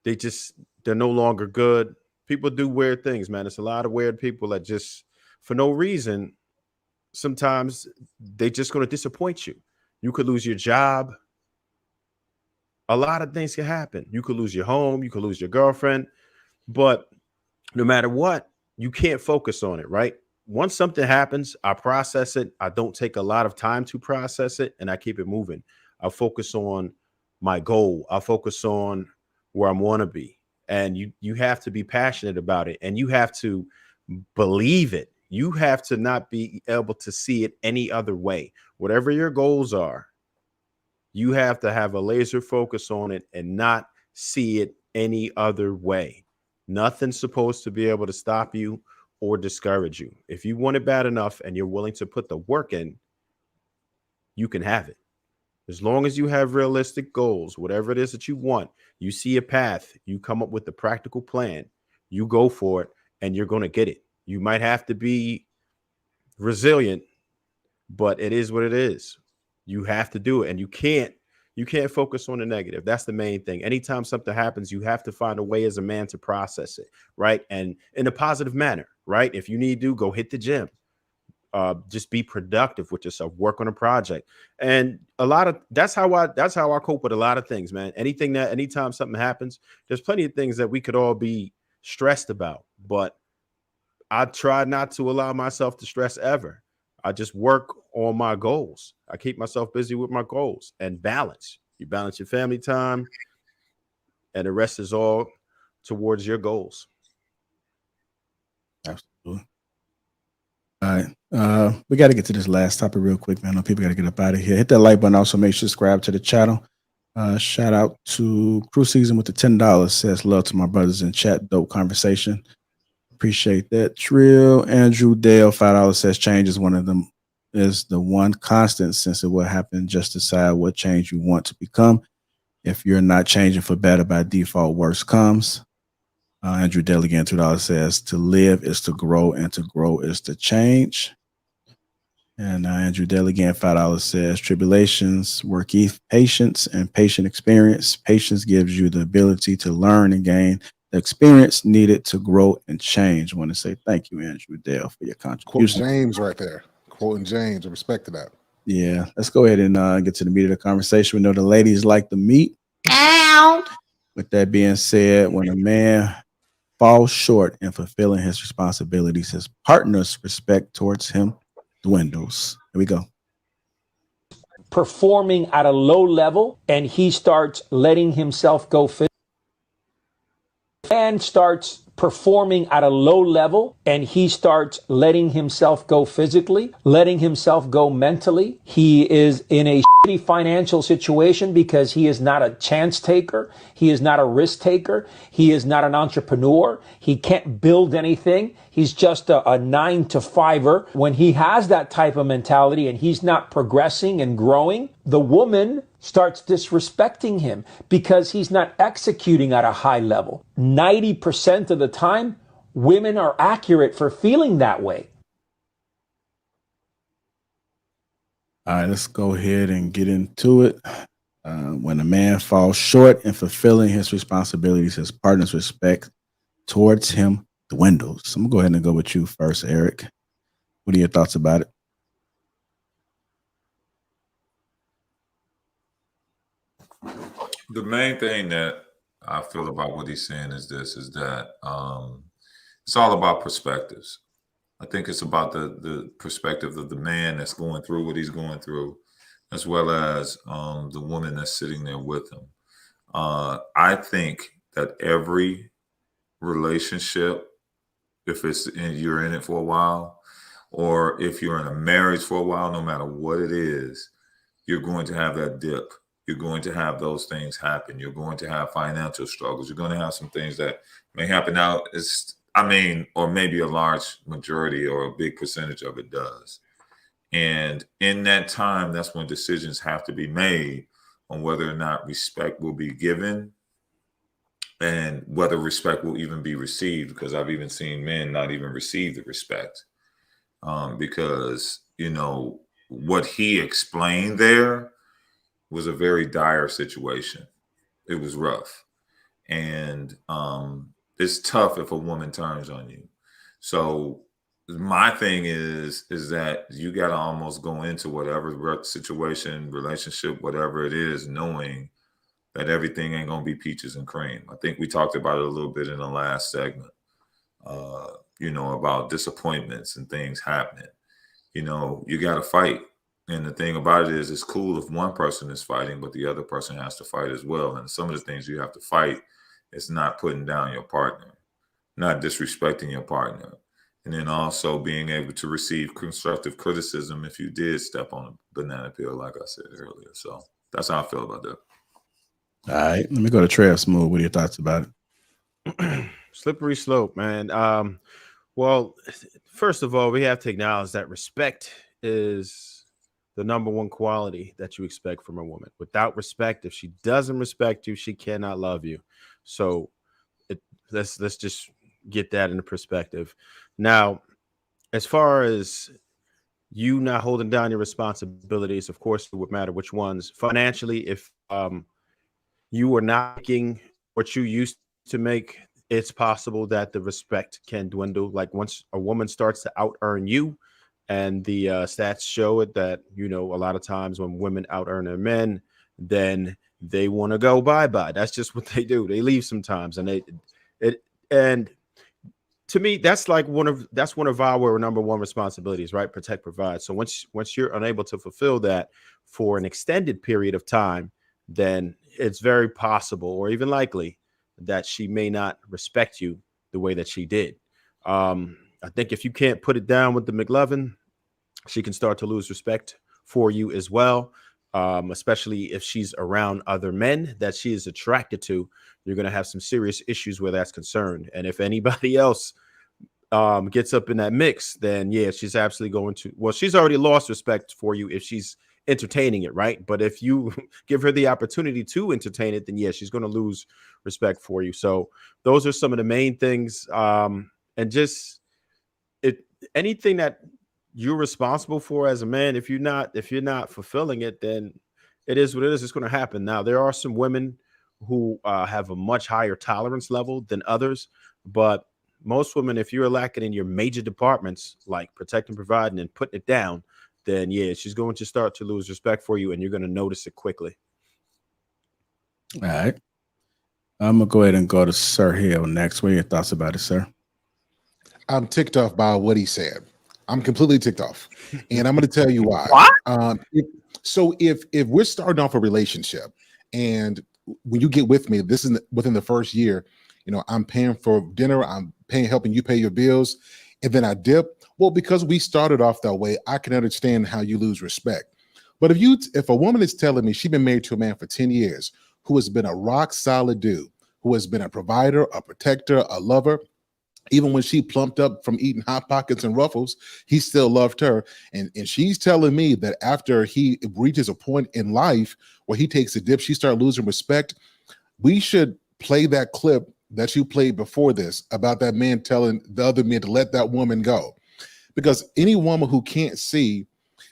they're no longer good. People do weird things, man. It's a lot of weird people that just, for no reason, sometimes they just going to disappoint you. You could lose your job. A lot of things can happen. You could lose your home. You could lose your girlfriend. But no matter what, you can't focus on it, right? Once something happens, I process it. I don't take a lot of time to process it, and I keep it moving. I focus on my goal. I focus on where I want to be. And you have to be passionate about it, and you have to believe it. You have to not be able to see it any other way. Whatever your goals are, you have to have a laser focus on it and not see it any other way. Nothing's supposed to be able to stop you or discourage you. If you want it bad enough and you're willing to put the work in, you can have it. As long as you have realistic goals, whatever it is that you want, you see a path, you come up with the practical plan, you go for it, and you're going to get it. You might have to be resilient, but it is what it is. You have to do it, and you can't focus on the negative. That's the main thing. Anytime something happens, you have to find a way as a man to process it, right? And in a positive manner, right? If you need to, go hit the gym. Just be productive with yourself, work on a project. And that's how I cope with a lot of things, man. Anytime something happens, there's plenty of things that we could all be stressed about, but I try not to allow myself to stress ever. I just work on my goals. I keep myself busy with my goals and balance. You balance your family time, and the rest is all towards your goals. Absolutely. All right. We got to get to this last topic real quick, man. I know people got to get up out of here. Hit that like button. Also, make sure to subscribe to the channel. Shout out to Crew Season with the $10. Says love to my brothers in chat. Dope conversation. Appreciate that. Trill Andrew Dale $5 says change is one of them. Is the one constant since it will happen. Just decide what change you want to become. If you're not changing for better, by default, worse comes. Andrew Dale again, $2 says to live is to grow and to grow is to change. And Andrew Dale again, $5 says tribulations work patience and patient experience. Patience gives you the ability to learn and gain the experience needed to grow and change. I want to say thank you, Andrew Dale, for your contribution. Quote James right there. Quoting James. I respect to that. Yeah, let's go ahead and get to the meat of the conversation. We know the ladies like the meat. With that being said, when a man falls short in fulfilling his responsibilities, his partner's respect towards him dwindles. Here we go. Performing at a low level, and he starts letting himself go and starts performing at a low level, and he starts letting himself go physically, letting himself go mentally. He is in a shitty financial situation because he is not a chance taker. He is not a risk taker. He is not an entrepreneur. He can't build anything. He's just a 9-to-5er. When he has that type of mentality and he's not progressing and growing, the woman starts disrespecting him because he's not executing at a high level. 90% of the time, women are accurate for feeling that way. All right, let's go ahead and get into it. When a man falls short in fulfilling his responsibilities, his partner's respect towards him dwindles. So I'm going to go ahead and go with you first, Eric. What are your thoughts about it? The main thing that I feel about what he's saying is that it's all about perspectives. I think it's about the perspective of the man that's going through what he's going through, as well as the woman that's sitting there with him. I think that every relationship, if you're in it for a while, or if you're in a marriage for a while, no matter what it is, you're going to have that dip. You're going to have those things happen. You're going to have financial struggles. You're going to have some things that may happen now. Or maybe a large majority or a big percentage of it does. And in that time, that's when decisions have to be made on whether or not respect will be given and whether respect will even be received, because I've even seen men not even receive the respect because, what he explained there was a very dire situation. It was rough. And it's tough if a woman turns on you. So my thing is that you got to almost go into whatever situation, relationship, whatever it is, knowing that everything ain't going to be peaches and cream. I think we talked about it a little bit in the last segment, about disappointments and things happening. You got to fight. And the thing about it is, it's cool if one person is fighting, but the other person has to fight as well. And some of the things you have to fight is not putting down your partner, not disrespecting your partner, and then also being able to receive constructive criticism if you did step on a banana peel, like I said earlier. So that's how I feel about that. All right, let me go to Trev Smooth. What are your thoughts about it? Slippery slope, man. Well, first of all, we have to acknowledge that respect is the number one quality that you expect from a woman. Without respect, if she doesn't respect you, she cannot love you. So let's just get that into perspective. Now, as far as you not holding down your responsibilities, of course, it would matter which ones. Financially, if you are not making what you used to make, it's possible that the respect can dwindle. Like once a woman starts to out earn you, And the stats show it that, you know, a lot of times when women out earn their men, then they want to go bye-bye. That's just what they do. They leave sometimes. And and to me, that's like one of our number one responsibilities, right? Protect, provide. So once you're unable to fulfill that for an extended period of time, then it's very possible or even likely that she may not respect you the way that she did. I think if you can't put it down with the McLovin, she can start to lose respect for you as well. Especially if she's around other men that she is attracted to, you're going to have some serious issues where that's concerned. And if anybody else gets up in that mix, then yeah, she's absolutely going to, well, she's already lost respect for you if she's entertaining it, right? But if you give her the opportunity to entertain it, then yeah, she's going to lose respect for you. So those are some of the main things. And just anything that you're responsible for as a man, if you're not fulfilling it, then it is what it is. It's going to happen. Now, there are some women who have a much higher tolerance level than others, but most women, if you're lacking in your major departments like protecting, providing, and putting it down, then yeah, she's going to start to lose respect for you, and you're going to notice it quickly. All right. I'm going to go ahead and go to Sir Hill next. What are your thoughts about it, sir? I'm ticked off by what he said. I'm completely ticked off, and I'm going to tell you why. What? If we're starting off a relationship, and when you get with me, this is within the first year, you know, I'm paying for dinner, I'm helping you pay your bills, and then I dip. Well, because we started off that way, I can understand how you lose respect. But if a woman is telling me she's been married to a man for 10 years, who has been a rock solid dude, who has been a provider, a protector, a lover. Even when she plumped up from eating Hot Pockets and Ruffles, he still loved her. And she's telling me that after he reaches a point in life where he takes a dip, she started losing respect. We should play that clip that you played before this about that man telling the other men to let that woman go. Because any woman who can't see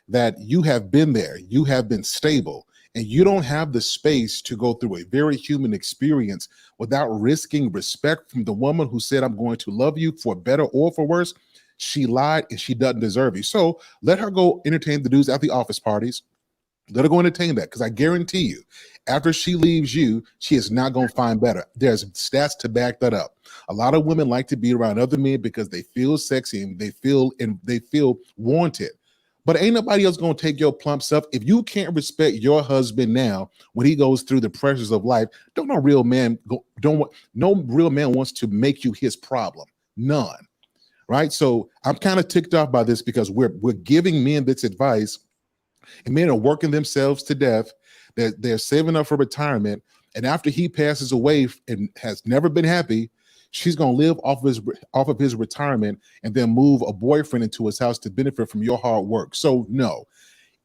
that you have been there, you have been stable, and you don't have the space to go through a very human experience without risking respect from the woman who said, I'm going to love you for better or for worse, she lied and she doesn't deserve you. So let her go entertain the dudes at the office parties. Let her go entertain that, because I guarantee you, after she leaves you, she is not going to find better. There's stats to back that up. A lot of women like to be around other men because they feel sexy and they feel wanted. But ain't nobody else going to take your plump stuff. If you can't respect your husband now when he goes through the pressures of life, no real man wants to make you his problem. None. Right? So I'm kind of ticked off by this, because we're giving men this advice, and men are working themselves to death. They're saving up for retirement, and after he passes away and has never been happy, she's going to live off of his retirement and then move a boyfriend into his house to benefit from your hard work. So no,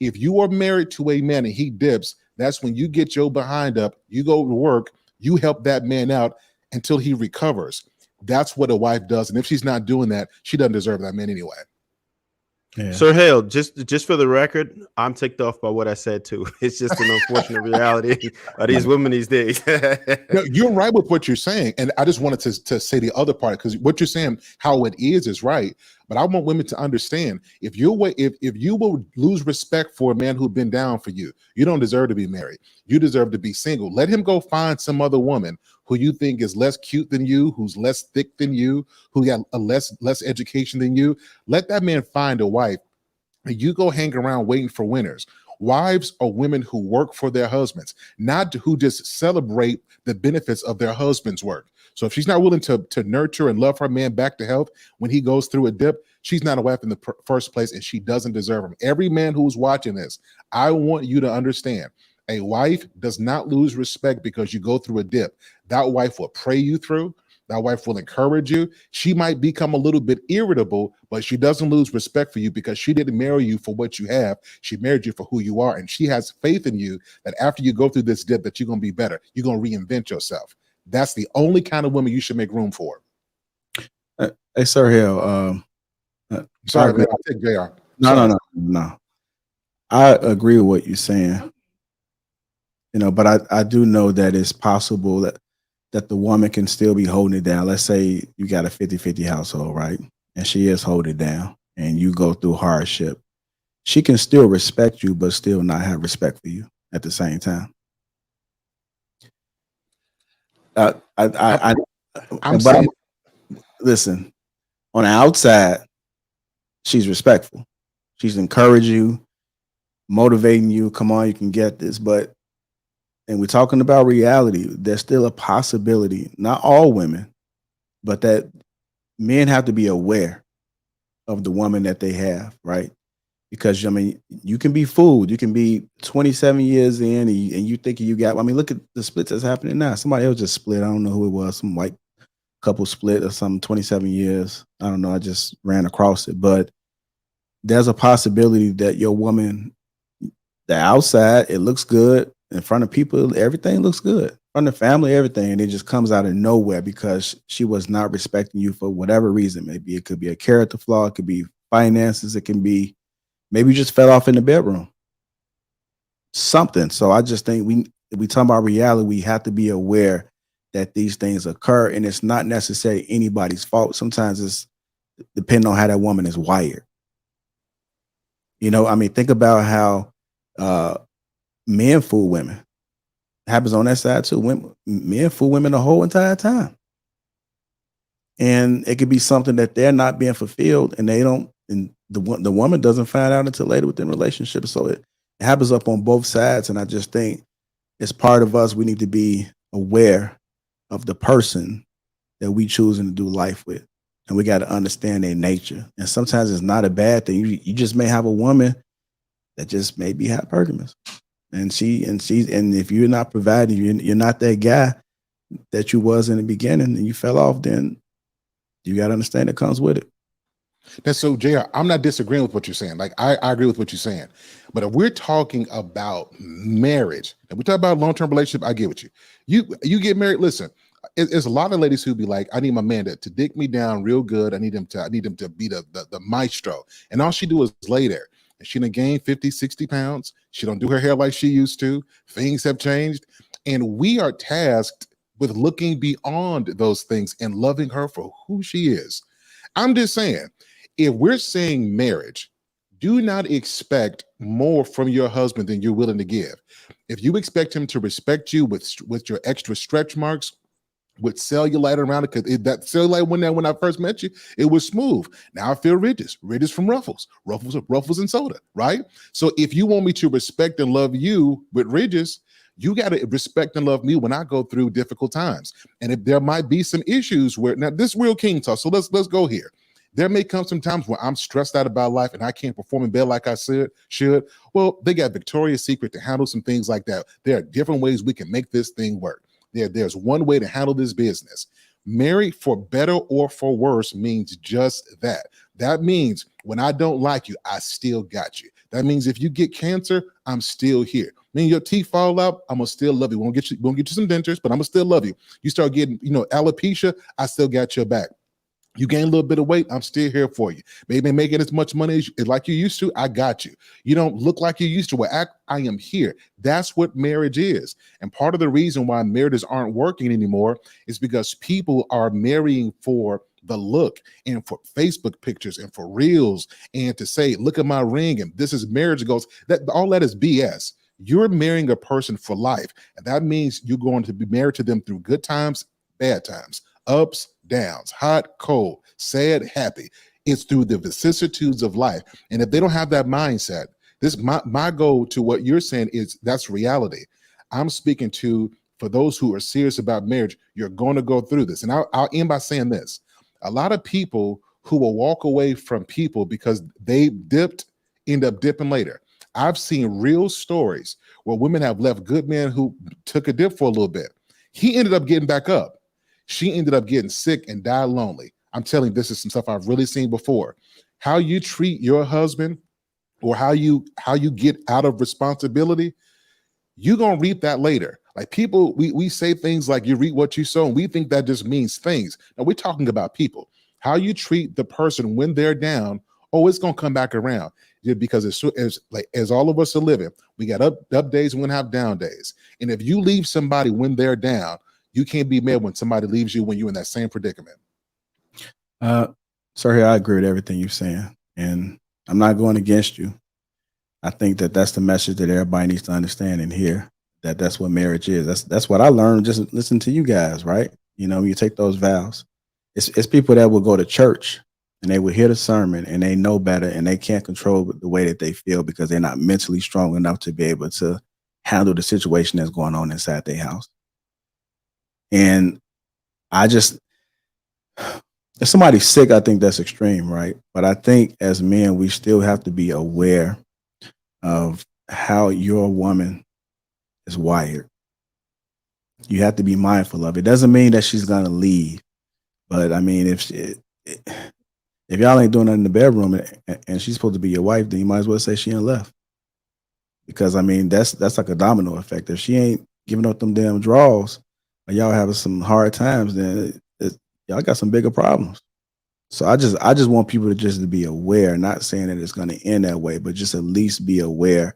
if you are married to a man and he dips, that's when you get your behind up, you go to work, you help that man out until he recovers. That's what a wife does. And if she's not doing that, she doesn't deserve that man anyway. Yeah. Sir Hale, just for the record, I'm ticked off by what I said too. It's just an unfortunate reality of these women these days. No, you're right with what you're saying, and I just wanted to say the other part, because what you're saying, how it is right. But I want women to understand, if you will lose respect for a man who's been down for you, you don't deserve to be married. You deserve to be single. Let him go find some other woman who you think is less cute than you, who's less thick than you, who got a less education than you. Let that man find a wife, and you go hang around waiting for winners. Wives are women who work for their husbands, not who just celebrate the benefits of their husband's work. So if she's not willing to nurture and love her man back to health when he goes through a dip, she's not a wife in the first place, and she doesn't deserve him. Every man who's watching this, I want you to understand, a wife does not lose respect because you go through a dip. That wife will pray you through. That wife will encourage you. She might become a little bit irritable, but she doesn't lose respect for you because she didn't marry you for what you have. She married you for who you are, and she has faith in you that after you go through this dip that you're going to be better. You're going to reinvent yourself. That's the only kind of woman you should make room for. Hey, Sir Hill. Sorry, man. I'll take JR. No. I agree with what you're saying. But I do know that it's possible that the woman can still be holding it down. Let's say you got a 50-50 household, right? And she is holding it down. and you go through hardship, she can still respect you, but still not have respect for you at the same time. Listen, on the outside, she's respectful. She's encouraging you, motivating you. Come on, you can get this. But, and we're talking about reality, there's still a possibility, not all women, but that men have to be aware of the woman that they have, right? Because, I mean, you can be fooled. You can be 27 years in and you think you got, I mean, look at the splits that's happening now. Somebody else just split. I don't know who it was. Some white couple split or something, 27 years. I don't know. I just ran across it. But there's a possibility that your woman, the outside, it looks good. In front of people, everything looks good. In front of family, everything. And it just comes out of nowhere because she was not respecting you for whatever reason. Maybe it could be a character flaw. It could be finances. It can be, maybe you just fell off in the bedroom. Something. So I just think we talk about reality, we have to be aware that these things occur, and it's not necessarily anybody's fault. Sometimes it's depending on how that woman is wired. You know, I mean, think about how men fool women. It happens on that side too. Men fool women the whole entire time. And it could be something that they're not being fulfilled, and they don't, and the woman doesn't find out until later within relationships. So it happens up on both sides. And I just think it's part of us. We need to be aware of the person that we choosing to do life with. And we got to understand their nature. And sometimes it's not a bad thing. You just may have a woman that just may be hypergamous. And if you're not providing, you're not that guy that you was in the beginning and you fell off, then you got to understand it comes with it. Now, so JR, I'm not disagreeing with what you're saying. Like I agree with what you're saying. But if we're talking about marriage, and we talk about long-term relationship, I get with you. You get married. Listen, there's a lot of ladies who be like, I need my man to dick me down real good. I need him to be the maestro. And all she do is lay there. And she done gained 50, 60 pounds. She don't do her hair like she used to. Things have changed. And we are tasked with looking beyond those things and loving her for who she is. I'm just saying, if we're saying marriage, do not expect more from your husband than you're willing to give. If you expect him to respect you with your extra stretch marks, with cellulite around it, because that cellulite when I first met you, it was smooth. Now I feel ridges from Ruffles and soda, right? So if you want me to respect and love you with ridges, you got to respect and love me when I go through difficult times. And if there might be some issues where, now this real king talk, so let's go here. There may come some times where I'm stressed out about life and I can't perform in bed like I should. Well, they got Victoria's Secret to handle some things like that. There are different ways we can make this thing work. There's one way to handle this business. Married for better or for worse means just that. That means when I don't like you, I still got you. That means if you get cancer, I'm still here. I mean, your teeth fall out, I'm gonna still love you. Won't get you some dentures, but I'm gonna still love you. You start getting, alopecia, I still got your back. You gain a little bit of weight, I'm still here for you. Maybe making as much money as like you used to, I got you. You don't look like you used to act, I am here. That's what marriage is. And part of the reason why marriages aren't working anymore is because people are marrying for the look and for Facebook pictures and for reels and to say, look at my ring and this is marriage goals. All that is BS. You're marrying a person for life. And that means you're going to be married to them through good times, bad times, ups, downs, hot, cold, sad, happy. It's through the vicissitudes of life. And if they don't have that mindset, my goal to what you're saying is that's reality. I'm speaking to, for those who are serious about marriage, you're going to go through this. And I'll end by saying this. A lot of people who will walk away from people because they dipped, end up dipping later. I've seen real stories where women have left good men who took a dip for a little bit. He ended up getting back up. She ended up getting sick and died lonely. I'm telling you, this is some stuff I've really seen before. How you treat your husband or how you get out of responsibility, you're going to reap that later. Like people, we say things like you reap what you sow, and we think that just means things. Now we're talking about people. How you treat the person when they're down, it's going to come back around. Because as all of us are living, we got up days and we're going to have down days. And if you leave somebody when they're down, you can't be mad when somebody leaves you when you're in that same predicament. Sir, I agree with everything you're saying. And I'm not going against you. I think that that's the message that everybody needs to understand and hear, that that's what marriage is. That's what I learned just listening to you guys, right? You know, you take those vows. It's people that will go to church and they will hear the sermon and they know better and they can't control the way that they feel because they're not mentally strong enough to be able to handle the situation that's going on inside their house. And I just, if somebody's sick, I think that's extreme, right? But I think as men, we still have to be aware of how your woman is wired. You have to be mindful of it. Doesn't mean that she's gonna leave, but I mean, if y'all ain't doing nothing in the bedroom and she's supposed to be your wife, then you might as well say she ain't left. Because I mean, that's like a domino effect. If she ain't giving up them damn draws, or y'all having some hard times, then y'all got some bigger problems. So I just want people to just to be aware, not saying that it's going to end that way, but just at least be aware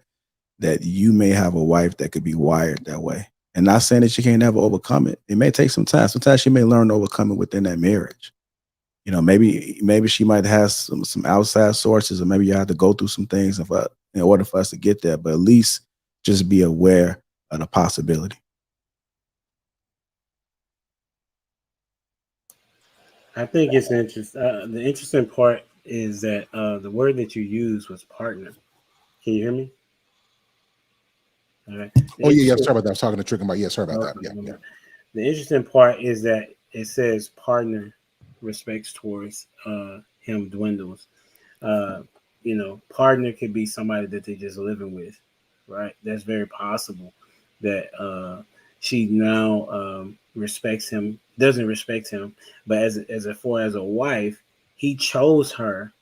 that you may have a wife that could be wired that way. And not saying that you can't never overcome it. It may take some time. Sometimes she may learn to overcome it within that marriage. You know, maybe she might have some outside sources, or maybe you have to go through some things in order for us to get there. But at least just be aware of the possibility. I think it's interesting. The interesting part is that the word that you used was partner. Can you hear me? All right. Oh yeah. Sorry about that. I was talking to Trick about. Yeah, sorry about that. Yeah. The interesting part is that it says partner respects towards him dwindles. You know, partner could be somebody that they're just living with, right? That's very possible that she now respects him, doesn't respect him, but as a wife, he chose her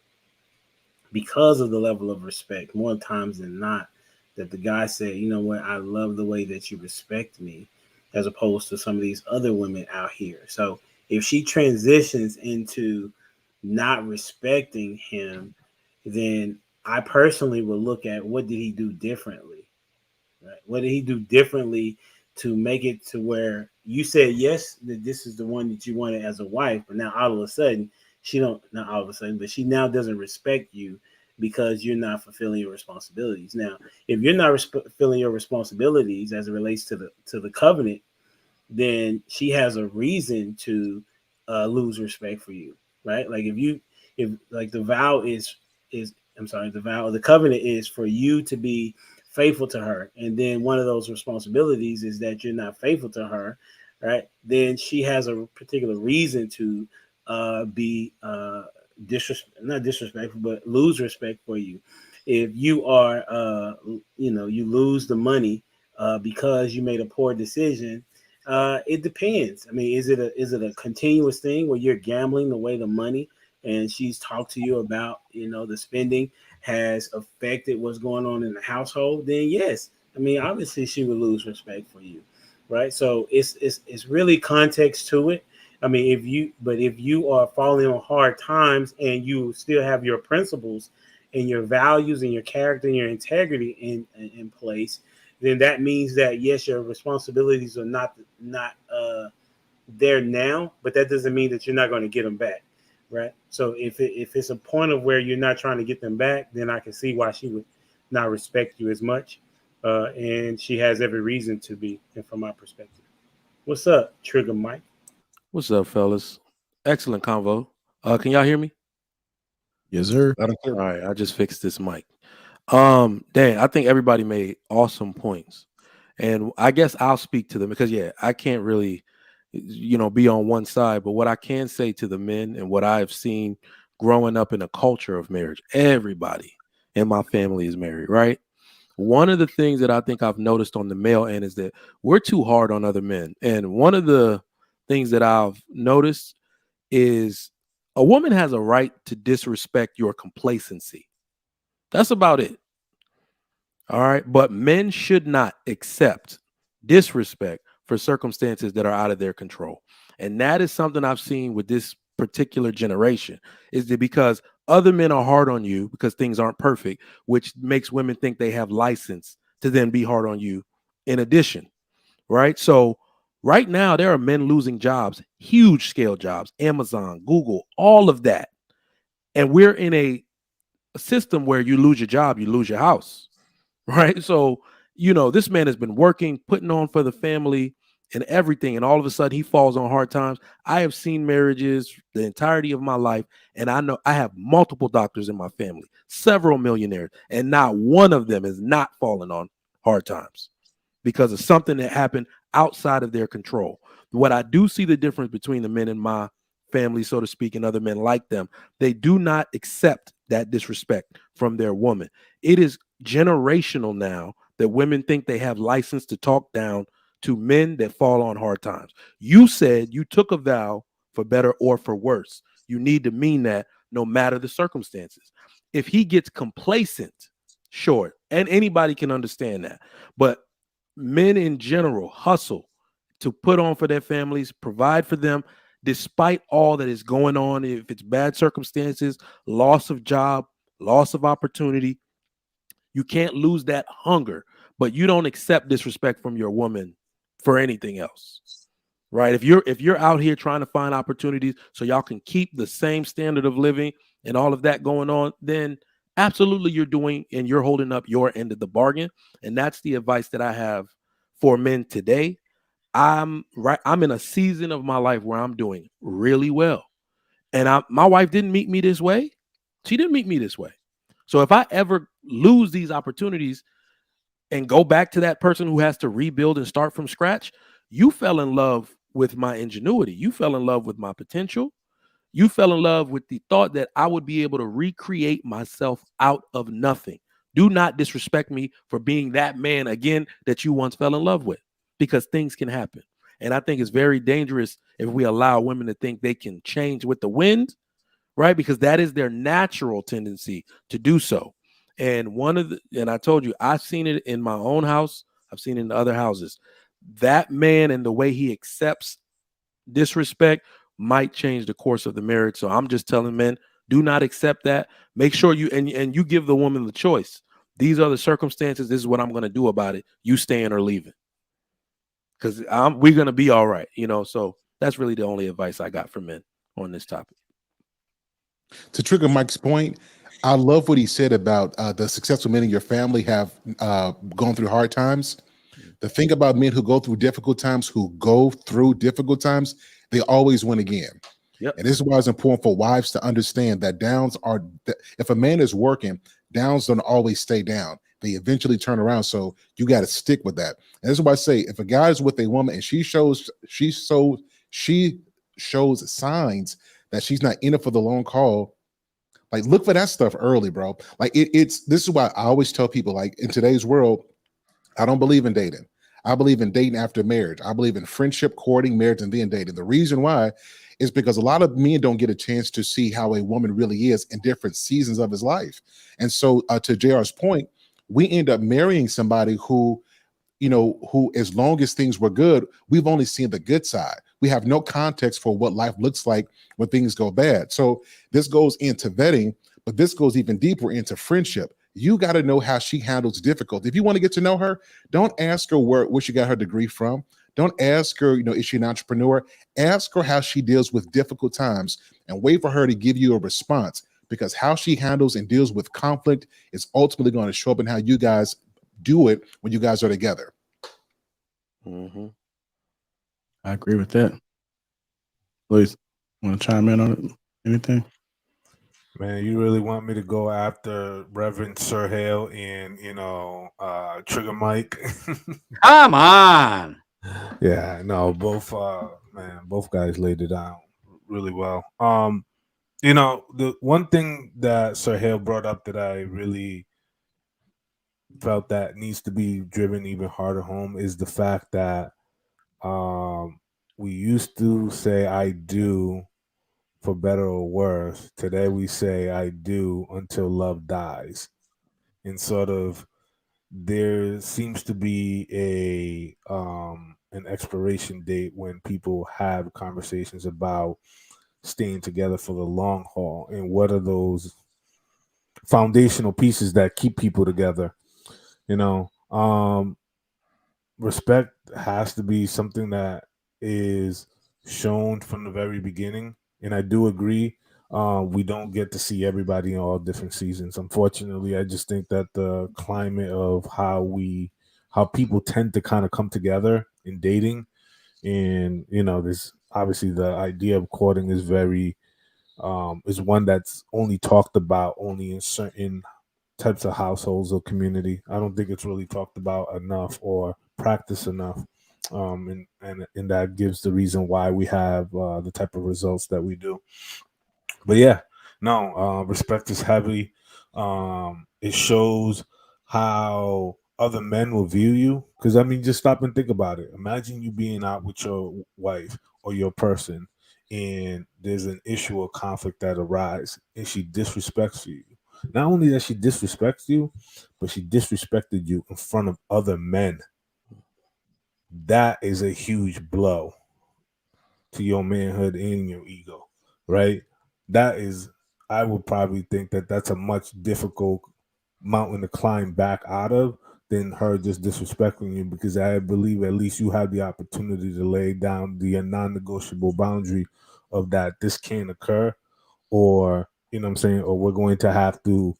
because of the level of respect. More times than not, that the guy said, you know what, I love the way that you respect me, as opposed to some of these other women out here. So if she transitions into not respecting him, then I personally would look at what did he do differently, right? What did he do differently to make it to where you said yes, that this is the one that you wanted as a wife, but now all of a sudden she now doesn't respect you because you're not fulfilling your responsibilities. Now, if you're not fulfilling your responsibilities as it relates to the covenant, then she has a reason to lose respect for you, right? Like if like the covenant is for you to be faithful to her, and then one of those responsibilities is that you're not faithful to her, right? Then she has a particular reason to be not disrespectful, but lose respect for you. If you are, you lose the money because you made a poor decision. It depends. I mean, is it a continuous thing where you're gambling away the money, and she's talked to you about, the spending has affected what's going on in the household? Then yes, I mean, obviously she would lose respect for you, right? So it's really context to it. I mean, if you are falling on hard times and you still have your principles and your values and your character and your integrity in place, then that means that yes, your responsibilities are not there now, but that doesn't mean that you're not going to get them back, right? So if it's a point of where you're not trying to get them back, then I can see why she would not respect you as much, and she has every reason to be, and from my perspective. What's up, Trigger Mike? What's up, fellas? Excellent convo. Can y'all hear me? Yes, sir. All right, I just fixed this mic. Dan, I think everybody made awesome points, and I guess I'll speak to them because I can't really, be on one side. But what I can say to the men and what I've seen growing up in a culture of marriage, everybody in my family is married, right? One of the things that I think I've noticed on the male end is that we're too hard on other men, and one of the things that I've noticed is a woman has a right to disrespect your complacency. That's about it. All right. But men should not accept disrespect for circumstances that are out of their control. And that is something I've seen with this particular generation, is that because other men are hard on you because things aren't perfect, which makes women think they have license to then be hard on you in addition. Right. So right now, there are men losing jobs, huge scale jobs, Amazon, Google, all of that. And we're in a a system where you lose your job, you lose your house, right? So, this man has been working, putting on for the family and everything, and all of a sudden he falls on hard times. I have seen marriages the entirety of my life, and I know I have multiple doctors in my family, several millionaires, and not one of them has not fallen on hard times because of something that happened outside of their control. What I do see the difference between the men in my family, so to speak, and other men like them, they do not accept that disrespect from their woman. It is generational now that women think they have license to talk down to men that fall on hard times. You said you took a vow for better or for worse. You need to mean that no matter the circumstances. If he gets complacent, sure, and anybody can understand that. But men in general hustle to put on for their families, provide for them, despite all that is going on. If it's bad circumstances, loss of job, loss of opportunity, you can't lose that hunger, but you don't accept disrespect from your woman for anything else. Right? If you're out here trying to find opportunities so y'all can keep the same standard of living and all of that going on, then absolutely you're doing and you're holding up your end of the bargain. And that's the advice that I have for men today. I'm in a season of my life where I'm doing really well. And my wife didn't meet me this way. She didn't meet me this way. So if I ever lose these opportunities and go back to that person who has to rebuild and start from scratch, you fell in love with my ingenuity. You fell in love with my potential. You fell in love with the thought that I would be able to recreate myself out of nothing. Do not disrespect me for being that man again that you once fell in love with, because things can happen. And I think it's very dangerous if we allow women to think they can change with the wind, right? Because that is their natural tendency to do so. And and I told you, I've seen it in my own house. I've seen it in other houses. That man and the way he accepts disrespect might change the course of the marriage. So I'm just telling men, do not accept that. Make sure you you give the woman the choice. These are the circumstances. This is what I'm going to do about it. You staying or leaving. Because we're going to be all right. So that's really the only advice I got for men on this topic. To trigger Mike's point, I love what he said about the successful men in your family have gone through hard times. The thing about men who go through difficult times, they always win again. Yep. And this is why it's important for wives to understand that if a man is working, downs don't always stay down. They eventually turn around. So you got to stick with that. And this is why I say, if a guy is with a woman and she shows signs that she's not in it for the long haul, like, look for that stuff early, bro. Like this is why I always tell people, like, in today's world, I don't believe in dating. I believe in dating after marriage. I believe in friendship, courting, marriage, and then dating. The reason why is because a lot of men don't get a chance to see how a woman really is in different seasons of his life. And so to JR's point, we end up marrying somebody who, as long as things were good, we've only seen the good side. We have no context for what life looks like when things go bad. So this goes into vetting, but this goes even deeper into friendship. You got to know how she handles difficulty. If you want to get to know her, don't ask her where she got her degree from. Don't ask her, is she an entrepreneur? Ask her how she deals with difficult times and wait for her to give you a response, because how she handles and deals with conflict is ultimately going to show up in how you guys do it when you guys are together. Mm-hmm. I agree with that. Please, want to chime in on it? Anything? Man, you really want me to go after Reverend Sir Hale and Trigger Mike? Come on. Yeah, no, both guys laid it down really well. The one thing that Sir Hale brought up that I really felt that needs to be driven even harder home is the fact that we used to say I do for better or worse. Today we say I do until love dies. And sort of there seems to be an expiration date when people have conversations about staying together for the long haul, and what are those foundational pieces that keep people together. Respect has to be something that is shown from the very beginning. And I do agree, we don't get to see everybody in all different seasons. Unfortunately, I just think that the climate of how people tend to kind of come together in dating, and this obviously the idea of courting is very is one that's only talked about only in certain types of households or community. I don't think it's really talked about enough or practiced enough. And that gives the reason why we have the type of results that we do. But yeah, no, respect is heavy. It shows how other men will view you. Because I mean, just stop and think about it. Imagine you being out with your wife or your person, and there's an issue or conflict that arises, and she disrespects you. Not only that she disrespects you, but she disrespected you in front of other men. That is a huge blow to your manhood and your ego, right? That is, I would probably think that that's a much difficult mountain to climb back out of than her just disrespecting you, because I believe at least you have the opportunity to lay down the non-negotiable boundary of that this can't occur, or you know what I'm saying, or we're going to have to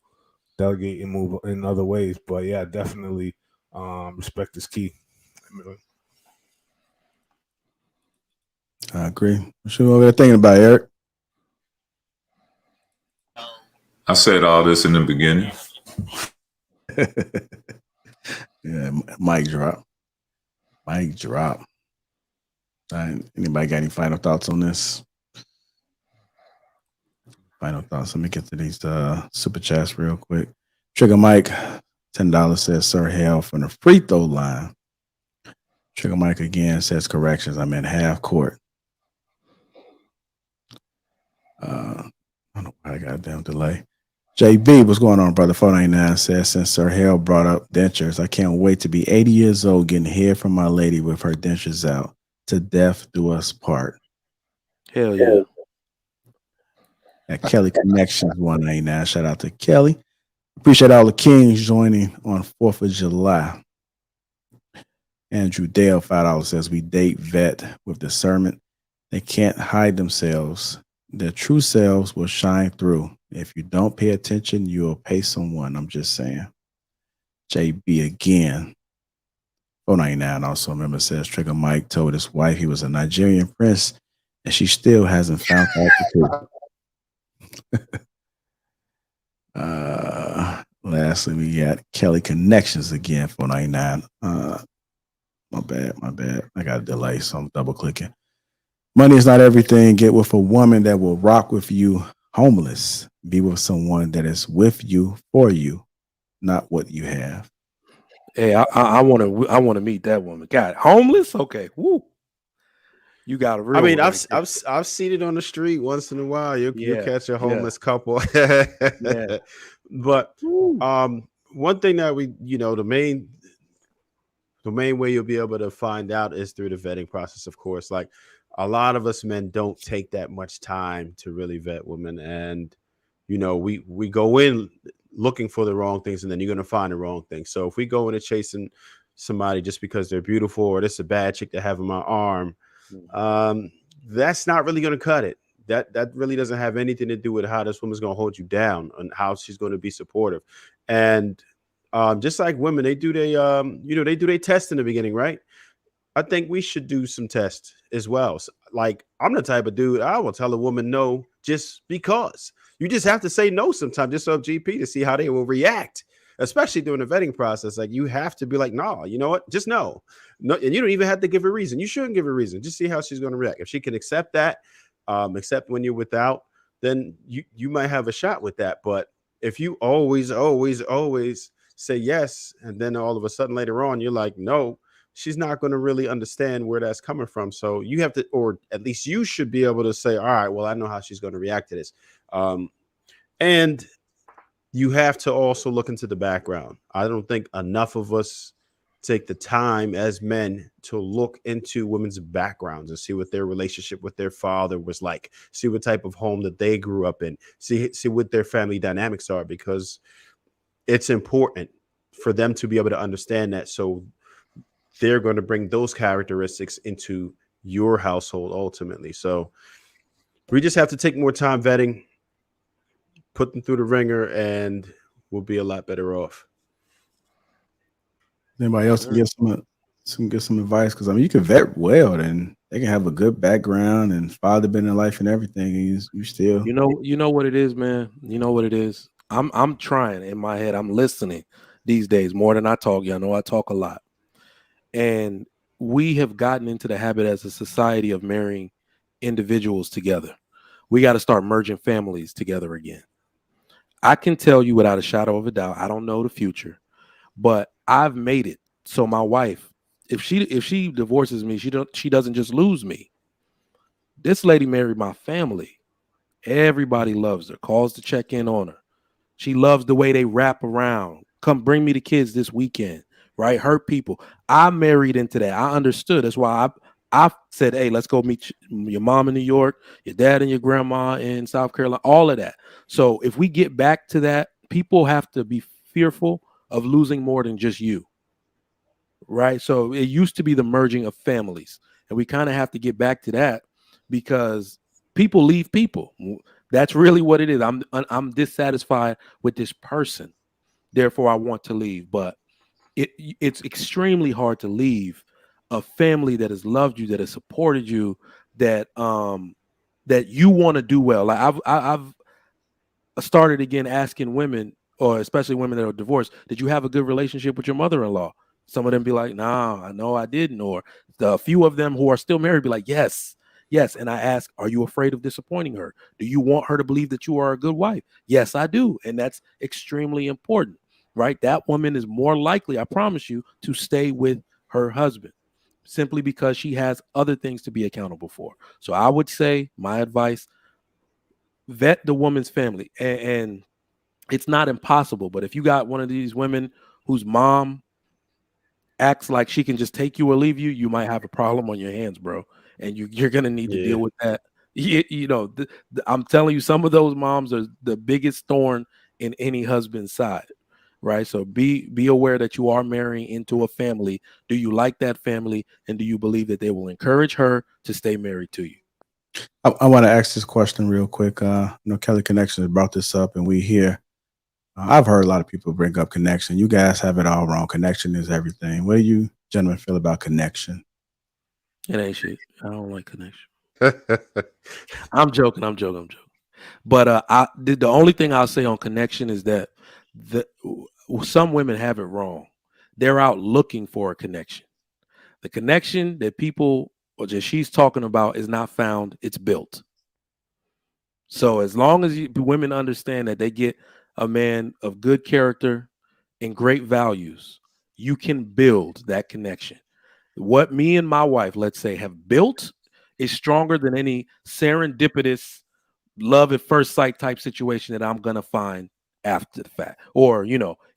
delegate and move in other ways. But yeah, definitely respect is key. I agree. What you over there thinking about, Eric? I said all this in the beginning. Yeah, mic drop. Mic drop. Anybody got any final thoughts on this? Final thoughts. Let me get to these super chats real quick. Trigger Mike, $10 says Sir Hell from the free throw line. Trigger Mike again says corrections. I'm in half court. I don't know why I got a damn delay. JB, what's going on, brother? 499 says, since Sir Hell brought up dentures, I can't wait to be 80 years old getting head from my lady with her dentures out. To death do us part. Hell yeah. At Kelly Connections 199. Shout out to Kelly. Appreciate all the kings joining on 4th of July. Andrew Dale, $5 says, we date vet with discernment. They can't hide themselves. Their true selves will shine through. If you don't pay attention, you'll pay someone. I'm just saying. JB again. 499 also a member says Trigger Mike told his wife he was a Nigerian prince and she still hasn't found out the truth. Lastly, we got Kelly Connections again, 499. My bad. I got a delay, so I'm double clicking. Money is not everything. Get with a woman that will rock with you homeless. Be with someone that is with you for you, not what you have. Hey, I want to meet that woman. God, homeless? Okay, woo. You got a real. I mean, I've seen it on the street once in a while. You catch a homeless couple. Yeah. But one thing that we, the main way you'll be able to find out is through the vetting process, of course. Like a lot of us men don't take that much time to really vet women, and we go in looking for the wrong things, and then you're going to find the wrong things. So if we go into chasing somebody just because they're beautiful or this is a bad chick to have in my arm, that's not really going to cut it. That really doesn't have anything to do with how this woman's going to hold you down and how she's going to be supportive. And just like women, they do they test in the beginning, right? I think we should do some tests as well. So, like, I'm the type of dude, I will tell a woman no just because. You just have to say no sometimes just off GP to see how they will react, especially during the vetting process. Like, you have to be like, no, you know what? Just no. No, and you don't even have to give a reason. You shouldn't give a reason. Just see how she's going to react. If she can accept that, accept when you're without, then you might have a shot with that. But if you always say yes, and then all of a sudden later on, you're like, no, she's not going to really understand where that's coming from. So you have to, or at least you should be able to say, all right, well, I know how she's going to react to this. And you have to also look into the background. I don't think enough of us take the time as men to look into women's backgrounds and see what their relationship with their father was like, see what type of home that they grew up in, see what their family dynamics are, because it's important for them to be able to understand that. So they're going to bring those characteristics into your household ultimately. So we just have to take more time vetting. put them through the ringer, and we'll be a lot better off. Anybody else can get some advice? Because I mean, you can vet well, and they can have a good background and father been in life and everything, and you still. You know what it is, man. You know what it is. I'm trying in my head. I'm listening these days more than I talk. Y'all know I talk a lot, and we have gotten into the habit as a society of marrying individuals together. We got to start merging families together again. I can tell you without a shadow of a doubt, I don't know the future, but I've made it so my wife, if she divorces me, she doesn't just lose me. This lady married my family. Everybody loves her, calls to check in on her. She loves the way they wrap around. Come bring me the kids this weekend, right? Hurt people. I married into that. I understood. That's why I said, hey, let's go meet your mom in New York, your dad and your grandma in South Carolina, all of that. So if we get back to that, people have to be fearful of losing more than just you, right? So it used to be the merging of families, and we kind of have to get back to that because people leave people. That's really what it is. I'm dissatisfied with this person, therefore I want to leave. But it's extremely hard to leave a family that has loved you, that has supported you, that that you want to do well. Like I've started again asking women, or especially women that are divorced, did you have a good relationship with your mother-in-law? Some of them be like, nah, I know I didn't. Or the few of them who are still married be like, yes. And I ask, are you afraid of disappointing her? Do you want her to believe that you are a good wife? Yes, I do. And that's extremely important, right? That woman is more likely, I promise you, to stay with her husband simply because she has other things to be accountable for. So I would say my advice, vet the woman's family. And it's not impossible, but if you got one of these women whose mom acts like she can just take you or leave you, you might have a problem on your hands, bro. And you're going to need to deal with that. I'm telling you, some of those moms are the biggest thorn in any husband's side, right? So be aware that you are marrying into a family. Do you like that family? And do you believe that they will encourage her to stay married to you? I want to ask this question real quick. Kelly Connection has brought this up, and we hear. I've heard a lot of people bring up connection. You guys have it all wrong. Connection is everything. What do you gentlemen feel about connection? It ain't shit. I don't like connection. I'm joking. But the only thing I'll say on connection is that some women have it wrong. They're out looking for a connection. The connection that people or that she's talking about is not found, it's built. So as long as women understand that they get a man of good character and great values, you can build that connection. What me and my wife, let's say, have built is stronger than any serendipitous love at first sight type situation that I'm going to find after the fact. Or,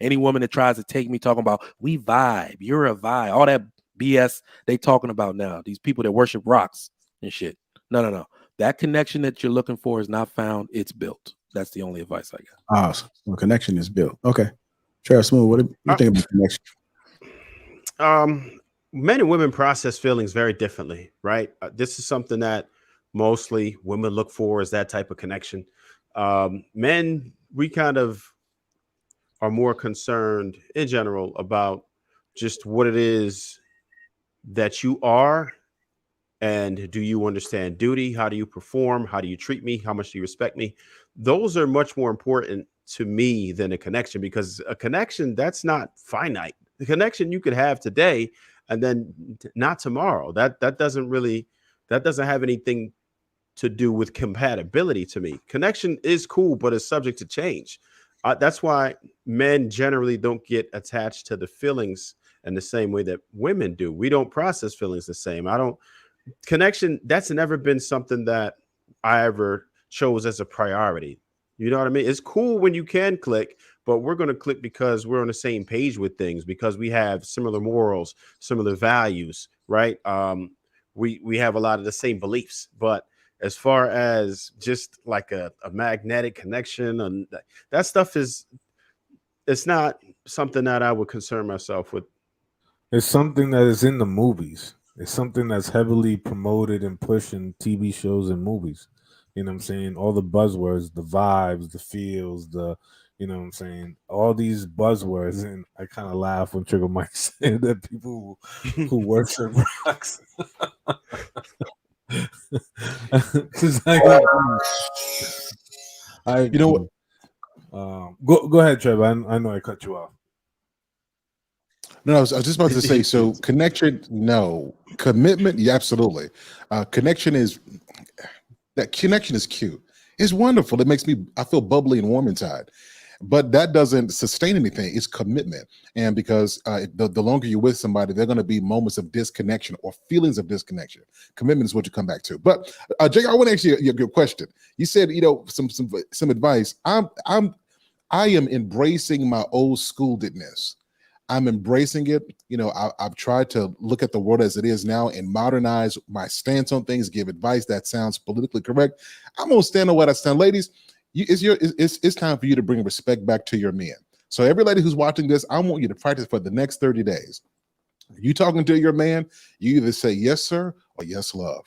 any woman that tries to take me talking about, we vibe, you're a vibe, all that BS they talking about now. These people that worship rocks and shit. No. That connection that you're looking for is not found. It's built. That's the only advice I got. So connection is built. Okay. Travis Smooth, what do you think about connection? Men and women process feelings very differently, right? This is something that mostly women look for, is that type of connection. Men, we kind of are more concerned in general about just what it is that you are. And do you understand duty? How do you perform? How do you treat me? How much do you respect me? Those are much more important to me than a connection, because a connection, that's not finite. The connection you could have today and then not tomorrow. That doesn't have anything to do with compatibility to me. Connection is cool, but it's subject to change. That's why men generally don't get attached to the feelings in the same way that women do. We don't process feelings the same. Connection, that's never been something that I ever chose as a priority. You know what I mean? It's cool when you can click, but we're going to click because we're on the same page with things, because we have similar morals, similar values, right? We have a lot of the same beliefs. But as far as just like a magnetic connection, and that stuff it's not something that I would concern myself with. It's something that is in the movies. It's something that's heavily promoted and pushed in TV shows and movies. You know what I'm saying? All the buzzwords, the vibes, the feels, the, you know what I'm saying? All these buzzwords. And I kind of laugh when Trigger Mike said that people who worship rocks. Because I You know what? Go ahead, Trevor. I know I cut you off. No, I was just about to say, so connection, no. Commitment, yeah, absolutely. Connection is cute. It's wonderful. It makes me, I feel bubbly and warm inside. But that doesn't sustain anything. It's commitment. And because the longer you're with somebody, there are going to be moments of disconnection or feelings of disconnection. Commitment is what you come back to. But Jake, I want to ask you a good question. You said, some advice. I am embracing my old schooledness. I'm embracing it. I've tried to look at the world as it is now and modernize my stance on things, give advice that sounds politically correct. I'm gonna stand on what I stand. Ladies, it's time for you to bring respect back to your men. So every lady who's watching this, I want you to practice for the next 30 days. You talking to your man, you either say yes, sir, or yes, love.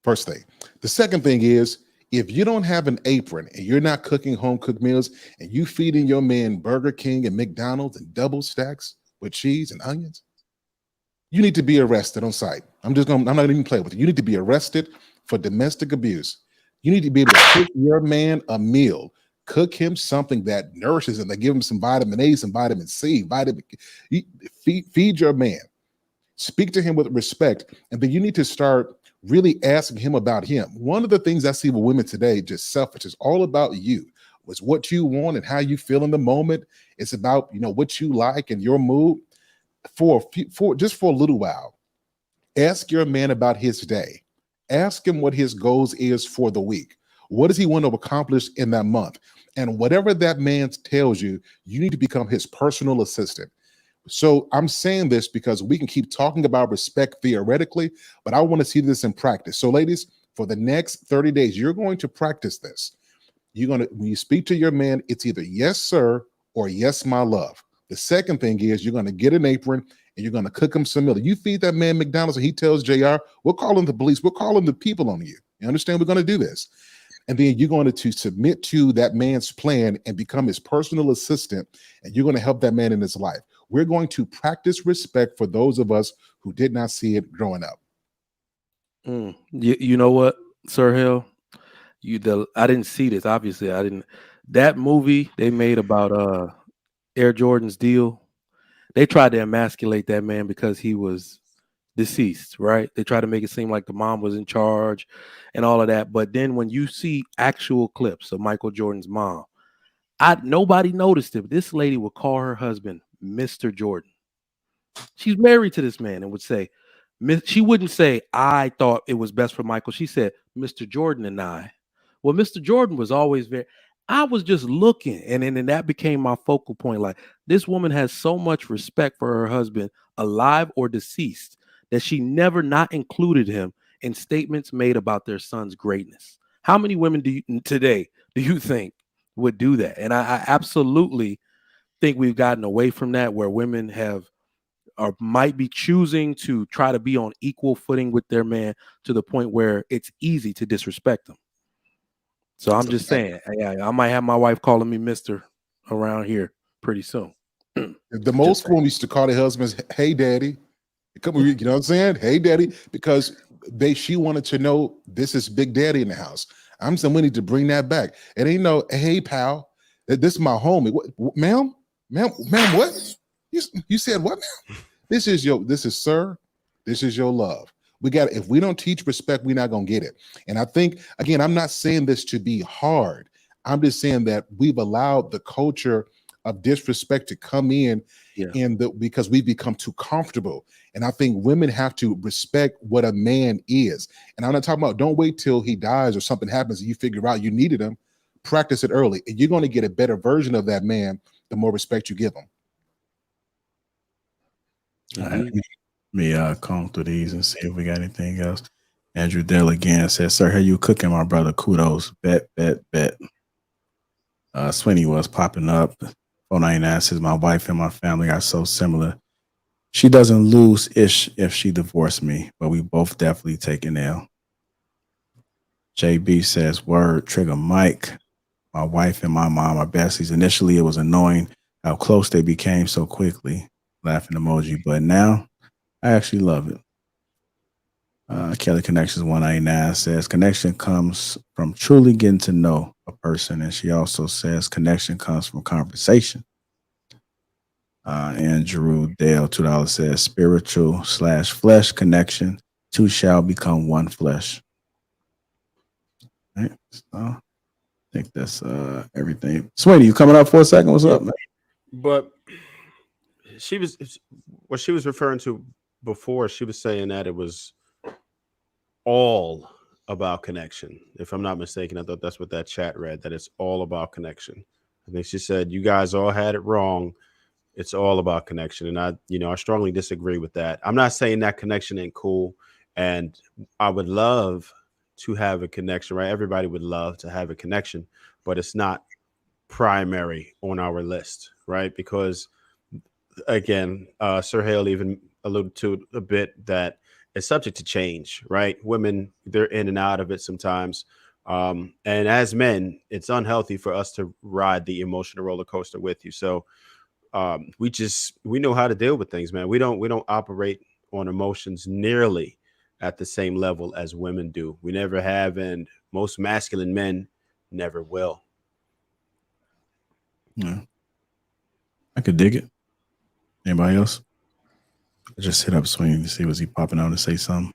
First thing. The second thing is, if you don't have an apron and you're not cooking home cooked meals and you feeding your man Burger King and McDonald's and double stacks with cheese and onions, you need to be arrested on site. I'm not gonna even play with it. You need to be arrested for domestic abuse. You need to be able to cook your man a meal, cook him something that nourishes him, that give him some vitamin A, some vitamin C, feed your man. Speak to him with respect, and then you need to start really asking him about him. One of the things I see with women today, just selfish, is all about you. It's what you want and how you feel in the moment. It's about, what you like and your mood. For just for a little while, ask your man about his day. Ask him what his goals is for the week. What does he want to accomplish in that month? And whatever that man tells you, you need to become his personal assistant. So I'm saying this because we can keep talking about respect theoretically, but I want to see this in practice. So ladies, for the next 30 days, you're going to practice this. When you speak to your man, it's either yes, sir, or yes, my love. The second thing is you're going to get an apron and you're going to cook him some meal. You feed that man McDonald's and he tells JR, we're calling the police. We're calling the people on you. You understand? We're going to do this. And then you're going to submit to that man's plan and become his personal assistant. And you're going to help that man in his life. We're going to practice respect for those of us who did not see it growing up. You know what, Sir Hill? I didn't see this. Obviously, I didn't. That movie they made about Air Jordan's deal, they tried to emasculate that man because he was deceased, right? They tried to make it seem like the mom was in charge and all of that. But then when you see actual clips of Michael Jordan's mom, nobody noticed it. But this lady would call her husband Mr. Jordan. She's married to this man and would say, she wouldn't say, I thought it was best for Michael. She said, Mr. Jordan and I. Well, Mr. Jordan was always I was just looking, and then that became my focal point. Like, this woman has so much respect for her husband, alive or deceased, that she never not included him in statements made about their son's greatness. How many women today do you think would do that? And I absolutely think we've gotten away from that, where women might be choosing to try to be on equal footing with their man to the point where it's easy to disrespect them. So I'm just saying, I might have my wife calling me Mr. around here pretty soon. The most women used to call their husbands, hey, daddy. You know what I'm saying? Hey, daddy, because she wanted to know this is Big Daddy in the house. I'm saying we need to bring that back. It ain't no, hey, pal, this is my homie. What, ma'am, what? You said what, ma'am? This is sir. This is your love. If we don't teach respect, we're not going to get it. And I think, again, I'm not saying this to be hard. I'm just saying that we've allowed the culture of disrespect to come in because we've become too comfortable. And I think women have to respect what a man is. And I'm not talking about don't wait till he dies or something happens and you figure out you needed him. Practice it early. And you're going to get a better version of that man the more respect you give him. All right, let me comb through these and see if we got anything else. Andrew Dell again says, sir, how you cooking, my brother? Kudos. Bet. Sweeney was popping up. 499 says, my wife and my family are so similar. She doesn't lose ish if she divorced me, but we both definitely take an L. JB says, word, Trigger Mike. My wife and my mom are besties. Initially, it was annoying how close they became so quickly. Laughing emoji. But now, I actually love it. Kelly Connections 199 says, connection comes from truly getting to know a person. And she also says, connection comes from conversation. Andrew Dale, $2 says, spiritual/flesh connection. Two shall become one flesh. All right. So, I think that's everything. Sweeney, you coming up for a second? What's up, man? But she was what she was referring to before. She was saying that it was all about connection. If I'm not mistaken, I thought that's what that chat read, that it's all about connection. I think she said you guys all had it wrong. It's all about connection. And I strongly disagree with that. I'm not saying that connection ain't cool. And I would love to have a connection, right? Everybody would love to have a connection, but it's not primary on our list, right? Because again, Sir Hale even alluded to a bit that it's subject to change, right? Women, they're in and out of it sometimes. And as men, it's unhealthy for us to ride the emotional roller coaster with you. So we know how to deal with things, man. We don't operate on emotions nearly at the same level as women do. We never have, and most masculine men never will. Yeah, I could dig it. Anybody else? I just hit up Swing to see was he popping out to say something.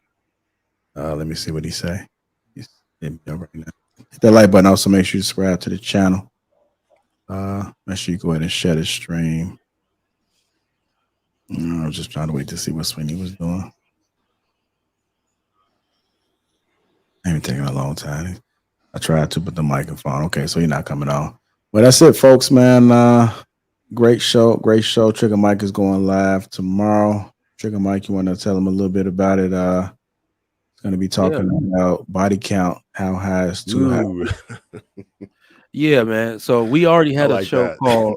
Let me see what he say. He's hitting me up right now. Hit that like button. Also, make sure you subscribe to the channel. Make sure you go ahead and share the stream. I was just trying to wait to see what Sweeney was doing. Ain't taking a long time. I tried to, but the microphone. Okay, so you're not coming on. Well, that's it, folks, man. Great show. Trigger Mike is going live tomorrow. Trigger Mike, you want to tell them a little bit about it? It's going to be talking about body count. How high is too high? Yeah, man. So we already had like a show that. called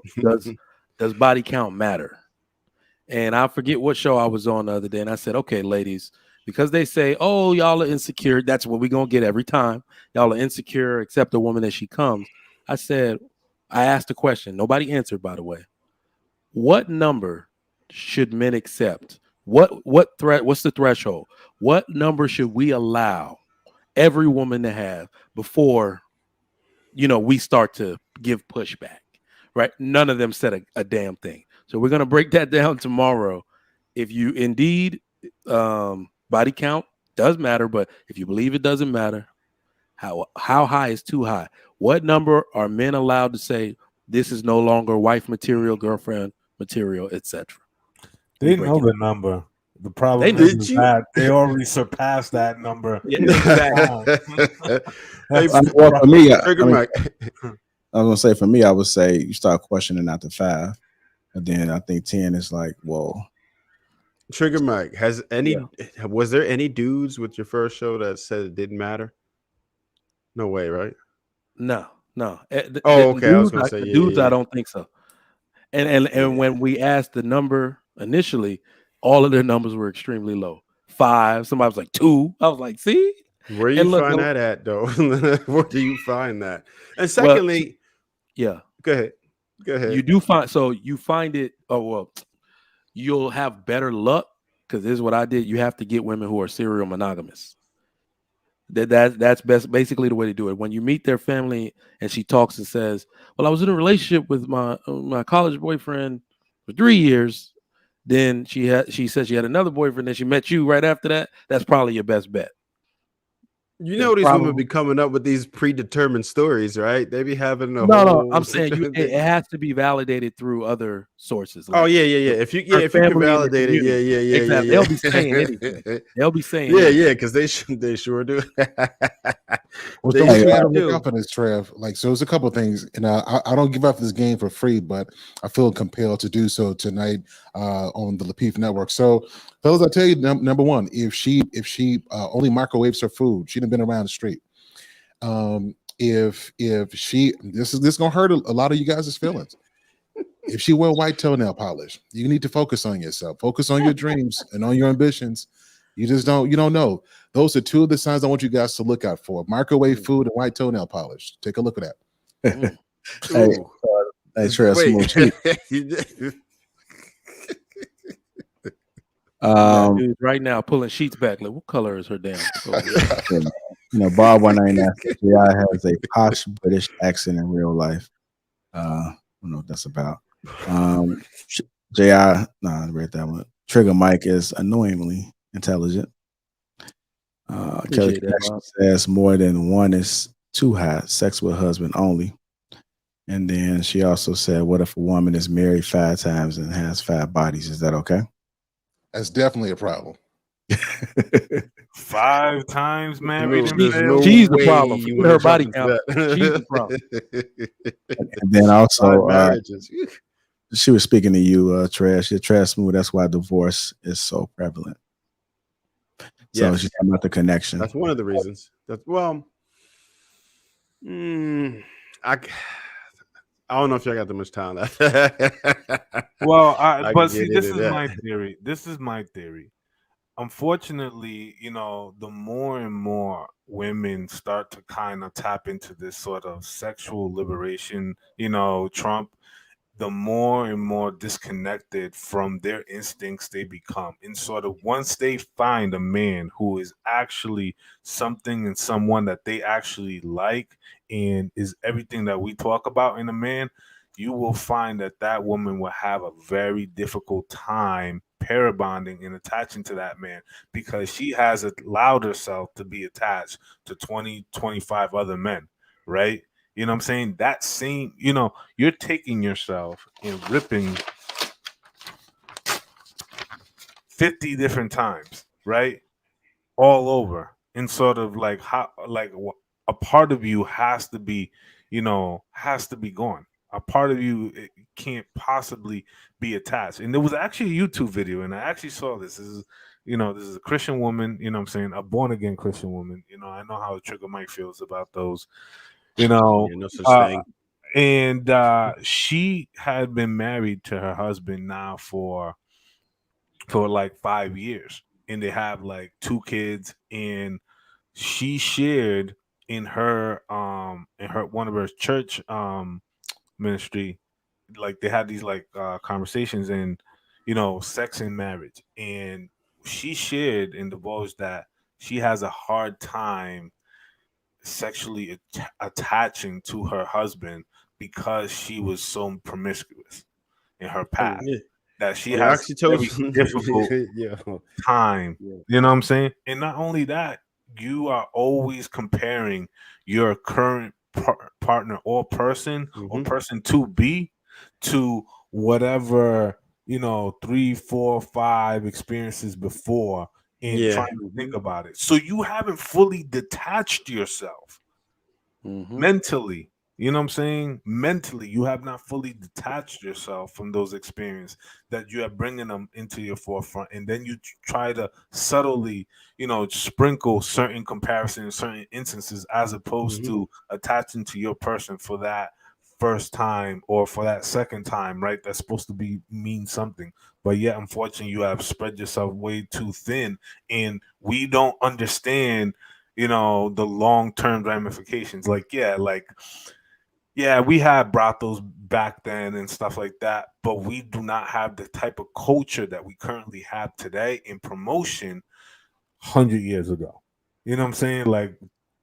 Does Body Count Matter? And I forget what show I was on the other day. And I said, okay, ladies, because they say, oh, y'all are insecure. That's what we're going to get every time. Y'all are insecure, accept a woman as she comes. I asked a question. Nobody answered, by the way. What number should men accept? What's the threshold? What number should we allow every woman to have before, we start to give pushback, right? None of them said a damn thing. So we're going to break that down tomorrow. If you indeed, body count does matter, but if you believe it doesn't matter, how high is too high? What number are men allowed to say this is no longer wife material, girlfriend material, etc.? They know the number. The problem is that they already surpassed that number. For me, I was gonna say for me, I would say you start questioning after 5, and then I think 10 is like, whoa. Trigger Mike, was there any dudes with your first show that said it didn't matter? No way, right? No. Okay. Dudes, I was gonna say dudes. I don't think so. And when we asked the number initially, all of their numbers were extremely low. 5. Somebody was like 2. I was like, see, where you find that at though? Where do you find that? And secondly, go ahead. You do find it. Oh well, you'll have better luck because this is what I did. You have to get women who are serial monogamous. That's basically the way to do it. When you meet their family and she talks and says, well, I was in a relationship with my college boyfriend for 3 years. Then she said she had another boyfriend. Then she met you right after that. That's probably your best bet. These women be coming up with these predetermined stories, right? They be having No. I'm saying it has to be validated through other sources. Like, If you can validate it, exactly. They'll be saying anything. They'll be saying because they sure do. Well, don't gotta look up on this, Trev. Like, so it's a couple of things, and I don't give up this game for free, but I feel compelled to do so tonight on the Lapeef Network. So, fellas, I tell you, number one, if she only microwaves her food, she done been around the street. If she, this is gonna hurt a lot of you guys' feelings. If she wear white toenail polish, you need to focus on yourself, focus on your dreams and on your ambitions. You just don't know. Those are two of the signs I want you guys to look out for: microwave food and white toenail polish. Take a look at that. Hey, Trey, smooth. Dude, right now pulling sheets back. Like, what color is her damn? Bob 199 J.I. has a posh British accent in real life. I don't know what that's about. J.I. I read that one. Trigger Mike is annoyingly intelligent. Kelly Connection says more than one is too high. Sex with husband only. And then she also said, what if a woman is married 5 times and has 5 bodies? Is that okay? That's definitely a problem. 5 times married and she's the problem. Forget her body count. She's the problem. And then also, she was speaking to you, Trash. You're Trash Smooth. That's why divorce is so prevalent. So she's talking about the connection. That's one of the reasons. I don't know if y'all got that much time left. Well, but see, this is my theory. This is my theory. Unfortunately, the more and more women start to kind of tap into this sort of sexual liberation, Trump, the more and more disconnected from their instincts they become. And sort of once they find a man who is actually something and someone that they actually like and is everything that we talk about in a man, you will find that woman will have a very difficult time parabonding and attaching to that man because she has allowed herself to be attached to 20, 25 other men, right? You know what I'm saying? That same, you're taking yourself and ripping 50 different times, right? All over. And sort of like a part of you has to be gone. A part of you can't possibly be attached. And there was actually a YouTube video, and I actually saw this. This is a Christian woman, I'm saying, a born-again Christian woman. I know how Trigger Mike feels about those. No such thing. And she had been married to her husband now for like 5 years, and they have like 2 kids. And she shared in her one of her church ministry, like they had these like conversations and sex and marriage, and she shared and divulged that she has a hard time sexually attaching to her husband because she was so promiscuous in her past that she has a very difficult time. You know what I'm saying? And not only that, you are always comparing your current partner or person or person to be to whatever 3, 4, 5 experiences before and trying to think about it. So you haven't fully detached yourself mentally. You know what I'm saying? Mentally, you have not fully detached yourself from those experiences that you are bringing them into your forefront. And then you try to subtly, sprinkle certain comparisons, certain instances, as opposed to attaching to your person for that first time or for that second time, right? That's supposed to mean something. But yet, unfortunately, you have spread yourself way too thin, and we don't understand, the long-term ramifications. We had brothels back then and stuff like that, but we do not have the type of culture that we currently have today in promotion 100 years ago. You know what I'm saying? Like,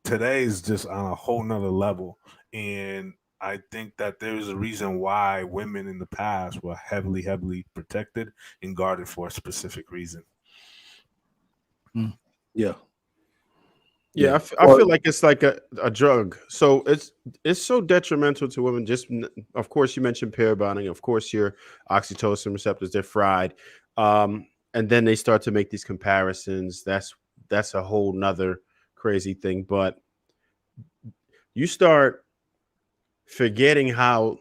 today is just on a whole nother level. And I think that there's a reason why women in the past were heavily, heavily protected and guarded for a specific reason. I feel like it's like a drug. So it's so detrimental to women. Just, of course, you mentioned pair bonding. Of course, your oxytocin receptors, they're fried. And then they start to make these comparisons. That's a whole nother crazy thing. But you start forgetting how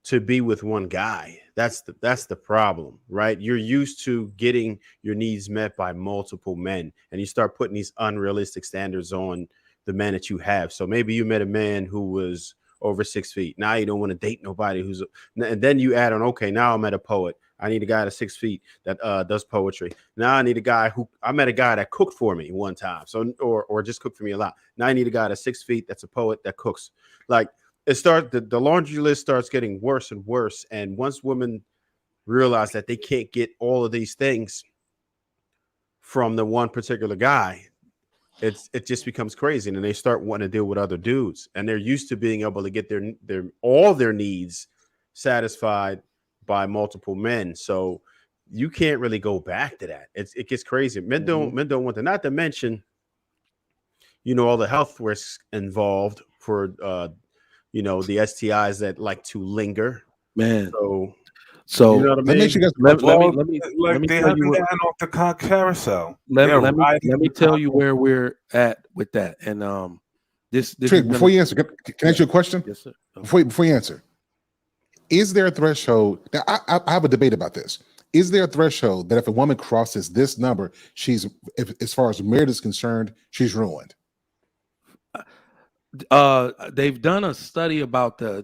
to be with one guy. That's the problem, right? You're used to getting your needs met by multiple men, and you start putting these unrealistic standards on the men that you have. So maybe you met a man who was over 6 feet. Now you don't want to date nobody and then you add on, okay, now I met a poet. I need a guy that's 6 feet that does poetry. Now I need a guy I met a guy that cooked for me one time. So or just cooked for me a lot. Now I need a guy that's 6 feet that's a poet that cooks. Like the laundry list starts getting worse and worse. And once women realize that they can't get all of these things from the one particular guy, it just becomes crazy, and they start wanting to deal with other dudes, and they're used to being able to get all their needs satisfied by multiple men. So you can't really go back to that. It gets crazy. Men don't want to, not to mention, all the health risks involved for the STIs that like to linger, man. So you know what I mean? Let me they tell haven't you gotten off the carousel. let me tell you where we're at with that. And this Trig, before you answer, can I ask you a question? Yes, sir. Before you answer, is there a threshold? Now, I have a debate about this. Is there a threshold that if a woman crosses this number, as far as marriage is concerned, she's ruined? They've done a study about the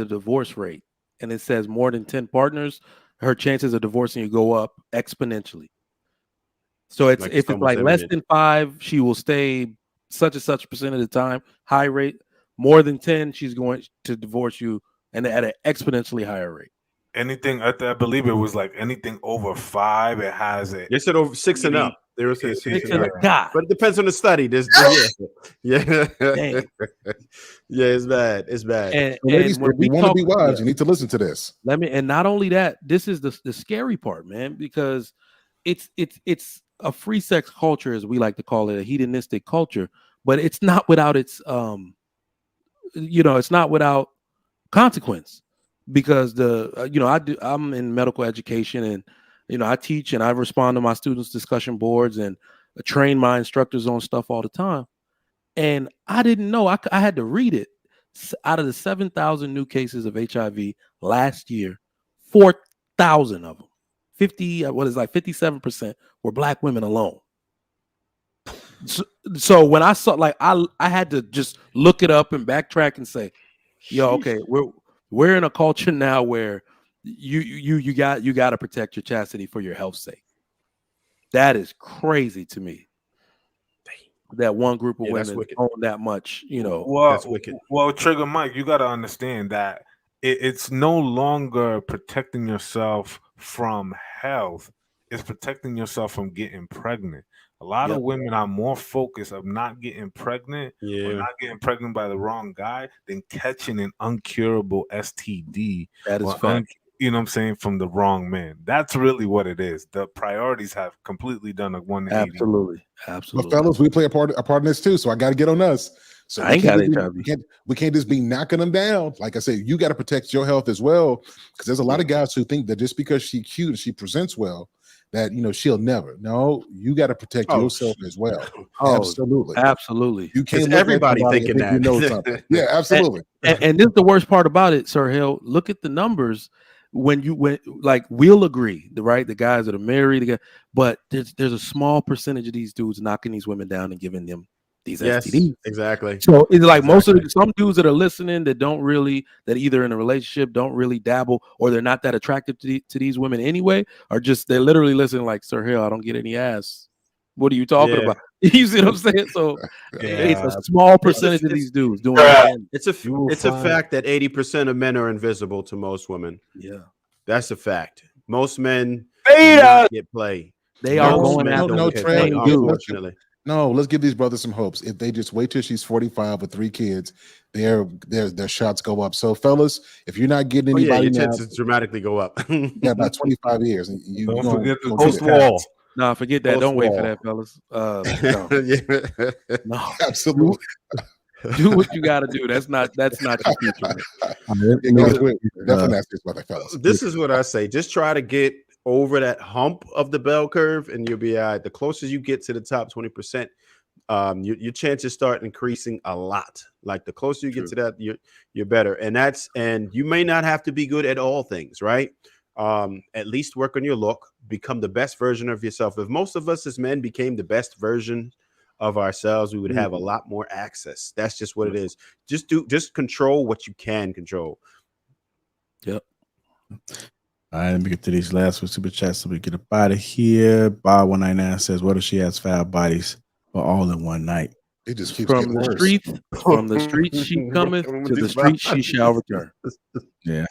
divorce rate, and it says more than 10 partners, her chances of divorcing you go up exponentially. So if it's like less than 5, she will stay such and such percent of the time, high rate. More than 10, she's going to divorce you, and at an exponentially higher rate. Anything, I believe it was like anything over 5, it has it. They said over 6 and up. They were saying 6 and up. God. But it depends on the study. Yeah. It's bad. It's bad. And ladies, if you want to be wives, you need to listen to this. And not only that, this is the scary part, man, because it's a free sex culture, as we like to call it, a hedonistic culture, but it's not without its it's not without consequence, because I'm in medical education, and I teach and I respond to my students' discussion boards and train my instructors on stuff all the time. And I didn't know, I had to read it. Out of the 7,000 new cases of HIV last year, 4,000 of them, 57% were Black women alone. So when I saw, like, I had to just look it up and backtrack and say, okay, we're in a culture now where you got to protect your chastity for your health's sake. That is crazy to me. That one group of women own that much, that's wicked. Well, Trigger Mike, you got to understand that it's no longer protecting yourself from health. It's protecting yourself from getting pregnant. A lot of women are more focused of not getting pregnant or not getting pregnant by the wrong guy than catching an uncurable STD. That is fact. You know what I'm saying? From the wrong man. That's really what it is. The priorities have completely done a 180. Absolutely. But fellas, we play a part in this too, so I got to get on us. So I ain't got it. We can't just be knocking them down. Like I said, you got to protect your health as well, because there's a lot of guys who think that just because she's cute and she presents well, that she'll never. No, you got to protect yourself as well. Absolutely. You can't. Everybody thinking that. Something. Yeah, absolutely. And this is the worst part about it, Sir Hill. Look at the numbers. When we'll agree, right? The guys that are married, but there's a small percentage of these dudes knocking these women down and giving them these STDs. Exactly. So it's like most of some dudes that are listening that either in a relationship don't really dabble, or they're not that attractive to these women anyway, or they're literally listening like, Sir Hill, I don't get any ass. What are you talking about? You see what I'm saying? So it's a small percentage of these dudes doing it. It's a fact that 80% of men are invisible to most women. Yeah, that's a fact. Most men get play. They are going after unfortunately. No, let's give these brothers some hopes. If they just wait till she's 45 with 3 kids, their shots go up. So, fellas, if you're not getting anybody, your chances dramatically go up. About 25 years. And you don't forget the post wall. No, forget that. Don't wait for that, fellas. No, absolutely. Do what you got to do. That's not your future. Definitely ask this about that, fellas. This is what I say. Just try to get over that hump of the bell curve, and you'll be all right. The closer you get to the top 20%, your chances start increasing a lot. Like the closer you get to that, you're better. And you may not have to be good at all things, right? At least work on your look, become the best version of yourself. If most of us as men became the best version of ourselves, we would have a lot more access. That's just what it is. Just control what you can control. Yep. All right, let me get to these last with super chats so we get up out of here. Bob 199 says, "What if she has 5 bodies, but all in one night?" It just keeps From getting the worse. streets she cometh, to the streets she shall return. Yeah.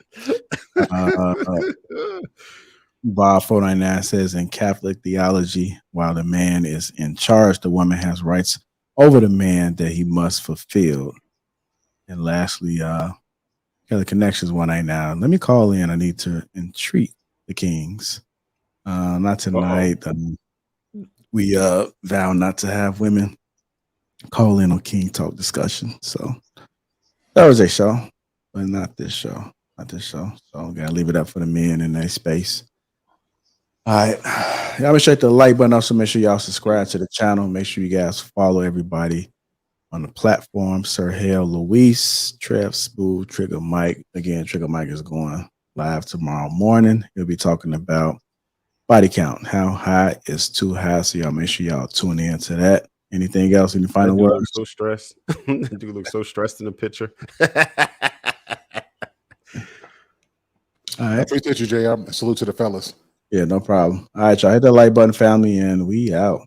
Bob 499 says, "In Catholic theology, while the man is in charge, the woman has rights over the man that he must fulfill." And lastly, Kelly Connections 199. "Let me call in. I need to entreat the kings." Not tonight. We vow not to have women call in on King Talk discussion. So that was a show, but not this show. Not this show. So I'm gonna leave it up for the men in their space. All right. Y'all make sure to hit the like button. Also, make sure y'all subscribe to the channel. Make sure you guys follow everybody on the platform. Sir Hale, Luis, Trev, Smooth, Trigger Mike. Again, Trigger Mike is going live tomorrow morning. He'll be talking about body count. How high is too high? So y'all make sure y'all tune in to that. Anything else? Any final That dude words? looks so stressed. That dude looks so stressed in the picture. All right. I appreciate you, JR. Salute to the fellas. Yeah, no problem. All right, y'all. Hit that like button, family, and we out.